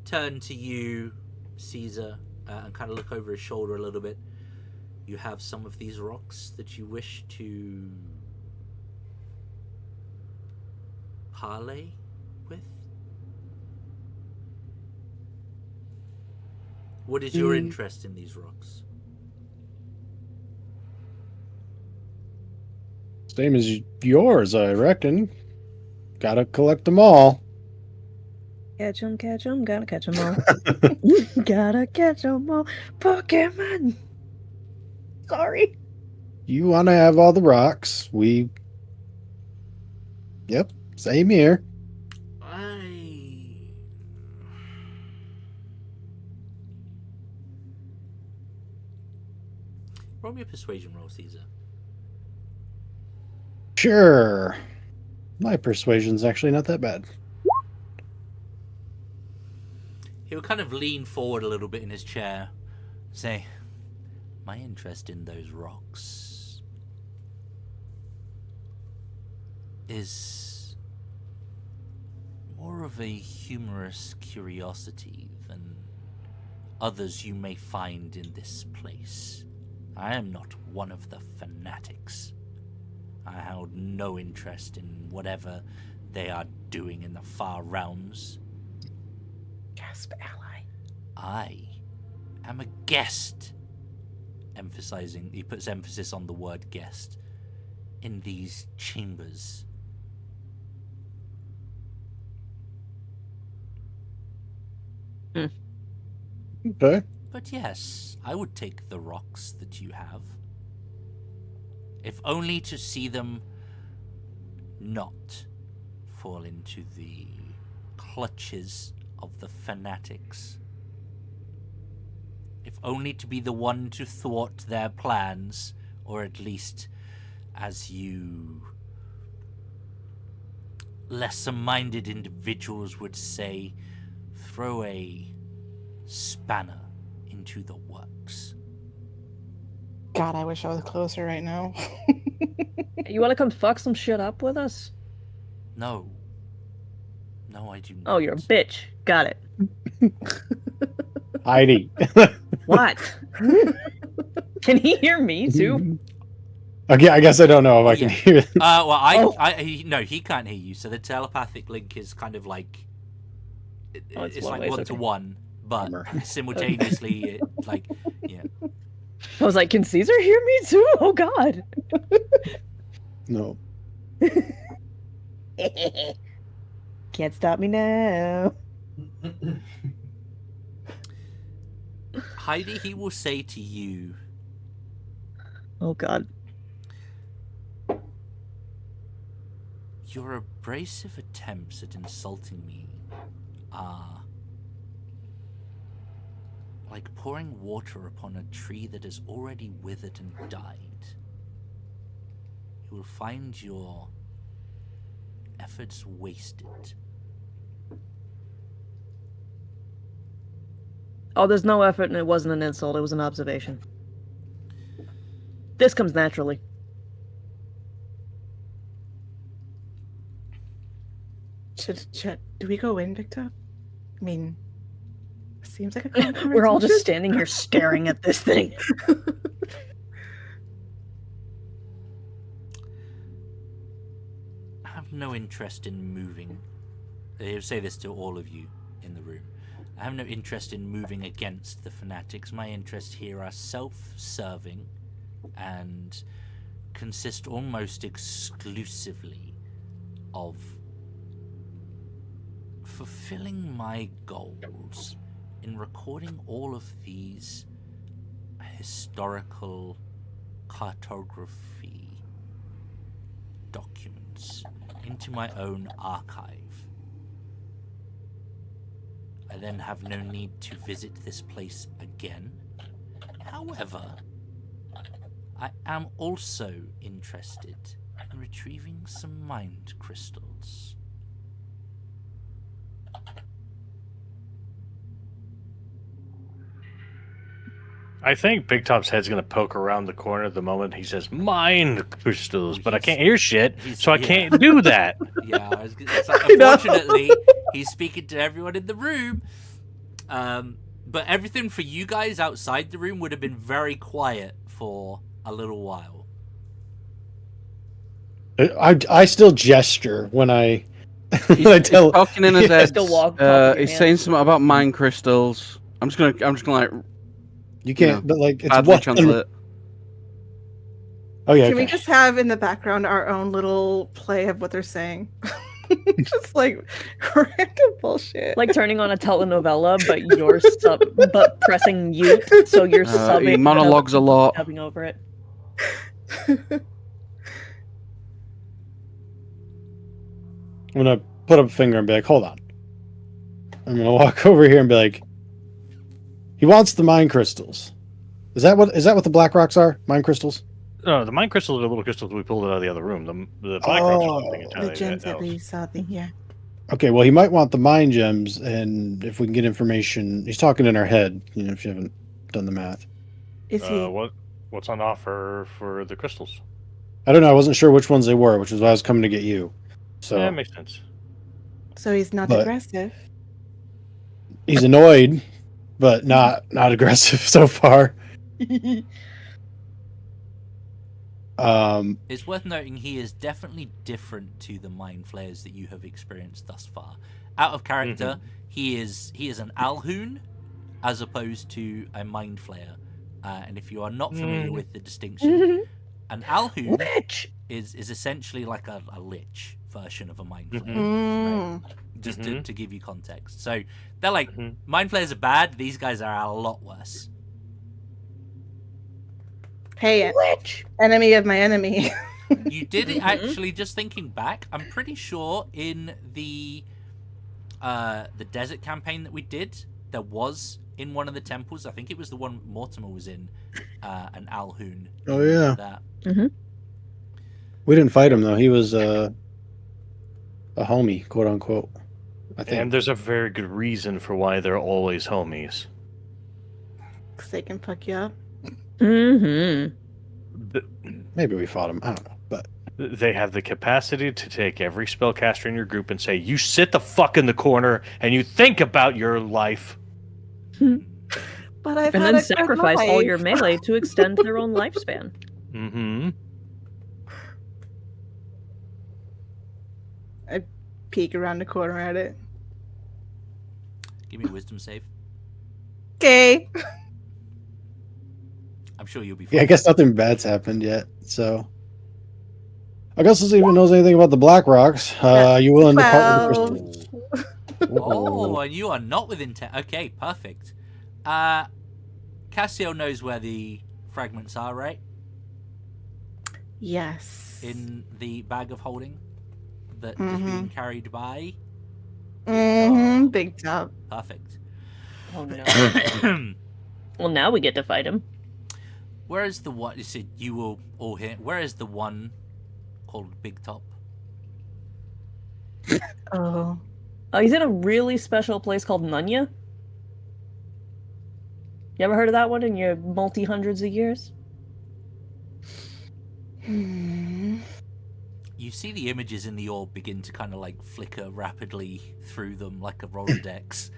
turn to you, Caesar, and kind of look over his shoulder a little bit. You have some of these rocks that you wish to parley with? What is your interest in these rocks? Same as yours, I reckon. Gotta collect them all. Catch 'em, gotta catch 'em all. Gotta catch 'em all. Pokemon! Sorry. You want to have all the rocks. Yep, same here. Roll me a persuasion roll, Caesar. Sure. My persuasion's actually not that bad. He would kind of lean forward a little bit in his chair, say, my interest in those rocks is more of a humorous curiosity than others you may find in this place. I am not one of the fanatics. I hold no interest in whatever they are doing in the far realms. Gasp, ally. I am a guest. He puts emphasis on the word guest. In these chambers. Okay. But yes, I would take the rocks that you have. If only to see them not fall into the clutches of the fanatics. If only to be the one to thwart their plans, or at least, as you lesser-minded individuals would say, throw a spanner into the works. God, I wish I was closer right now. You wanna come fuck some shit up with us? No. No, I do not. Oh, you're a bitch. Got it. Heidi. What? Can he hear me too? Okay, I guess I don't know if I can hear. Well, no, he can't hear you. So the telepathic link is kind of like it's like one to one, but simultaneously, yeah. I was like, can Caesar hear me too? Oh God. No. Can't stop me now. Heidi, he will say to you, Oh God. your abrasive attempts at insulting me are like pouring water upon a tree that has already withered and died. You will find your efforts wasted. Oh, there's no effort and it wasn't an insult, it was an observation. This comes naturally. Do we go in, Victor? I mean, Seems like a We're all just standing here staring at this thing. I have no interest in moving. I say this to all of you in the room. I have no interest in moving against the fanatics. My interests here are self-serving and consist almost exclusively of fulfilling my goals in recording all of these historical cartography documents into my own archive. I then have no need to visit this place again. However, I am also interested in retrieving some mind crystals. I think Big Top's head's gonna poke around the corner the moment he says mind crystals, but I can't hear shit, so I can't do that. Yeah, it's like, unfortunately, he's speaking to everyone in the room. But everything for you guys outside the room would have been very quiet for a little while. I still gesture when I He's talking in his head. Still walk, talk with your He's saying hands. something about mind crystals. I'm just gonna like you can't, know, but like it's badly what. translate. Oh yeah. Can we Okay. just have in the background our own little play of what they're saying? Just like random bullshit. Like turning on a telenovela, but you're but pressing mute, so you're He subbing. monologues a lot. Dubbing over it. I'm gonna put up a finger and be like, hold on. I'm gonna walk over here and be like, he wants the mind crystals. Is that what the black rocks are? Mind crystals? No, the mind crystals are the little crystals we pulled out of the other room. The black rocks are something the entirely gems that else. we saw thing, yeah. Okay, well he might want the mind gems, and if we can get information, he's talking in our head. You know, if you haven't done the math. Is he? What's on offer for the crystals? I don't know. I wasn't sure which ones they were, which is why I was coming to get you. So Yeah, that makes sense. So he's not but- aggressive. he's annoyed, but not aggressive so far. It's worth noting he is definitely different to the mind flayers that you have experienced thus far. Out of character, he is an Alhoon as opposed to a mind flayer. And if you are not familiar with the distinction, an Alhoon is essentially like a lich version of a mind flayer. Right? Just to give you context. So they're like, mind flayers are bad, these guys are a lot worse. Hey, enemy of my enemy. You did it actually, just thinking back, I'm pretty sure in the desert campaign that we did, there was in one of the temples, I think it was the one Mortimer was in, an Alhoon. Oh yeah. That. We didn't fight him though. He was a homie, quote unquote. I think. And there's a very good reason for why they're always homies. Because they can fuck you up. Maybe we fought him. I don't know, but They have the capacity to take every spellcaster in your group and say, "You sit the fuck in the corner and you think about your life." But I've And had then a good sacrifice all life. your melee to extend their own lifespan. I peek around the corner at it. Give me a wisdom save. Okay. I'm sure you'll be fine. yeah, I guess nothing bad's happened yet. So I guess this even knows anything about the black rocks. You willing to part with the crystals? Oh, and you are not within 10. Okay, perfect. Cassio knows where the fragments are, right? Yes. In the bag of holding that is being carried by. Big top. Perfect. Oh no. Well, now we get to fight him. Where is the one? You said you will all hear. Where is the one called Big Top? Oh. He's in a really special place called Nunya. You ever heard of that one in your multi-hundreds of years? You see the images in the orb begin to kind of like flicker rapidly through them like a Rolodex.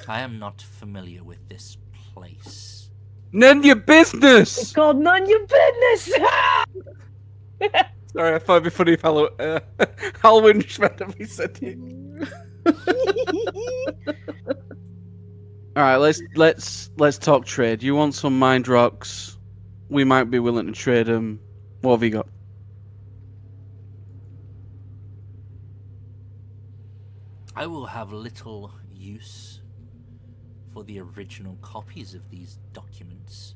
I am not familiar with this place. None your business. It's called None Your Business. Sorry, I thought it'd be funny if Halloween randomly said it. All right, let's talk trade. You want some mind rocks? We might be willing to trade them. What have you got? I will have little use for the original copies of these documents.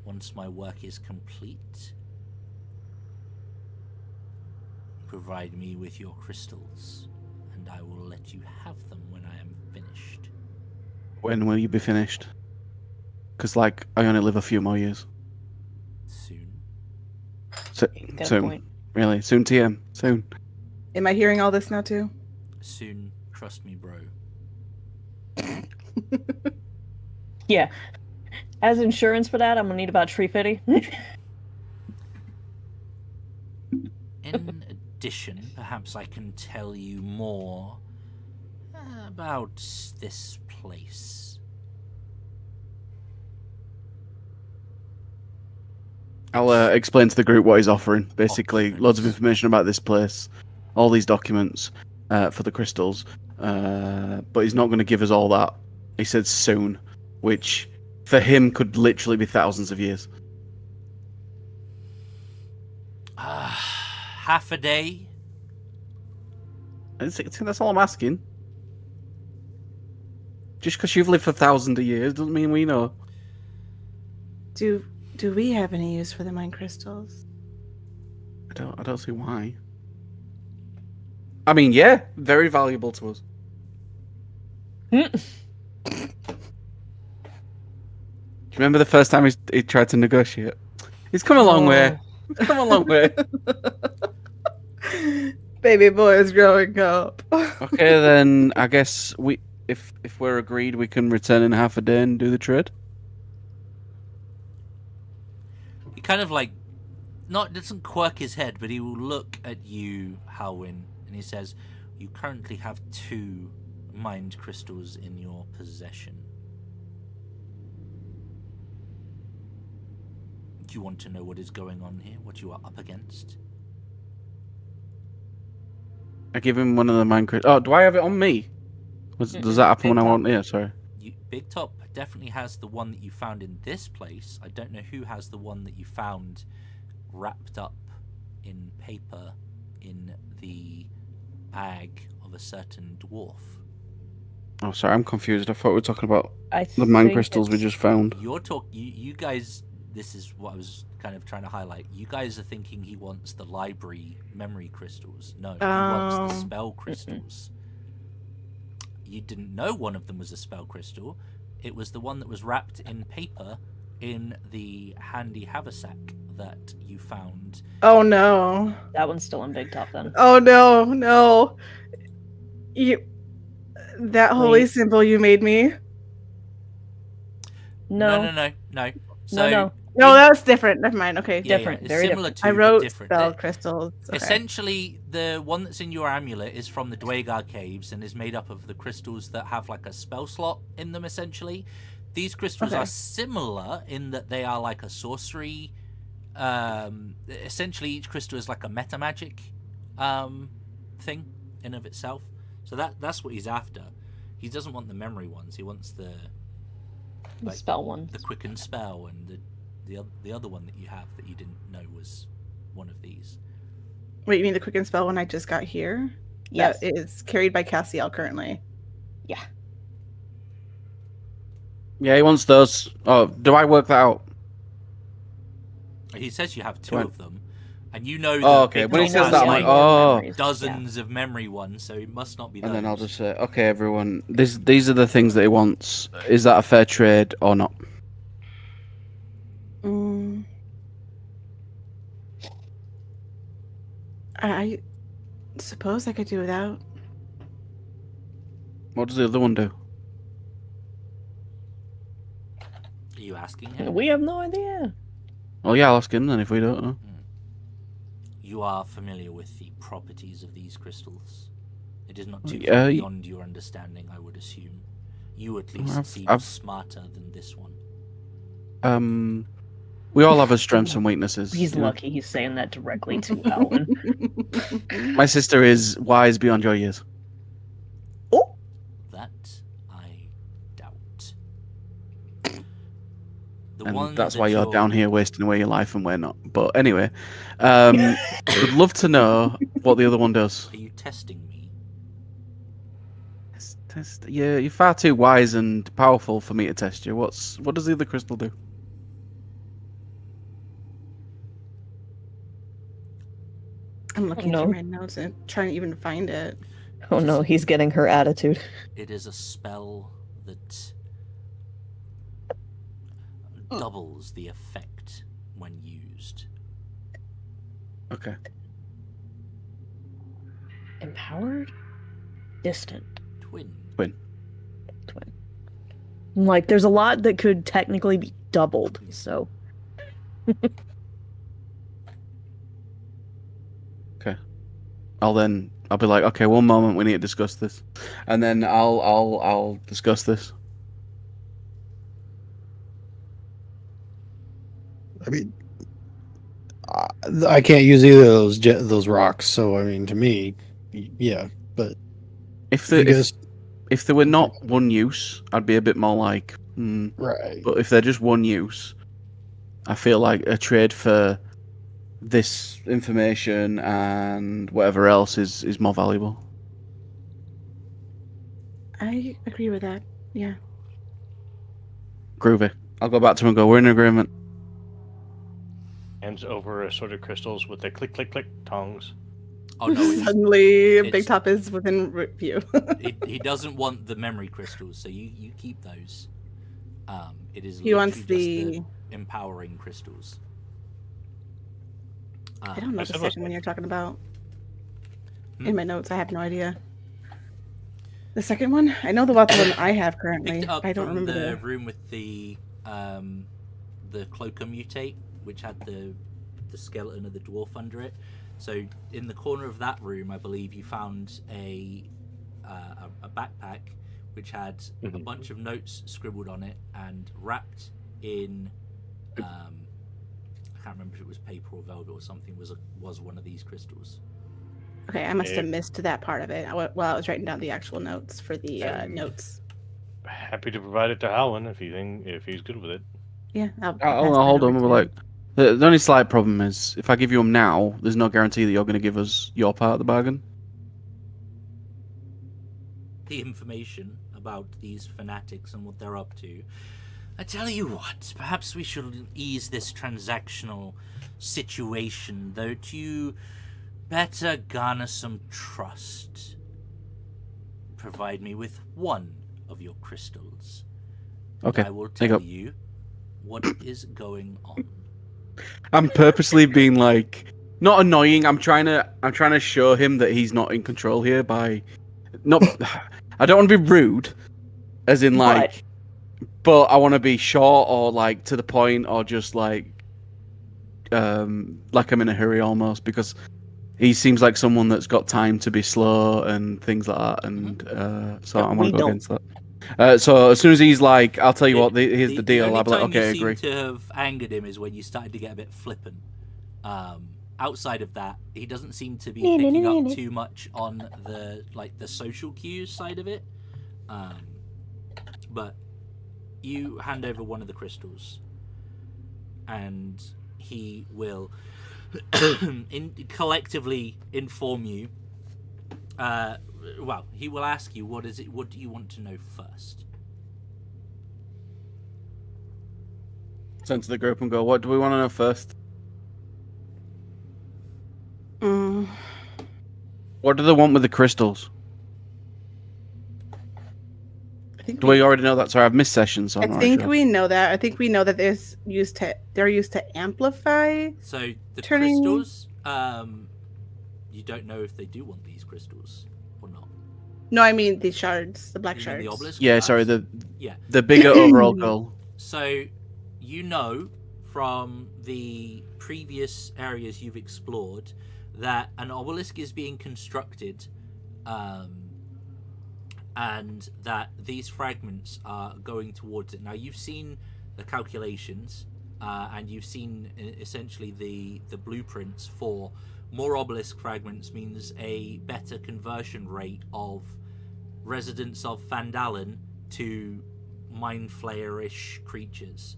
Once my work is complete, provide me with your crystals, and I will let you have them when I am finished. When will you be finished? Because, like, I only live a few more years. Soon. Good Soon. point. Really? Soon, TM. Soon. Am I hearing all this now too? Soon, trust me, bro. Yeah. As insurance for that, I'm gonna need about tree fitty. In addition, perhaps I can tell you more about this place. I'll explain to the group what he's offering. Basically, loads of information about this place, all these documents for the crystals. But he's not going to give us all that. He said soon, which for him could literally be thousands of years. Half a day? That's all I'm asking. Just because you've lived for thousands of years doesn't mean we know. Do we have any use for the mind crystals? I don't see why. I mean, yeah, very valuable to us. Do you remember the first time he tried to negotiate? He's come a long way. He's come a long way. Baby boy is growing up. Okay, then I guess if we're agreed, we can return in half a day and do the trade. He kind of like, doesn't quirk his head, but he will look at you, Halwyn, and he says, "You currently have 2 mind crystals in your possession. Do you want to know what is going on here? What you are up against?" I give him one of the mind crystals. Oh, do I have it on me? Does that happen when I want? Yeah, sorry. Big Top definitely has the one that you found in this place. I don't know who has the one that you found wrapped up in paper in the bag of a certain dwarf. Oh, sorry, I'm confused. I thought we were talking about I the mind think crystals we just found. You guys, this is what I was kind of trying to highlight. You guys are thinking he wants the library memory crystals. No, he wants the spell crystals. You didn't know one of them was a spell crystal. It was the one that was wrapped in paper in the handy haversack that you found. Oh no. That one's still in Big Top then. Oh no. That holy symbol you made me. No. So, No. No, that's different. Never mind. Okay. Different. It's Very similar different. to, I but wrote different. spell crystals. Okay. Essentially, the one that's in your amulet is from the Dwagar caves and is made up of the crystals that have like a spell slot in them, essentially. These crystals are similar in that they are like a sorcery. Essentially, each crystal is like a meta magic thing in of itself. So that's what he's after. He doesn't want the memory ones. He wants the spell ones. the quicken spell and the other one that you have that you didn't know was one of these. Wait, you mean the quicken spell one I just got here? Yes. That is carried by Cassiel currently. Yeah. Yeah, he wants those. Oh, do I work that out? He says you have 2 of them, and you know that. Oh, okay. When he Big says Top that, has, I'm like, like, oh. dozens of memory ones, so it must not be those. And then I'll just say, okay, everyone, these are the things that he wants. Is that a fair trade or not? I suppose I could do without. What does the other one do? Are you asking him? We have no idea. Oh yeah, I'll ask him then if we don't know. You are familiar with the properties of these crystals. It is not too Yeah, far beyond your understanding, I would assume. You at least seem smarter than this one. We all have our strengths and weaknesses. He's you know? lucky he's saying that directly to Helen. My sister is wise beyond your years. Oh, That I doubt. And that's why you're down here wasting away your life and we're not. But anyway, would love to know what the other one does. Are you testing me? Test. Yeah, you're far too wise and powerful for me to test you. What does the other crystal do? I'm looking No. through my notes and trying to even find it. oh no, he's getting her attitude. It is a spell that doubles the effect when used. Okay. Empowered? Distant. Twin. Twin. Like, there's a lot that could technically be doubled, so. Okay. I'll be like, okay, one moment, we need to discuss this, and then I'll discuss this. I mean, I can't use either of those rocks. So I mean, to me, yeah. But If you they guys, if they were not one use, I'd be a bit more like, right? But if they're just one use, I feel like a trade for this information and whatever else is more valuable. I agree with that. Yeah. Groovy. I'll go back to him and go, we're in agreement. Hands over assorted crystals with the click, click, click tongs. Oh no, Suddenly, it's- Big Top is within view. he doesn't want the memory crystals, so you keep those. It is He wants literally just the. the empowering crystals. I don't know I the said second one you're talking about. Hmm? In my notes, I have no idea. The second one? I know about the one I have currently. Picked it up I don't from remember the the. room with the cloaca mutate, which had the skeleton of the dwarf under it. So in the corner of that room, I believe you found a backpack which had a bunch of notes scribbled on it and wrapped in I can't remember if it was paper or velvet or something. Was one of these crystals. Okay, I must have missed that part of it while I was writing down the actual notes for the notes. Happy to provide it to Howland if he's good with it. Yeah, I'll pass hold that on. over We're to like, the only slight problem is if I give you them now, there's no guarantee that you're going to give us your part of the bargain. The information about these fanatics and what they're up to. I tell you what, perhaps we should ease this transactional situation, though, to better garner some trust. Provide me with one of your crystals. Okay, I will there you tell go. you what is going on. I'm purposely being like not annoying. I'm trying to show him that he's not in control here by not. I don't want to be rude, as in like, but I want to be short or like to the point or just like I'm in a hurry almost because he seems like someone that's got time to be slow and things like that, and so I want to go against that. So as soon as he's like, I'll tell you what, here's the deal. I'll be like, okay, I agree. The only time you seem to have angered him is when you started to get a bit flippant. Outside of that, he doesn't seem to be picking up too much on the social cues side of it. But you hand over one of the crystals, and he will collectively inform you. Well, he will ask you, what do you want to know first? Turn to the group and go, what do we want to know first? What do they want with the crystals? Do we already know that? Sorry, I've missed sessions. So I think we know that. I think we know that they're used to amplify. So the turning... crystals, you don't know if they do want these crystals or not. No, I mean the shards, the black You mean shards. the obelisk Yeah, shards? sorry, yeah. the bigger overall goal. So you know from the previous areas you've explored that an obelisk is being constructed, and that these fragments are going towards it. Now, you've seen the calculations, and you've seen essentially the blueprints for more obelisk fragments means a better conversion rate of residents of Fandalen to mind flayer-ish creatures.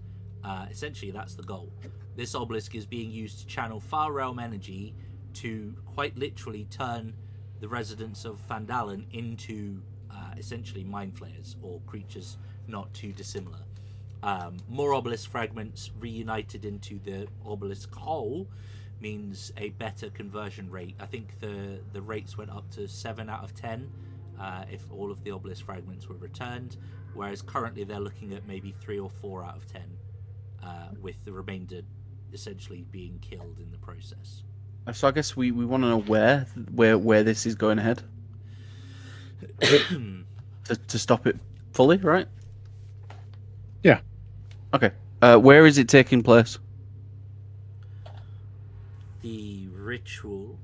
Essentially, that's the goal. This obelisk is being used to channel Far Realm energy to quite literally turn the residents of Fandalen into essentially mind flayers, or creatures not too dissimilar. More obelisk fragments reunited into the obelisk whole means a better conversion rate. I think the rates went up to 7 out of 10 if all of the obelisk fragments were returned, whereas currently they're looking at maybe 3 or 4 out of 10, with the remainder essentially being killed in the process. So I guess we want to know where this is going ahead to stop it fully, right? Yeah. Okay. Where is it taking place? The ritual,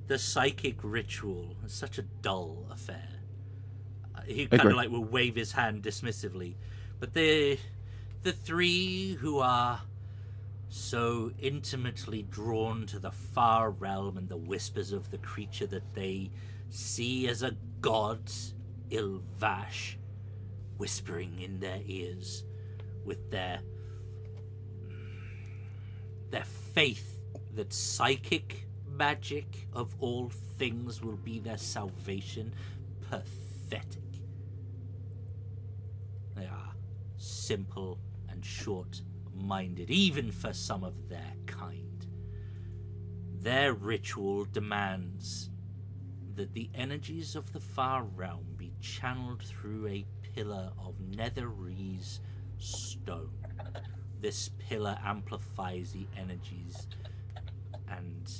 the psychic ritual, is such a dull affair. He kind of like will wave his hand dismissively, but the three who are so intimately drawn to the far realm and the whispers of the creature that they see as a god, Ilvash, whispering in their ears with their faith that psychic magic of all things will be their salvation. Pathetic. They are simple and short-minded, even for some of their kind. Their ritual demands that the energies of the far realm be channeled through a pillar of Netherese stone. This pillar amplifies the energies and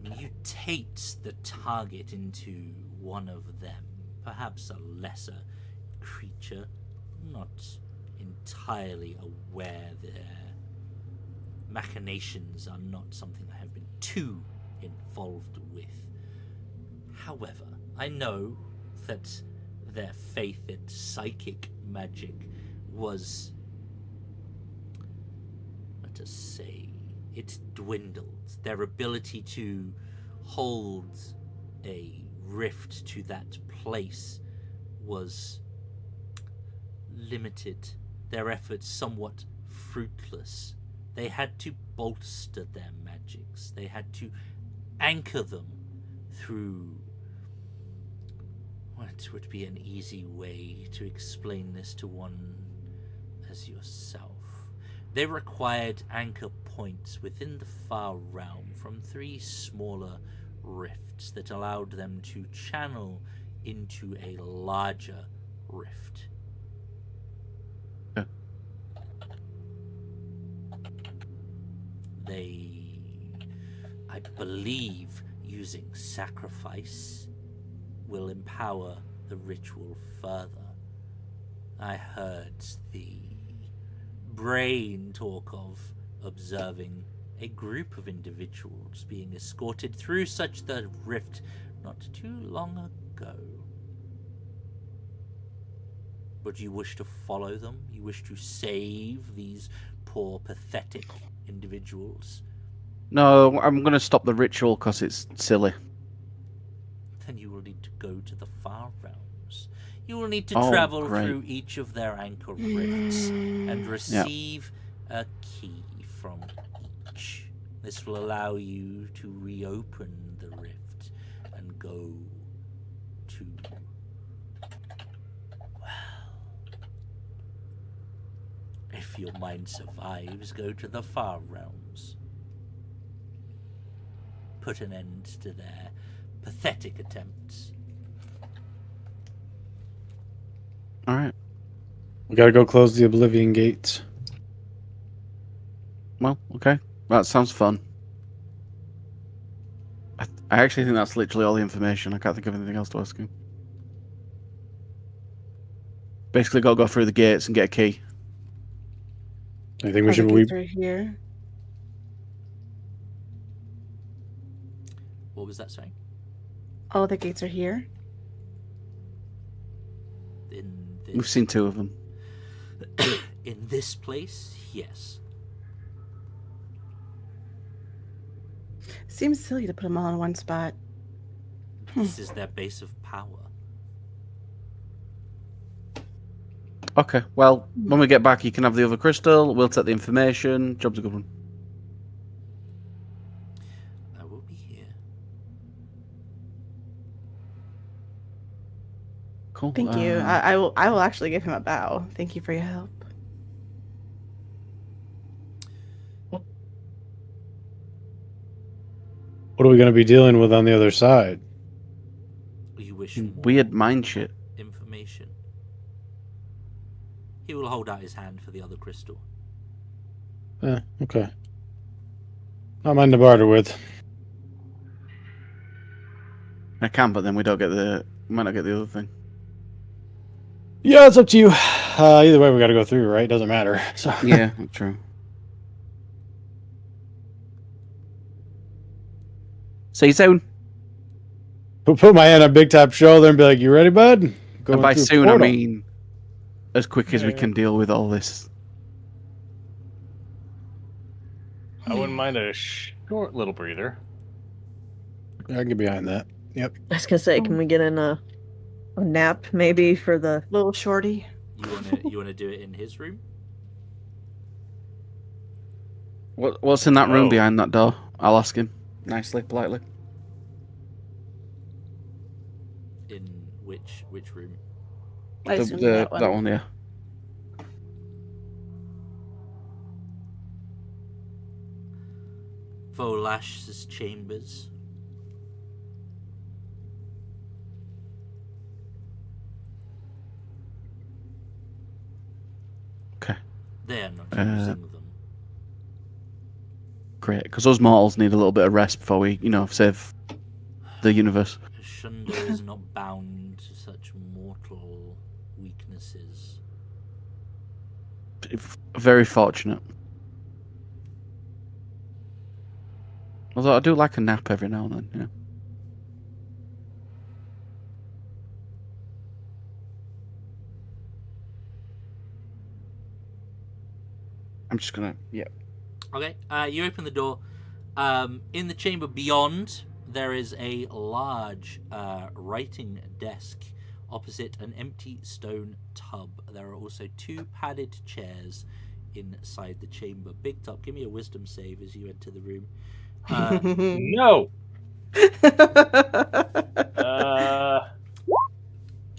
mutates the target into one of them, perhaps a lesser creature, not entirely aware their machinations are not something I have been too involved with. However, I know that their faith in psychic magic was, let us say, it dwindled. Their ability to hold a rift to that place was limited. Their efforts somewhat fruitless. They had to bolster their magics. They had to anchor them through... What would be an easy way to explain this to one as yourself? They required anchor points within the far realm from 3 smaller rifts that allowed them to channel into a larger rift. They, I believe, using sacrifice will empower the ritual further. I heard the brain talk of observing a group of individuals being escorted through such the rift not too long ago. But you wish to follow them? You wish to save these poor, pathetic individuals? No, I'm going to stop the ritual because it's silly. Then you will need to go to the far realms. You will need to travel through each of their anchor rifts and receive a key from each. This will allow you to reopen the rift and go to... well... if your mind survives, go to the far realms. Put an end to their pathetic attempts. Alright. We gotta go close the Oblivion Gates. Well, okay. That sounds fun. I actually think that's literally all the information. I can't think of anything else to ask him. Basically, gotta go through the gates and get a key. I think we should... Gates right here. What was that saying? Oh, the gates are here. In this, We've seen 2 of them. in this place, yes. Seems silly to put them all in one spot. This is their base of power. Okay, well, when we get back, you can have the other crystal. We'll take the information. Job's a good one. I will be here. Cool. Thank you. I will actually give him a bow. Thank you for your help. What are we going to be dealing with on the other side? You wish for more Weird mind shit. information. He will hold out his hand for the other crystal. Okay. Not mine to barter with. I can, but then we might not get the other thing. Yeah, it's up to you. Either way, we got to go through, right? Doesn't matter. So Yeah, that's true. See you soon. I'll put my hand on Big Top's shoulder and be like, "You ready, bud?" And by through soon, I portal. mean as quick as we can deal with all this. I wouldn't mind a short little breather. I can get behind that. Yep. I was gonna say, can we get in a nap maybe for the Little shorty. You wanna do it in his room? What's in that room Oh. behind that door? I'll ask him nicely, politely. In which room? I assume that one. That one, yeah. Volash's chambers. Okay. They are not using them. Great, because us mortals need a little bit of rest before we, save the universe. Shunda is not bound to such mortal weaknesses. Very fortunate. Although I do like a nap every now and then, yeah. I'm just gonna, yeah. Okay, you open the door. In the chamber beyond, there is a large writing desk opposite an empty stone tub. There are also 2 padded chairs inside the chamber. Big Top, give me a wisdom save as you enter the room. No.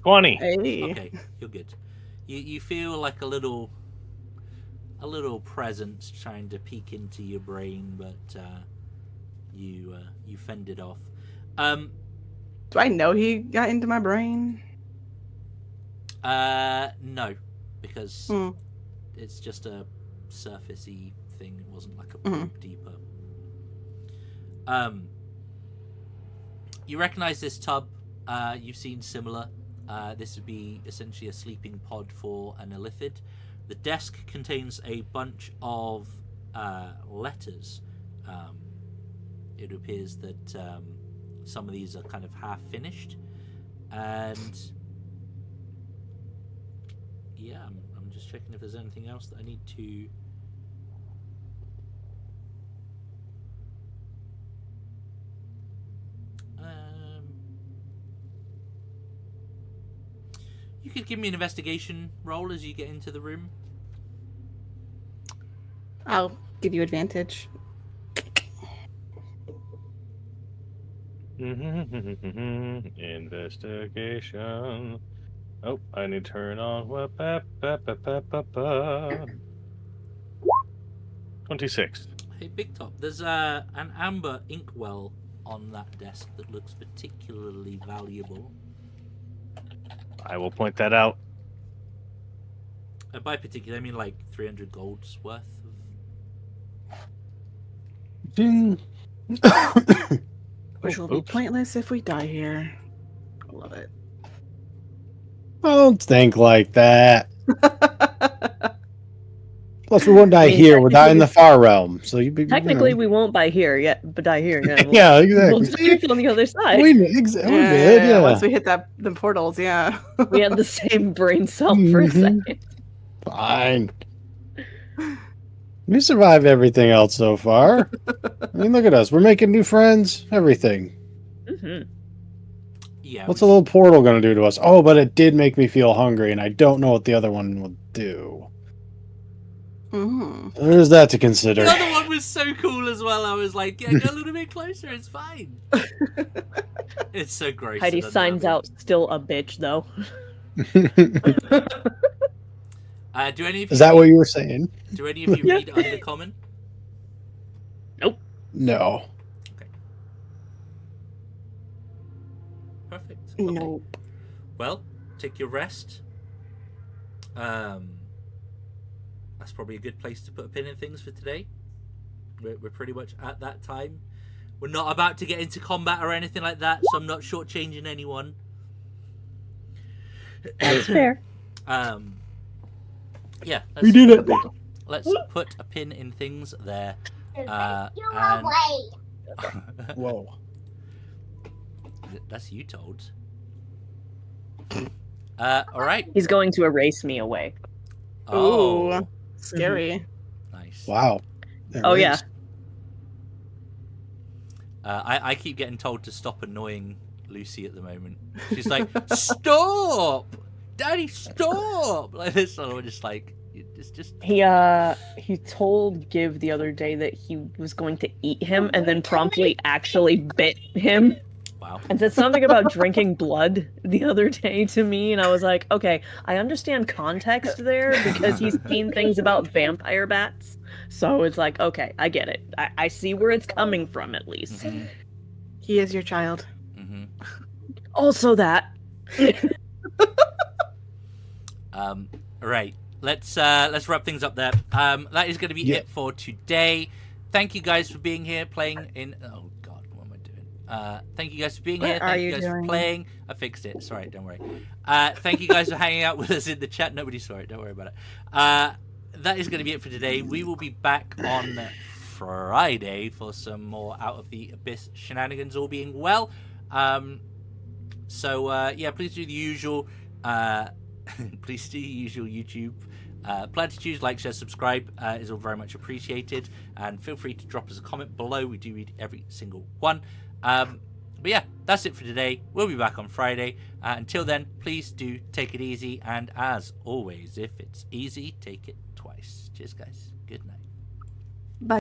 20. Hey. Okay, you're good. You feel like a little presence trying to peek into your brain, but you fend it off. Do I know he got into my brain? No, because it's just a surfacey thing. It wasn't like a probe deeper. You recognize this tub. You've seen similar. This would be essentially a sleeping pod for an illithid. The desk contains a bunch of letters. It appears that some of these are kind of half finished, and yeah, I'm just checking if there's anything else that I need to. You could give me an investigation roll as you get into the room. I'll give you advantage. Investigation. Oh, I need to turn on. 26. Hey, Big Top, there's an amber inkwell on that desk that looks particularly valuable. I will point that out. By particular, I mean like 300 gold's worth of... Ding. Which will be Oops. pointless if we die here. I love it. Don't think like that. Plus, we won't die here. We'll die in the far realm. So Technically, we won't die here yet, but die here. Yeah, yeah, exactly. We'll just on the other side. We're good. Yeah. Once we hit the portals, yeah. We had the same brain cell for a second. Fine. We survived everything else so far. I mean, look at us. We're making new friends. Everything. Mm-hmm. Yeah. What's a little portal going to do to us? Oh, but it did make me feel hungry, and I don't know what the other one will do. Mm. There's that to consider. The other one was so cool as well. I was like, yeah, go a little bit closer. It's fine. It's so gross. Heidi signs out still a bitch, though. Do any of you Is that what you were saying? Do any of you read Undercommon? Nope. No. Okay. Perfect. Okay. Nope. Well, take your rest. That's probably a good place to put a pin in things for today. We're pretty much at that time. We're not about to get into combat or anything like that, so I'm not shortchanging anyone. That's fair. Yeah, We did it. Let's put a pin in things there. Whoa. That's you, Toads. All right. He's going to erase me away. Oh, Ooh, scary. nice. Wow. Oh, yeah. I keep getting told to stop annoying Lucy at the moment. She's like, "Stop, Daddy, stop!" Like this. So I'm just like, it's just. He told Give the other day that he was going to eat him, and then promptly actually bit him. Wow. And said something about drinking blood the other day to me, and I was like, okay, I understand context there because he's seen things about vampire bats. So it's like, okay, I get it. I see where it's coming from, at least. Mm-hmm. He is your child. Mm-hmm. Also that. All right. Let's wrap things up there. That is going to be it for today. Thank you guys for being here, playing in. Oh God, what am I doing? Thank you guys for being here. Thank you guys for playing. I fixed it. Sorry, don't worry. Thank you guys for hanging out with us in the chat. Nobody saw it. Don't worry about it. That is going to be it for today. We will be back on Friday for some more Out of the Abyss shenanigans, all being well. Yeah, please do the usual. Please do the usual YouTube. Plan to choose, like, share, subscribe is all very much appreciated, and feel free to drop us a comment below. We do read every single one. But yeah, that's it for today. We'll be back on Friday. Until then, please do take it easy, and as always, if it's easy, take it twice. Cheers, guys. Good night.